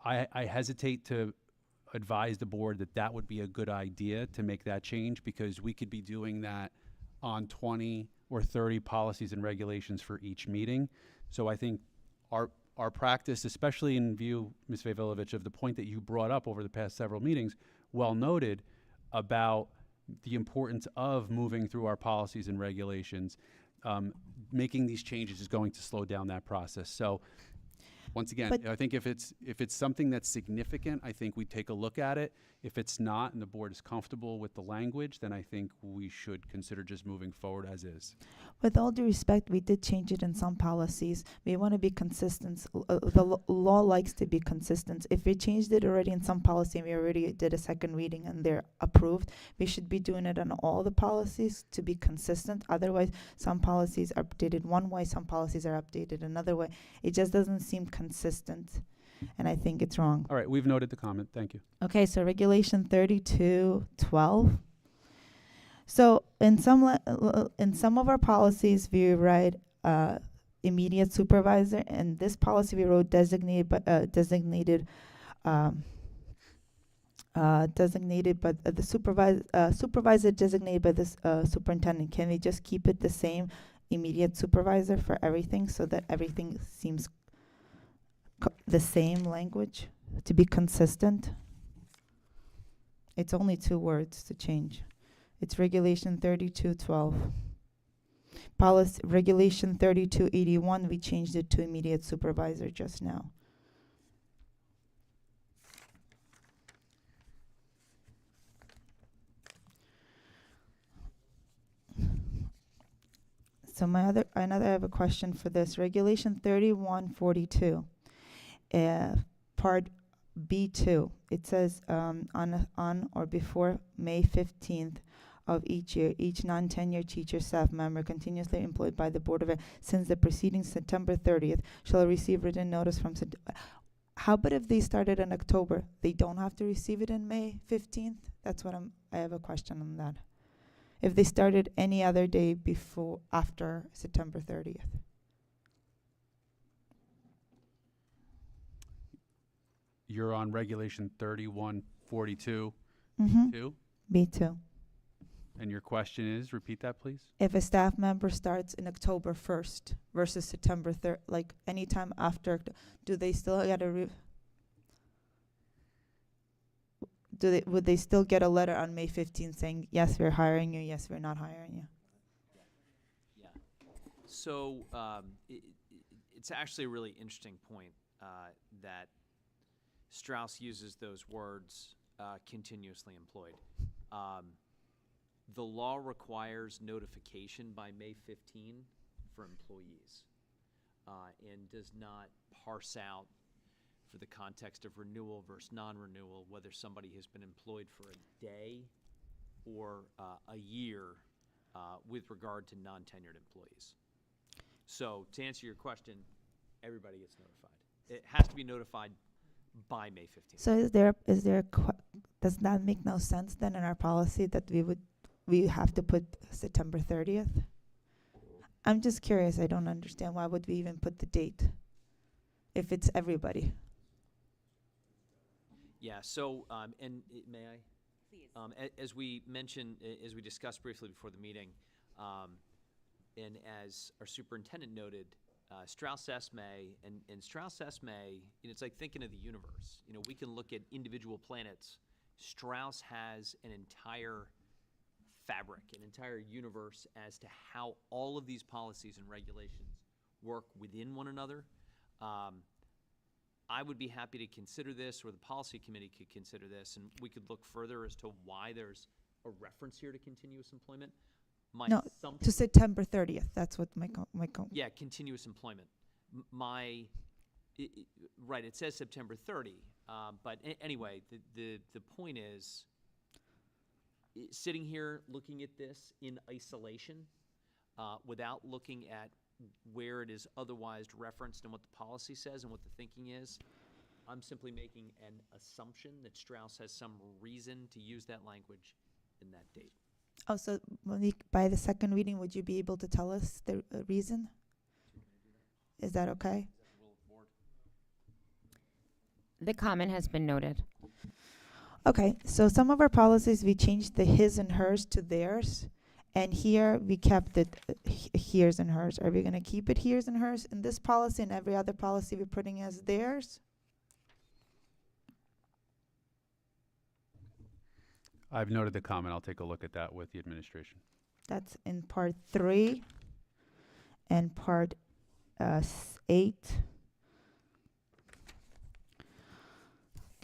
I hesitate to advise the board that that would be a good idea to make that change, because we could be doing that on 20 or 30 policies and regulations for each meeting. So I think our practice, especially in view, Ms. Favolovich, of the point that you brought up over the past several meetings, well noted about the importance of moving through our policies and regulations, making these changes is going to slow down that process. So once again, I think if it's something that's significant, I think we take a look at it. If it's not and the board is comfortable with the language, then I think we should consider just moving forward as is. With all due respect, we did change it in some policies. We want to be consistent. The law likes to be consistent. If we changed it already in some policy and we already did a second reading and they're approved, we should be doing it on all the policies to be consistent. Otherwise, some policies are updated one way, some policies are updated another way. It just doesn't seem consistent, and I think it's wrong. All right, we've noted the comment. Thank you. Okay, so regulation 3212. So in some of our policies, we write immediate supervisor. In this policy, we wrote designated, but the supervisor designated by the superintendent. Can we just keep it the same, immediate supervisor for everything, so that everything seems the same language to be consistent? It's only 2 words to change. It's regulation 3212. Policy regulation 3281, we changed it to immediate supervisor just now. So I have a question for this. Regulation 3142, part B2. It says on or before May 15th of each year, each non-tenured teacher, staff member continuously employed by the Board of Ed since the preceding September 30th shall receive written notice from. How about if they started in October? They don't have to receive it in May 15th? That's what I have a question on that. If they started any other day after September 30th. You're on regulation 3142, Mm-hmm. B2, B2. and your question is, repeat that, please. If a staff member starts in October 1st versus September 3rd, like anytime after, do they still get would they still get a letter on May 15th saying, yes, we're hiring you, yes, we're not hiring you? Yeah. So it's actually a really interesting point that Strauss uses those words, continuously employed. The law requires notification by May 15 for employees, and does not parse out, for the context of renewal versus non-renewal, whether somebody has been employed for a day or a year with regard to non-tenured employees. So to answer your question, everybody gets notified. It has to be notified by May 15th. So does that make no sense then in our policy that we have to put September 30th? I'm just curious. I don't understand. Why would we even put the date if it's everybody? Yeah, so, may I? Please. As we mentioned, as we discussed briefly before the meeting, and as our superintendent noted, Strauss-Esme, and Strauss-Esme, it's like thinking of the universe. We can look at individual planets. Strauss has an entire fabric, an entire universe as to how all of these policies and regulations work within one another. I would be happy to consider this, or the policy committee could consider this, and we could look further as to why there's a reference here to continuous employment. No, to September 30th. That's what my Yeah, continuous employment. Right, it says September 30, but anyway, the point is, sitting here looking at this in isolation, without looking at where it is otherwise referenced and what the policy says and what the thinking is, I'm simply making an assumption that Strauss has some reason to use that language in that date. Oh, so Monique, by the second reading, would you be able to tell us the reason? Is that okay? The comment has been noted. Okay, so some of our policies, we changed the his and hers to theirs. And here we kept it here's and hers. Are we going to keep it here's and hers in this policy, and every other policy we're putting as theirs? I've noted the comment. I'll take a look at that with the administration. That's in part 3 and part 8.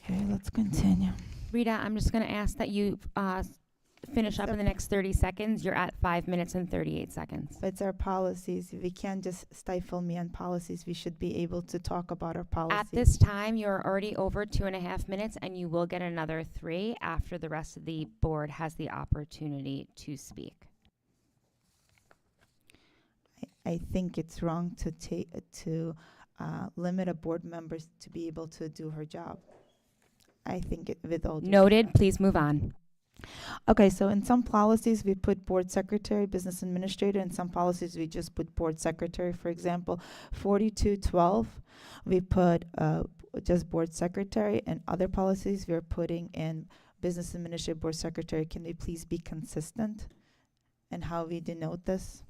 Okay, let's continue. Rita, I'm just going to ask that you finish up in the next 30 seconds. You're at 5 minutes and 38 seconds. It's our policies. We can't just stifle me on policies. We should be able to talk about our policies. At this time, you're already over 2.5 minutes, and you will get another 3 after the rest of the board has the opportunity to speak. I think it's wrong to limit a board member to be able to do her job. I think with all due Noted. Please move on. Okay, so in some policies we put board secretary, business administrator. In some policies we just put board secretary. For example, 4212, we put just board secretary, and other policies we're putting in business administrator, board secretary. Can we please be consistent in how we denote this?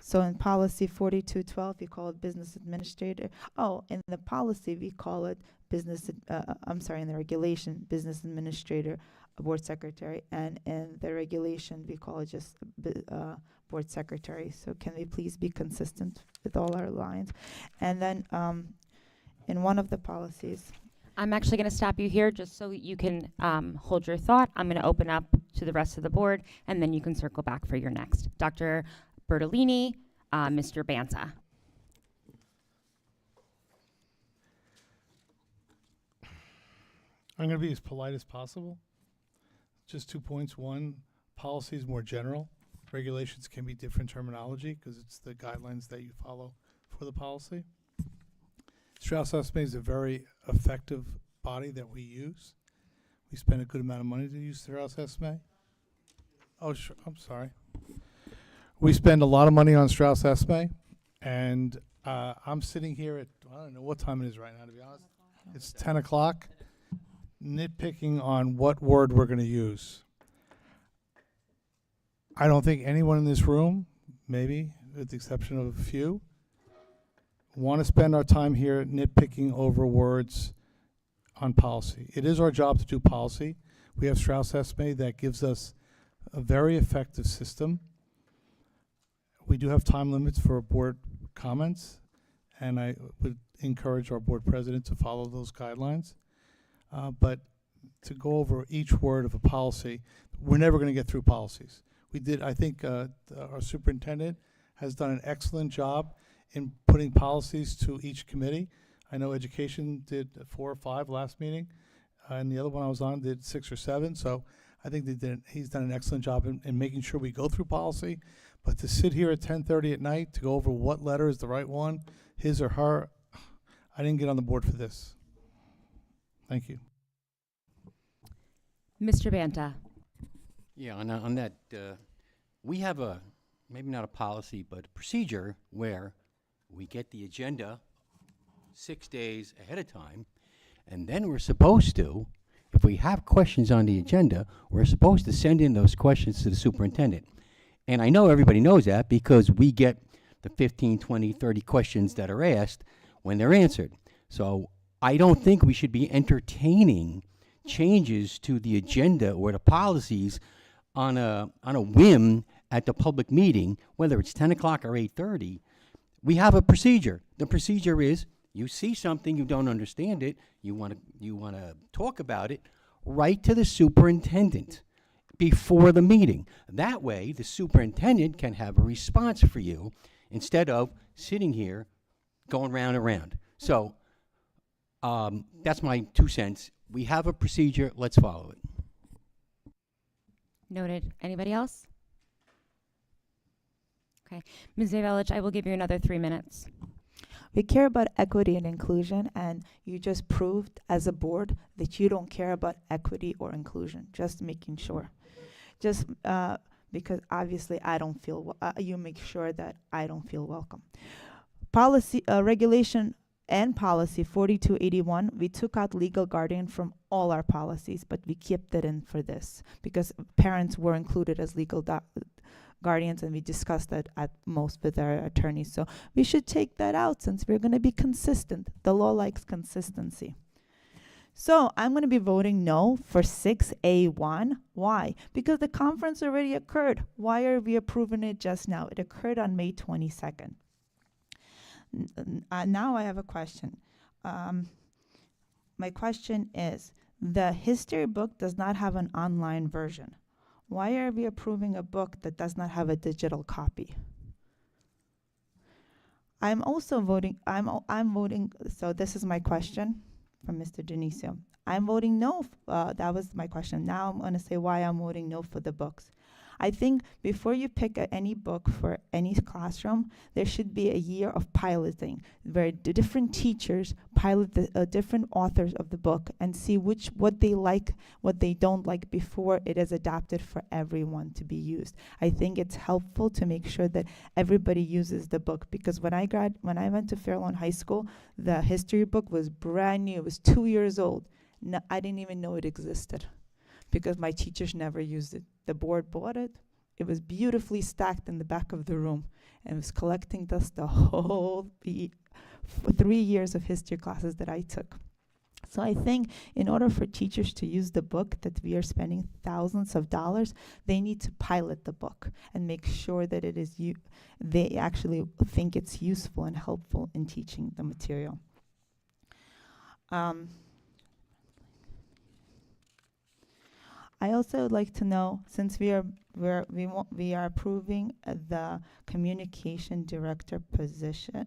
So in policy 4212, we call it business administrator. Oh, in the policy we call it business, in the regulation, business administrator, board secretary, and in the regulation we call it just board secretary. So can we please be consistent with all our lines? And then in one of the policies, I'm actually going to stop you here just so you can hold your thought. I'm going to open up to the rest of the board, and then you can circle back for your next. Dr. Bertolini, Mr. Banta. I'm going to be as polite as possible. Just 2 points. One, policy is more general. Regulations can be different terminology because it's the guidelines that you follow for the policy. Strauss-Esme is a very effective body that we use. We spend a good amount of money to use Strauss-Esme. Oh, sure. I'm sorry. We spend a lot of money on Strauss-Esme, and I'm sitting here at, I don't know what time it is right now, to be honest. It's 10 o'clock, nitpicking on what word we're going to use. I don't think anyone in this room, maybe with the exception of a few, want to spend our time here nitpicking over words on policy. It is our job to do policy. We have Strauss-Esme that gives us a very effective system. We do have time limits for board comments, and I would encourage our board president to follow those guidelines. But to go over each word of a policy, we're never going to get through policies. I think our superintendent has done an excellent job in putting policies to each committee. I know education did 4 or 5 last meeting, and the other one I was on did 6 or 7. So I think he's done an excellent job in making sure we go through policy. But to sit here at 10:30 at night to go over what letter is the right one, his or her, I didn't get on the board for this. Thank you. Mr. Banta. Yeah, on that, we have maybe not a policy, but a procedure where we get the agenda 6 days ahead of time, and then we're supposed to, if we have questions on the agenda, we're supposed to send in those questions to the superintendent. And I know everybody knows that because we get the 15, 20, 30 questions that are asked when they're answered. So I don't think we should be entertaining changes to the agenda or the policies on a whim at the public meeting, whether it's 10 o'clock or 8:30. We have a procedure. The procedure is you see something, you don't understand it, you want to talk about it, write to the superintendent before the meeting. That way, the superintendent can have a response for you instead of sitting here going round and round. So that's my 2 cents. We have a procedure. Let's follow it. Noted. Anybody else? Okay. Ms. Velich, I will give you another 3 minutes. We care about equity and inclusion, and you just proved as a board that you don't care about equity or inclusion. Just making sure. Just because obviously I don't feel, you make sure that I don't feel welcome. Policy, regulation and policy 4281, we took out legal guardian from all our policies, but we kept it in for this because parents were included as legal guardians, and we discussed that at most with our attorneys. So we should take that out since we're going to be consistent. The law likes consistency. So I'm going to be voting no for 6A1. Why? Because the conference already occurred. Why are we approving it just now? It occurred on May 22nd. Now I have a question. My question is, the history book does not have an online version. Why are we approving a book that does not have a digital copy? I'm also voting, I'm voting, so this is my question from Mr. Denisio. I'm voting no, that was my question. Now I'm gonna say why I'm voting no for the books. I think before you pick any book for any classroom, there should be a year of piloting where the different teachers pilot the different authors of the book and see what they like, what they don't like before it is adapted for everyone to be used. I think it's helpful to make sure that everybody uses the book, because when I went to Fairlawn High School, the history book was brand new. It was 2 years old. No, I didn't even know it existed, because my teachers never used it. The board bought it. It was beautifully stacked in the back of the room and was collecting dust the whole 3 years of history classes that I took. So I think in order for teachers to use the book that we are spending thousands of dollars, they need to pilot the book and make sure that it is they actually think it's useful and helpful in teaching the material. I also would like to know, since we are approving the communication director position.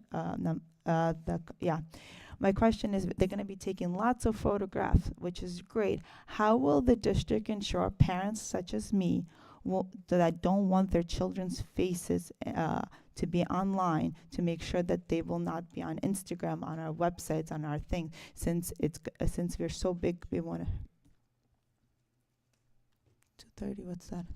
My question is, they're going to be taking lots of photographs, which is great. How will the district ensure parents such as me that don't want their children's faces to be online, to make sure that they will not be on Instagram, on our websites, on our thing, since we're so big, we want to. 2:30, what's that?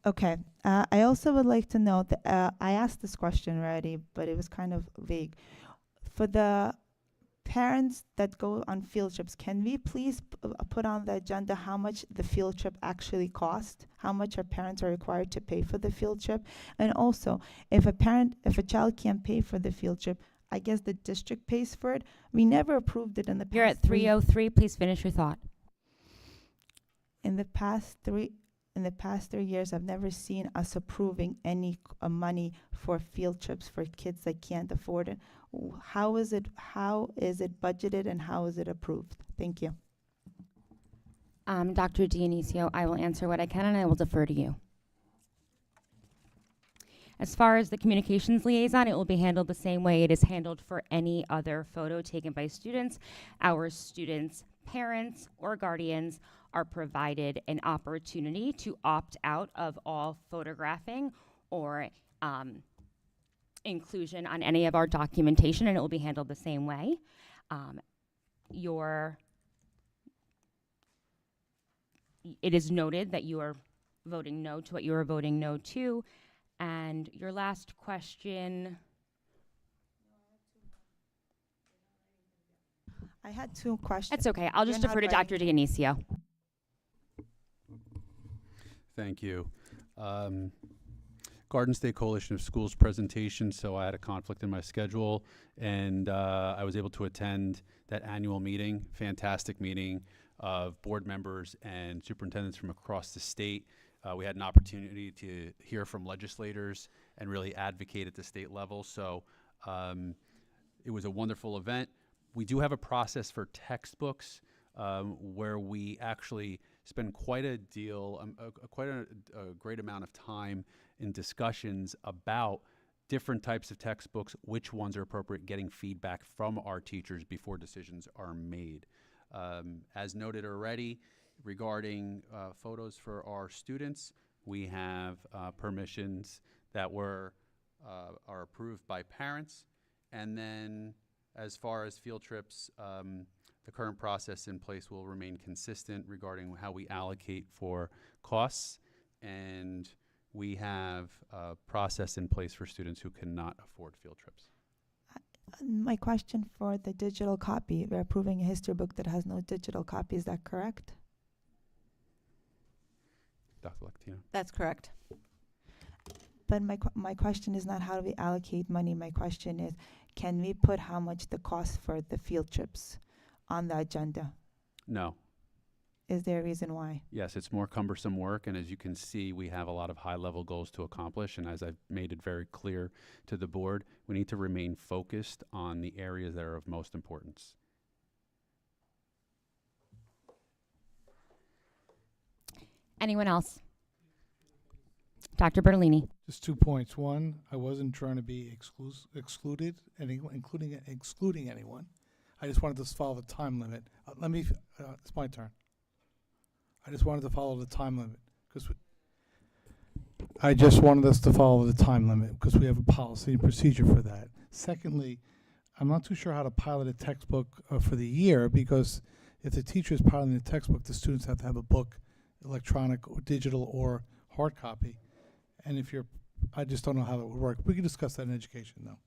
Okay, I also would like to know that I asked this question already, but it was kind of vague. For the parents that go on field trips, can we please put on the agenda how much the field trip actually cost? How much our parents are required to pay for the field trip? And also, if a child can't pay for the field trip, I guess the district pays for it. We never approved it in the past. You're at 3:03. Please finish your thought. In the past in the past 3 years, I've never seen us approving any money for field trips for kids that can't afford it. How is it budgeted and how is it approved? Thank you. Dr. Dionisio, I will answer what I can and I will defer to you. As far as the communications liaison, it will be handled the same way it is handled for any other photo taken by students. Our students' parents or guardians are provided an opportunity to opt out of all photographing or inclusion on any of our documentation, and it will be handled the same way. It is noted that you are voting no to what you are voting no to. And your last question. I had 2 questions. That's okay. I'll just defer to Dr. Dionisio. Thank you. Garden State Coalition of Schools presentation, so I had a conflict in my schedule, and I was able to attend that annual meeting, fantastic meeting of board members and superintendents from across the state. We had an opportunity to hear from legislators and really advocate at the state level. So it was a wonderful event. We do have a process for textbooks where we actually spend quite a great amount of time in discussions about different types of textbooks, which ones are appropriate, getting feedback from our teachers before decisions are made. As noted already, regarding photos for our students, we have permissions that are approved by parents. And then as far as field trips, the current process in place will remain consistent regarding how we allocate for costs. And we have a process in place for students who cannot afford field trips. My question for the digital copy, we're approving a history book that has no digital copy, is that correct? Dr. Lacatino? That's correct. But my question is not how do we allocate money. My question is, can we put how much the cost for the field trips on the agenda? No. Is there a reason why? Yes, it's more cumbersome work, and as you can see, we have a lot of high-level goals to accomplish, and as I've made it very clear to the board, we need to remain focused on the areas that are of most importance. Anyone else? Dr. Bertolini. Just 2 points. One, I wasn't trying to be excluded, excluding anyone. I just wanted to follow the time limit. It's my turn. I just wanted to follow the time limit because I just wanted us to follow the time limit because we have a policy and procedure for that. Secondly, I'm not too sure how to pilot a textbook for the year because if the teacher is piloting a textbook, the students have to have a book, electronic or digital or hard copy. And I just don't know how that would work. We can discuss that in education, though.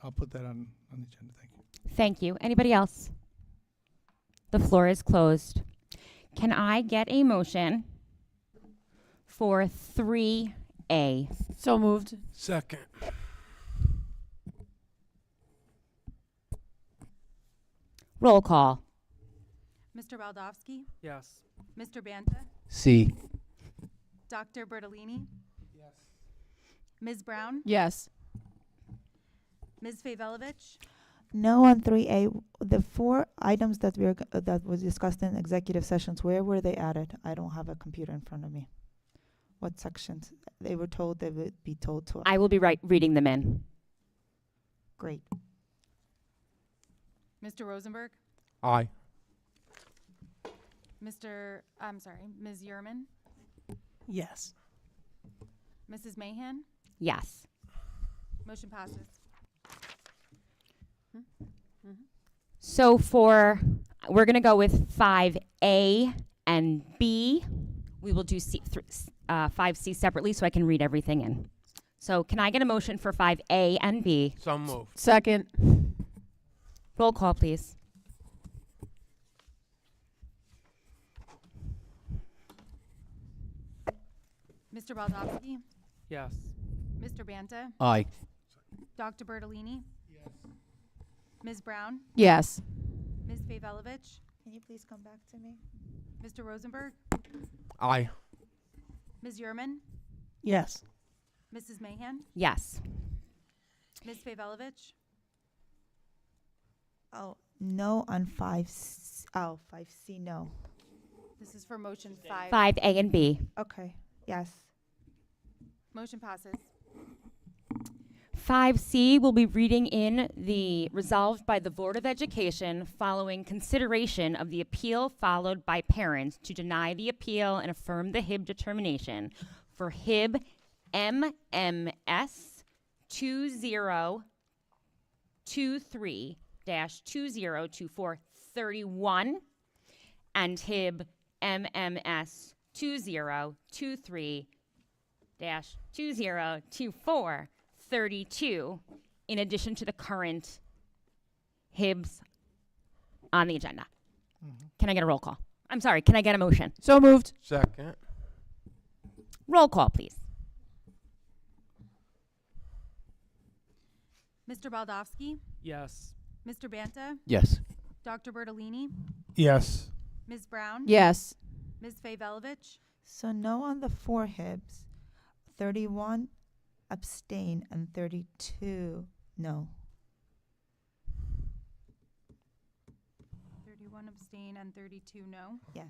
I'll put that on the agenda. Thank you. Thank you. Anybody else? The floor is closed. Can I get a motion for 3A? So moved. Second. Roll call. Mr. Baldowski? Yes. Mr. Banta? C. Dr. Bertolini? Yes. Ms. Brown? Yes. Ms. Favolovich? No on 3A. The 4 items that that was discussed in executive sessions, where were they added? I don't have a computer in front of me. What sections? They were told they would be told to us. I will be Great. reading them in. Mr. Rosenberg? Aye. Ms. Yerman? Yes. Mrs. Mahan? Yes. Motion passes. So we're going to go with 5A and B. We will do 5C separately so I can read everything in. So can I get a motion for 5A and B? So moved. Second. Roll call, please. Mr. Baldowski? Yes. Mr. Banta? Aye. Dr. Bertolini? Yes. Ms. Brown? Yes. Ms. Favolovich? Can you please come back to me? Mr. Rosenberg? Aye. Ms. Yurman? Yes. Mrs. Mahan? Yes. Ms. Pavelovich? Oh, no on 5C, no. This is for motion 5. 5A and B. Okay, yes. Motion passes. 5C will be reading in the resolved by the Board of Education following consideration of the appeal followed by parents to deny the appeal and affirm the HIB determination for HIB MMS 2023-202431 and HIB MMS 2023-202432, in addition to the current HIBs on the agenda. Can I get a roll call? I'm sorry, can I get a motion? So moved. Second. Roll call, please. Mr. Baldowski? Yes. Mr. Banta? Yes. Dr. Bertolini? Yes. Ms. Brown? Yes. Ms. Pavelovich? So no on the 4 HIBs, 31 abstain, and 32 no. 31 abstain and 32 no. Yes.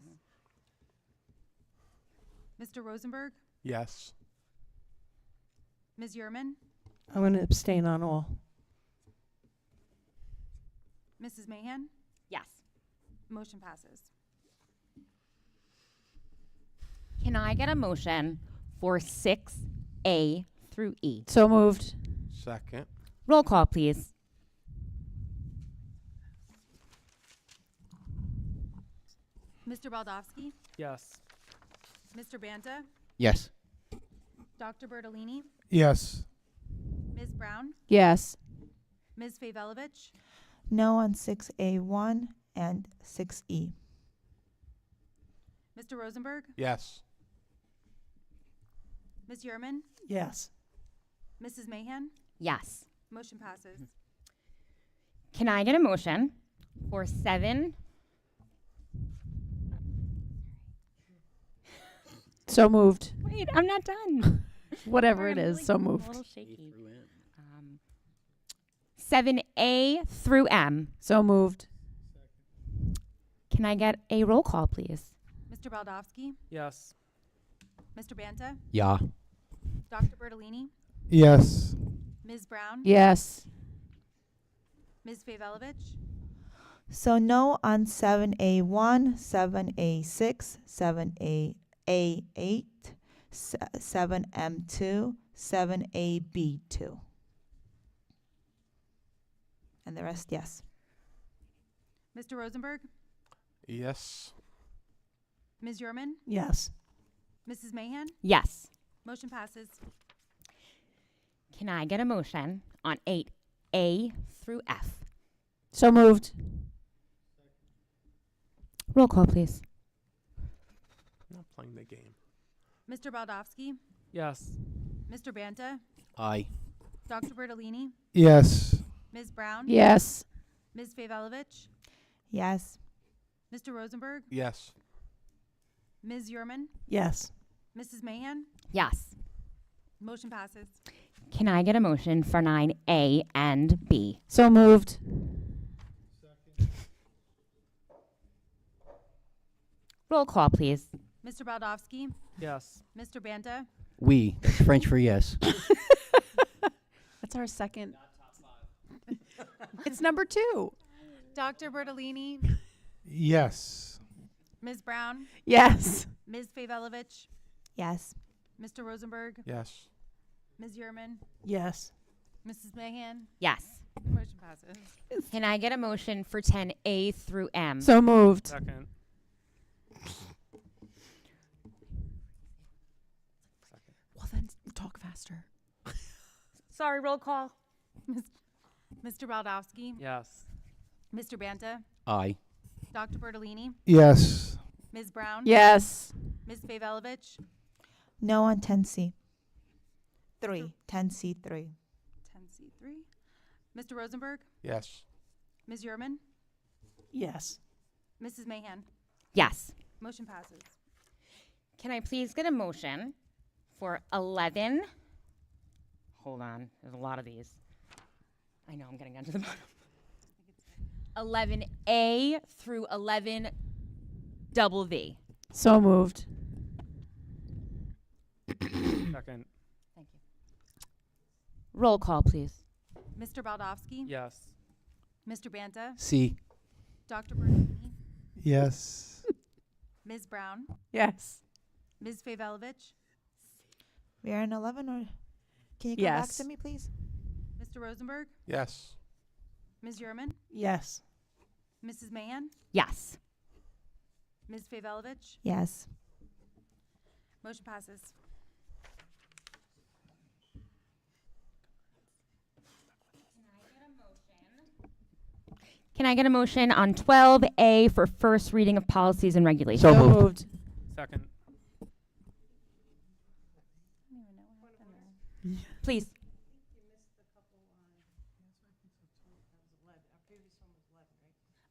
Mr. Rosenberg? Yes. Ms. Yurman? I'm going to abstain on all. Mrs. Mahan? Yes. Motion passes. Can I get a motion for 6A through E? So moved. Second. Roll call, please. Mr. Baldowski? Yes. Mr. Banta? Yes. Dr. Bertolini? Yes. Ms. Brown? Yes. Ms. Pavelovich? No on 6A1 and 6E. Mr. Rosenberg? Yes. Ms. Yurman? Yes. Mrs. Mahan? Yes. Motion passes. Can I get a motion for 7? So moved. Wait, I'm not done. Whatever Sorry, it I'm is, really so a moved. little shaky. 7A through M. So moved. Can I get a roll call, please? Mr. Baldowski? Yes. Mr. Banta? Yeah. Dr. Bertolini? Yes. Ms. Brown? Yes. Ms. Pavelovich? So no on 7A1, 7A6, 7A8, 7M2, 7AB2. And the rest, yes. Mr. Rosenberg? Yes. Ms. Yurman? Yes. Mrs. Mahan? Yes. Motion passes. Can I get a motion on 8A through F? So moved. Roll call, please. I'm not playing the game. Mr. Baldowski? Yes. Mr. Banta? Aye. Dr. Bertolini? Yes. Ms. Brown? Yes. Ms. Pavelovich? Yes. Mr. Rosenberg? Yes. Ms. Yurman? Yes. Mrs. Mahan? Yes. Motion passes. Can I get a motion for 9A and B? So moved. Roll call, please. Mr. Baldowski? Yes. Mr. Banta? We. That's French for yes. That's our second. It's number 2. Dr. Bertolini? Yes. Ms. Brown? Yes. Ms. Pavelovich? Yes. Mr. Rosenberg? Yes. Ms. Yurman? Yes. Mrs. Mahan? Yes. Motion passes. Can I get a motion for 10A through M? So moved. Second. Well, then talk faster. Sorry, roll call. Mr. Baldowski? Yes. Mr. Banta? Aye. Dr. Bertolini? Yes. Ms. Brown? Yes. Ms. Pavelovich? No on 10C. 10C3. 10C3. Mr. Rosenberg? Yes. Ms. Yurman? Yes. Mrs. Mahan? Yes. Motion passes. Can I please get a motion for 11? Hold on, there's a lot of these. I know I'm getting down to the bottom. 11A through 11 double V. So moved. Second. Thank you. Roll call, please. Mr. Baldowski? Yes. Mr. Banta? C. Dr. Bernini? Yes. Ms. Brown? Yes. Ms. Favolovich? We are in 11, or can you come back to me, please? Mr. Rosenberg? Yes. Ms. Yurman? Yes. Mrs. Mahan? Yes. Ms. Favolovich? Yes. Motion passes. Can I get a motion on 12A for first reading of policies and regulations? So moved. Second. Please.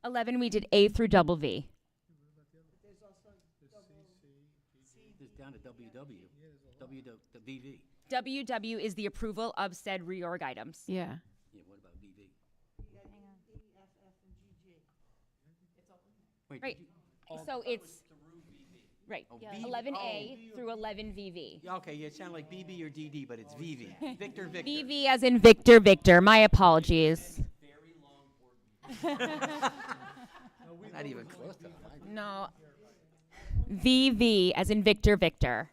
11, we did A through double V. It's down to WW. VV. WW is the approval of said reorg items. Yeah. Yeah, what about VV? Wait, Right. did you- So it's right. Oh, Yeah. VV. 11A through 11 VV. Yeah, okay, yeah, it sounded like BB or DD, but it's VV. Victor, Victor. VV as in Victor, Victor. My apologies. Not even close to No. VV as in Victor, Victor.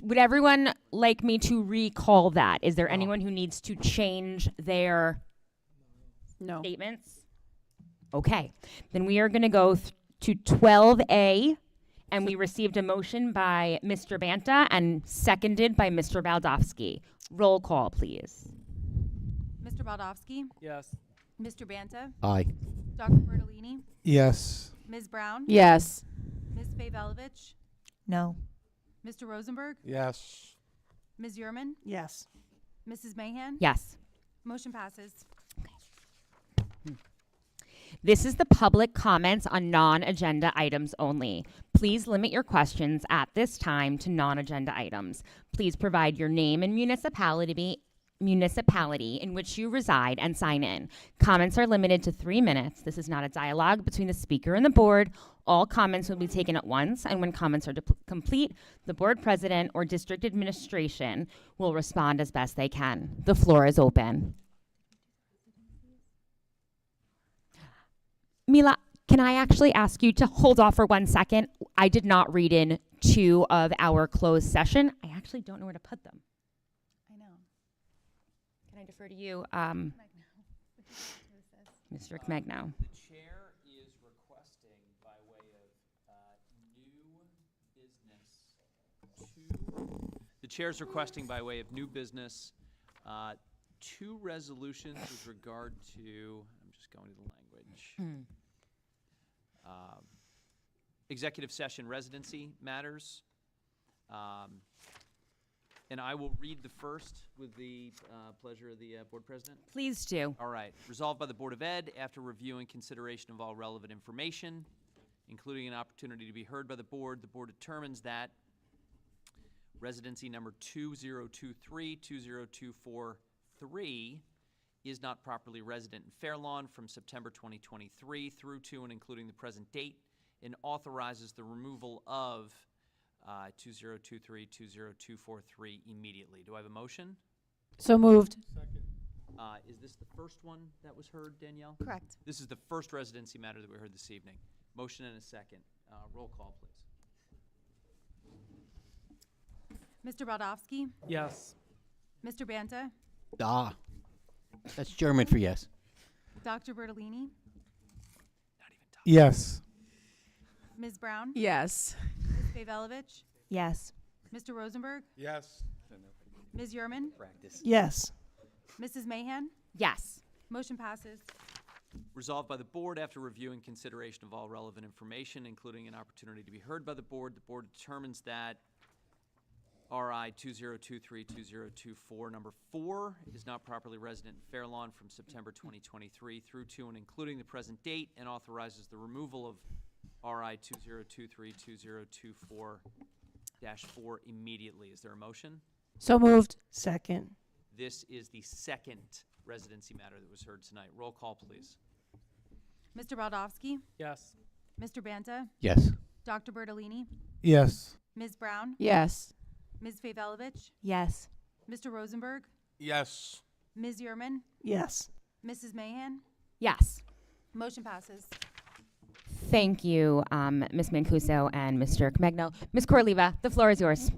Would everyone like me to recall that? Is there anyone who needs to change their statements? Okay. Then we are going to go to 12A, and we received a motion by Mr. Banta and seconded by Mr. Baldowski. Roll call, please. Mr. Baldowski? Yes. Mr. Banta? Aye. Dr. Bertolini? Yes. Ms. Brown? Yes. Ms. Favolovich? No. Mr. Rosenberg? Yes. Ms. Yurman? Yes. Mrs. Mahan? Yes. Motion passes. This is the public comments on non-agenda items only. Please limit your questions at this time to non-agenda items. Please provide your name and municipality in which you reside and sign in. Comments are limited to 3 minutes. This is not a dialogue between the speaker and the board. All comments will be taken at once, and when comments are complete, the board president or district administration will respond as best they can. The floor is open. Mila, can I actually ask you to hold off for 1 second? I did not read in 2 of our closed session. I actually don't know where to put them. I know. Can I defer to you, Mr. Magno? The chair is requesting by way of new business the chair is requesting by way of new business 2 resolutions with regard to, I'm just going to the language, executive session residency matters. And I will read the first with the pleasure of the board president. Please do. All right. Resolved by the Board of Ed, after review and consideration of all relevant information, including an opportunity to be heard by the board determines that residency number 2023-20243 is not properly resident in Fairlawn from September 2023 through to and including the present date, and authorizes the removal of 2023-20243 immediately. Do I have a motion? So moved. Is this the first one that was heard, Danielle? Correct. This is the first residency matter that we heard this evening. Motion and a second. Roll call, please. Mr. Baldowski? Yes. Mr. Banta? Ah. That's German for yes. Dr. Bertolini? Yes. Ms. Brown? Yes. Ms. Favolovich? Yes. Mr. Rosenberg? Yes. Ms. Yurman? Practice. Yes. Mrs. Mahan? Yes. Motion passes. Resolved by the board after review and consideration of all relevant information, including an opportunity to be heard by the board determines that RI 2023-2024 number 4 is not properly resident in Fairlawn from September 2023 through to and including the present date, and authorizes the removal of RI 2023-2024 4 immediately. Is there a motion? So moved. Second. This is the second residency matter that was heard tonight. Roll call, please. Mr. Baldowski? Yes. Mr. Banta? Yes. Dr. Bertolini? Yes. Ms. Brown? Yes. Ms. Favelovich? Yes. Mr. Rosenberg? Yes. Ms. Yerman? Yes. Mrs. Mahan? Yes. Motion passes. Thank you, Ms. Mancuso and Mr. Comegno. Ms. Corleva, the floor is yours.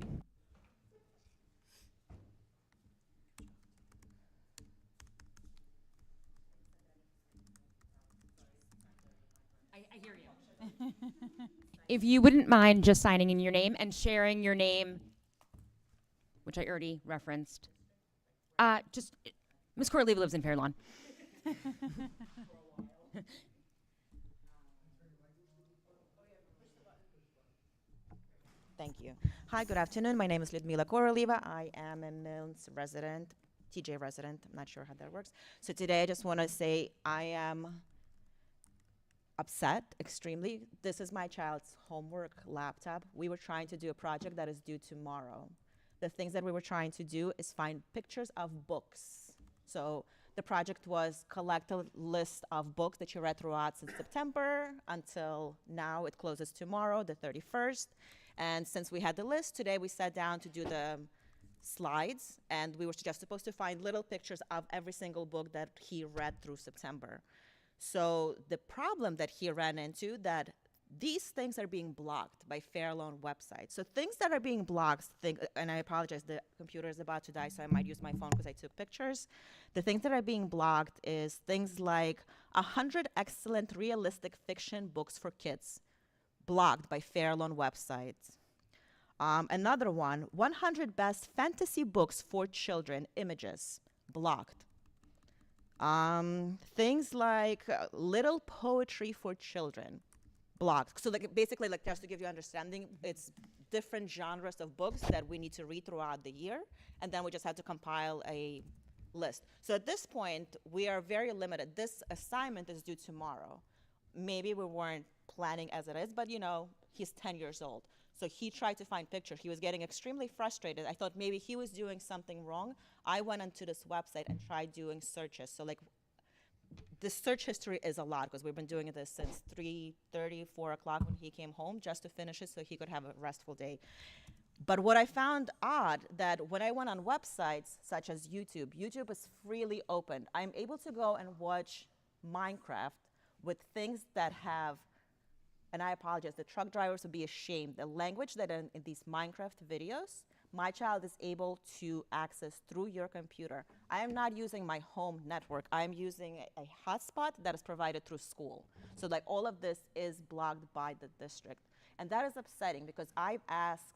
I hear you. If you wouldn't mind just signing in your name and sharing your name, which I already referenced. Ms. Corleva lives in Fair Lawn. Thank you. Hi, good afternoon. My name is Ludmila Koroliva. I am a Mills resident, TJ resident. I'm not sure how that works. So today I just want to say I am upset extremely. This is my child's homework laptop. We were trying to do a project that is due tomorrow. The things that we were trying to do is find pictures of books. So the project was collect a list of books that you read throughout since September until now. It closes tomorrow, the 31st. And since we had the list, today we sat down to do the slides, and we were just supposed to find little pictures of every single book that he read through September. So the problem that he ran into, that these things are being blocked by Fairlawn website. So things that are being blocked, and I apologize, the computer is about to die, so I might use my phone because I took pictures. The things that are being blocked is things like 100 excellent realistic fiction books for kids, blocked by Fairlawn website. Another one, 100 best fantasy books for children, images, blocked. Things like little poetry for children, blocked. So like basically, like just to give you understanding, it's different genres of books that we need to read throughout the year, and then we just have to compile a list. So at this point, we are very limited. This assignment is due tomorrow. Maybe we weren't planning as it is, but you know, he's 10 years old. So he tried to find pictures. He was getting extremely frustrated. I thought maybe he was doing something wrong. I went onto this website and tried doing searches. So like, the search history is a lot because we've been doing this since 3:30, 4 o'clock when he came home just to finish it so he could have a restful day. But what I found odd, that when I went on websites such as YouTube, YouTube is freely open. I'm able to go and watch Minecraft with things that have, and I apologize, the truck drivers would be ashamed. The language that in these Minecraft videos, my child is able to access through your computer. I am not using my home network. I am using a hotspot that is provided through school. So like all of this is blocked by the district. And that is upsetting because I've asked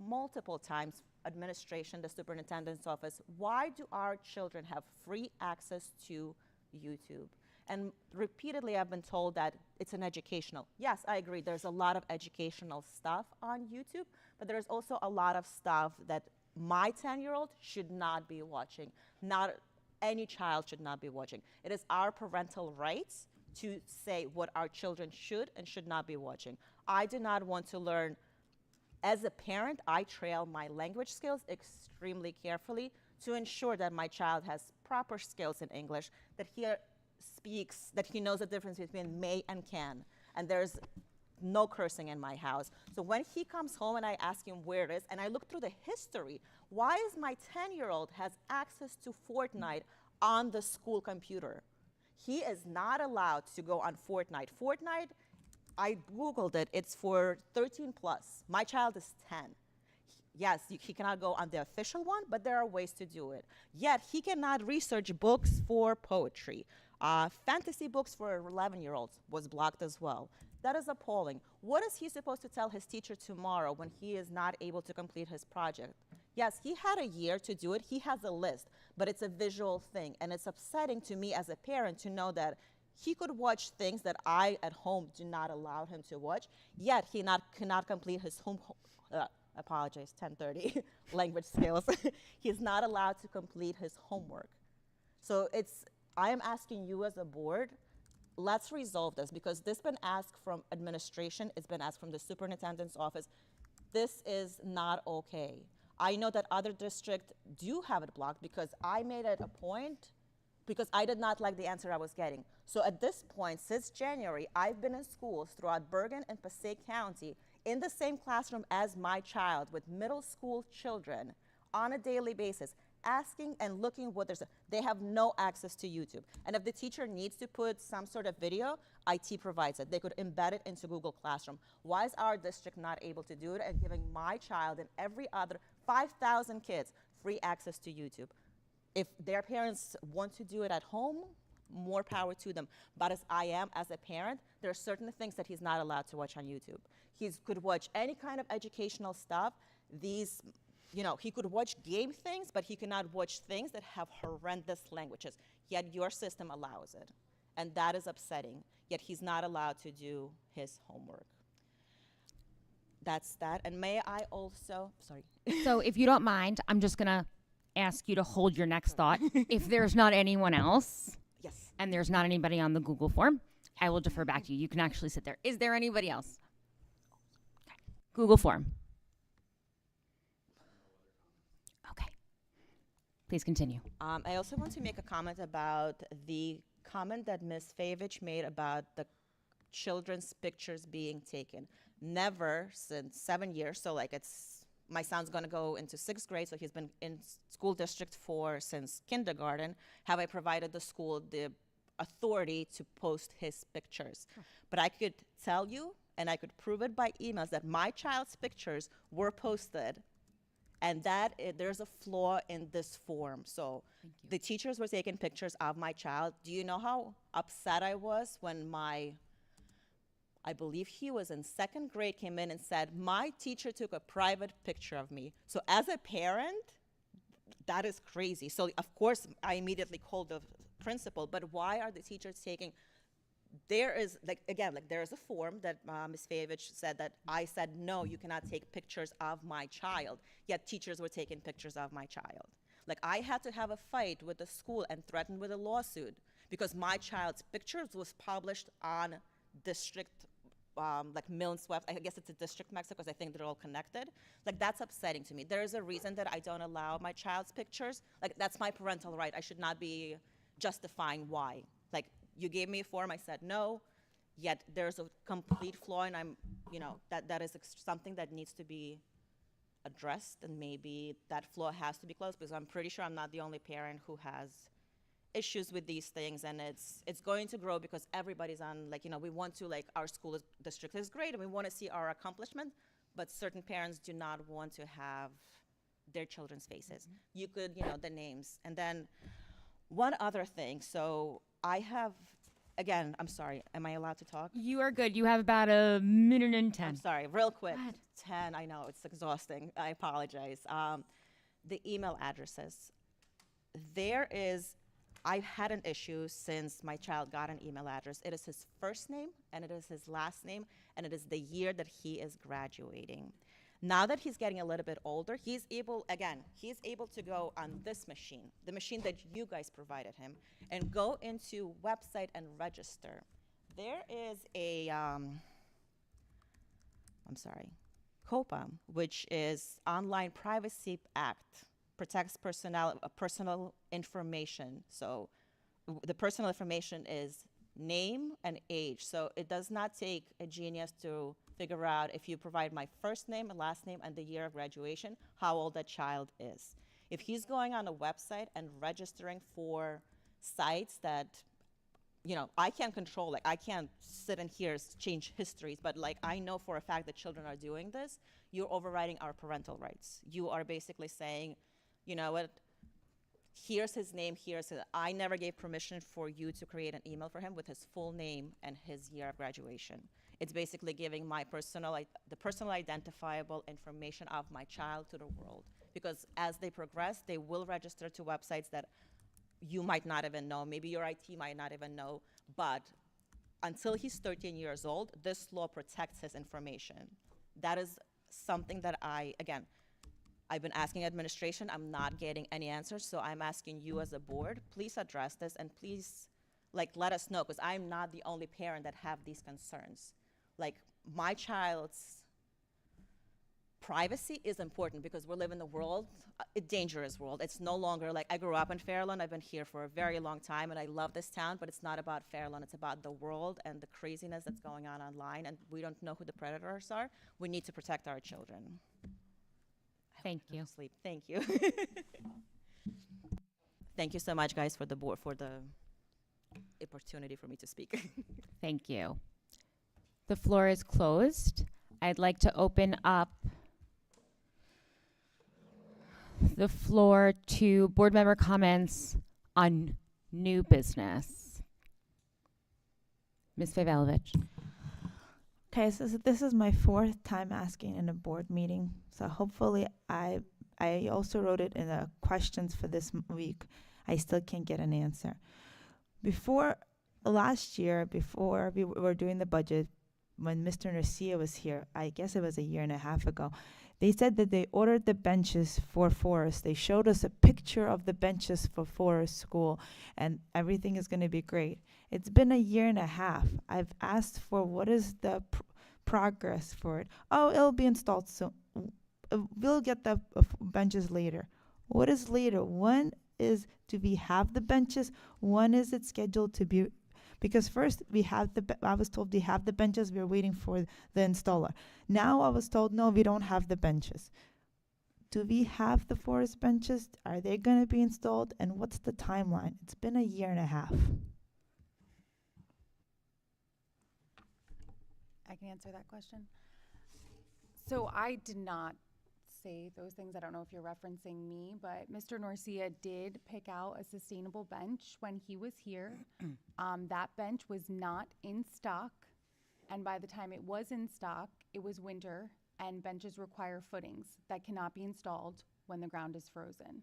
multiple times, administration, the superintendent's office, why do our children have free access to YouTube? And repeatedly I've been told that it's an educational. Yes, I agree, there's a lot of educational stuff on YouTube, but there's also a lot of stuff that my 10-year-old should not be watching. Not any child should not be watching. It is our parental rights to say what our children should and should not be watching. I do not want to learn. As a parent, I trail my language skills extremely carefully to ensure that my child has proper skills in English, that he speaks, that he knows the difference between may and can. And there's no cursing in my house. So when he comes home and I ask him where it is, and I look through the history, why is my 10-year-old has access to Fortnite on the school computer? He is not allowed to go on Fortnite. Fortnite, I Googled it, it's for 13 plus. My child is 10. Yes, he cannot go on the official one, but there are ways to do it. Yet he cannot research books for poetry. Fantasy books for 11-year-olds was blocked as well. That is appalling. What is he supposed to tell his teacher tomorrow when he is not able to complete his project? Yes, he had a year to do it. He has a list, but it's a visual thing. And it's upsetting to me as a parent to know that he could watch things that I at home do not allow him to watch, yet he cannot complete his apologize, 10:30, language skills. He's not allowed to complete his homework. So I am asking you as a board, let's resolve this because this has been asked from administration, it's been asked from the superintendent's office. This is not okay. I know that other districts do have it blocked because I made it a point because I did not like the answer I was getting. So at this point, since January, I've been in schools throughout Bergen and Passaic County in the same classroom as my child with middle school children on a daily basis, asking and looking what there's. They have no access to YouTube. And if the teacher needs to put some sort of video, IT provides it. They could embed it into Google Classroom. Why is our district not able to do it and giving my child and every other 5,000 kids free access to YouTube? If their parents want to do it at home, more power to them. But as I am, as a parent, there are certain things that he's not allowed to watch on YouTube. He could watch any kind of educational stuff. These, he could watch game things, but he cannot watch things that have horrendous languages. Yet your system allows it. And that is upsetting. Yet he's not allowed to do his homework. That's that. And may I also, sorry. So if you don't mind, I'm just going to ask you to hold your next thought. If there's not anyone else, yes, and there's not anybody on the Google form, I will defer back to you. You can actually sit there. Is there anybody else? Okay. Google form. Okay. Please continue. I also want to make a comment about the comment that Ms. Favich made about the children's pictures being taken. Never since 7 years, so like my son's gonna go into 6th grade, so he's been in school district since kindergarten, have I provided the school the authority to post his pictures. But I could tell you, and I could prove it by emails, that my child's pictures were posted, and that there's a flaw in this form. So the teachers were taking pictures of my child. Do you know how upset I was when I believe he was in 2nd grade, came in and said, my teacher took a private picture of me. So as a parent, that is crazy. So of course, I immediately called the principal, but why are the teachers taking, there is a form that Ms. Favich said that I said, no, you cannot take pictures of my child, yet teachers were taking pictures of my child. Like I had to have a fight with the school and threaten with a lawsuit because my child's pictures was published on district, Millen's web, I guess it's a district Mexico because I think they're all connected. Like that's upsetting to me. There is a reason that I don't allow my child's pictures. Like that's my parental right. I should not be justifying why. Like you gave me a form, I said no, yet there's a complete flaw and that is something that needs to be addressed and maybe that flaw has to be closed because I'm pretty sure I'm not the only parent who has issues with these things, and it's going to grow because everybody's on, we want to, our school district is great and we want to see our accomplishment, but certain parents do not want to have their children's faces. You could, the names. And then one other thing, so I have, again, I'm sorry, am I allowed to talk? You are good. You have about 1 minute and 10. I'm sorry, real quick. Go ahead. 10, I know, it's exhausting. I apologize. The email addresses. I've had an issue since my child got an email address. It is his first name, and it is his last name, and it is the year that he is graduating. Now that he's getting a little bit older, he's able to go on this machine, the machine that you guys provided him, and go into website and register. There is a, COPA, which is Online Privacy Act. Protects personal information. So the personal information is name and age. So it does not take a genius to figure out if you provide my first name, last name, and the year of graduation, how old that child is. If he's going on a website and registering for sites that, I can't control, I can't sit in here change histories, but I know for a fact that children are doing this, you're overriding our parental rights. You are basically saying, you know what, here's his name, I never gave permission for you to create an email for him with his full name and his year of graduation. It's basically giving the personal identifiable information of my child to the world. Because as they progress, they will register to websites that you might not even know. Maybe your IT might not even know. But until he's 13 years old, this law protects his information. That is something that I've been asking administration, I'm not getting any answers, so I'm asking you as a board, please address this and please let us know, because I'm not the only parent that have these concerns. My child's privacy is important because we live in a world, a dangerous world. It's no longer like, I grew up in Fairlawn, I've been here for a very long time, and I love this town, but it's not about Fairlawn, it's about the world and the craziness that's going on online, and we don't know who the predators are. We need to protect our children. Thank you. Sleep. Thank you. Thank you so much, guys, for the board, for the opportunity for me to speak. Thank you. The floor is closed. I'd like to open up the floor to board member comments on new business. Ms. Favalovich. Okay, so this is my 4th time asking in a board meeting. So hopefully I also wrote it in the questions for this week. I still can't get an answer. Before last year, before we were doing the budget, when Mr. Narcia was here, I guess it was a year and a half ago, they said that they ordered the benches for Forest. They showed us a picture of the benches for Forest School, and everything is going to be great. It's been a year and a half. I've asked for what is the progress for it. Oh, it'll be installed soon. We'll get the benches later. What is later? Do we have the benches? When is it scheduled to be? Because first I was told we have the benches, we're waiting for the installer. Now I was told, no, we don't have the benches. Do we have the Forest benches? Are they going to be installed? And what's the timeline? It's been a year and a half. I can answer that question. So I did not say those things. I don't know if you're referencing me, but Mr. Narcia did pick out a sustainable bench when he was here. That bench was not in stock, and by the time it was in stock, it was winter, and benches require footings that cannot be installed when the ground is frozen.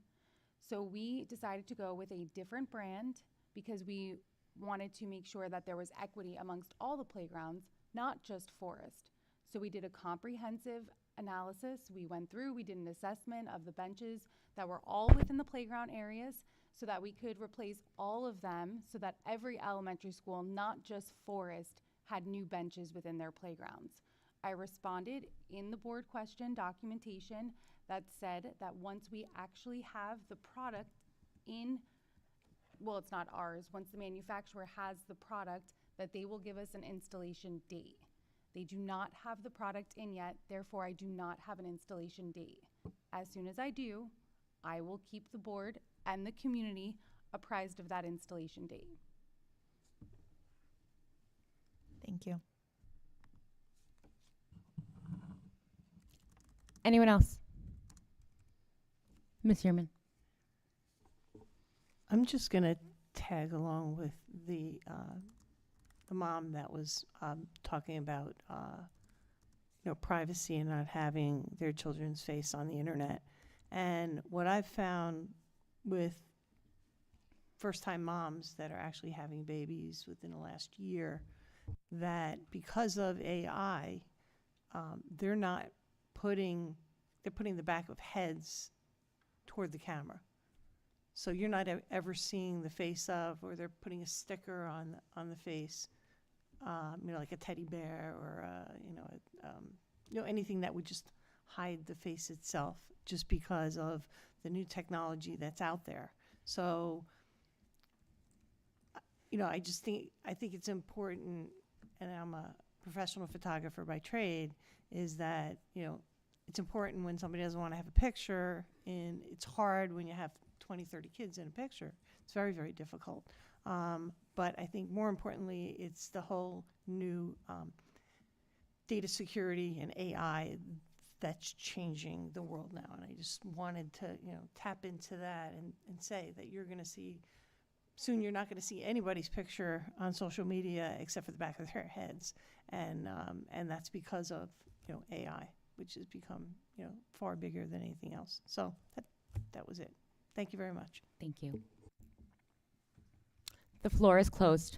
So we decided to go with a different brand because we wanted to make sure that there was equity amongst all the playgrounds, not just Forest. So we did a comprehensive analysis. We went through, we did an assessment of the benches that were all within the playground areas so that we could replace all of them so that every elementary school, not just Forest, had new benches within their playgrounds. I responded in the board question documentation that said that once we actually have the product in, well, it's not ours, once the manufacturer has the product, that they will give us an installation date. They do not have the product in yet, therefore I do not have an installation date. As soon as I do, I will keep the board and the community apprised of that installation date. Thank you. Anyone else? Ms. Yearman. I'm just going to tag along with the mom that was talking about privacy and not having their children's face on the internet. And what I've found with first-time moms that are actually having babies within the last year, that because of AI, they're putting the back of heads toward the camera. So you're not ever seeing the face of, or they're putting a sticker on the face, like a teddy bear or anything that would just hide the face itself, just because of the new technology that's out there. So, I think it's important, and I'm a professional photographer by trade, is that it's important when somebody doesn't want to have a picture, and it's hard when you have 20, 30 kids in a picture. It's very, very difficult. But I think more importantly, it's the whole new data security and AI that's changing the world now. And I just wanted to, tap into that and say that you're going to see, soon you're not going to see anybody's picture on social media except for the back of their heads. And that's because of, AI, which has become, far bigger than anything else. So that was it. Thank you very much. Thank you. The floor is closed.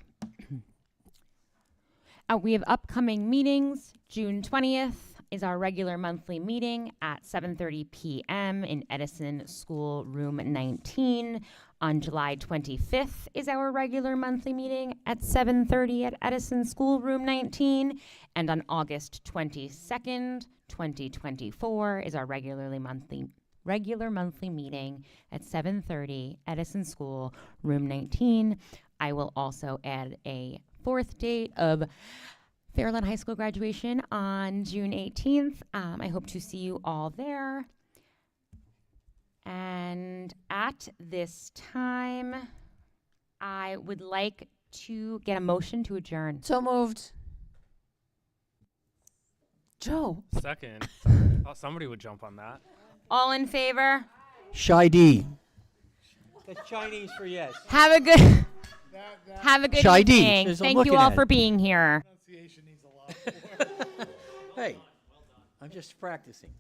We have upcoming meetings. June 20th is our regular monthly meeting at 7:30 p.m. in Edison School Room 19. On July 25th is our regular monthly meeting at 7:30 at Edison School Room 19. And on August 22nd, 2024 is our regular monthly meeting at 7:30 Edison School Room 19. I will also add a fourth date of Fairlawn High School graduation on June 18th. I hope to see you all there. And at this time, I would like to get a motion to adjourn. So moved. Joe. Second. Thought somebody would jump on that. All in favor? Shy D. That's Chinese for yes. Have a good Shy D. evening. Says I'm Thank you looking all at for it. being here. Hey, I'm just practicing.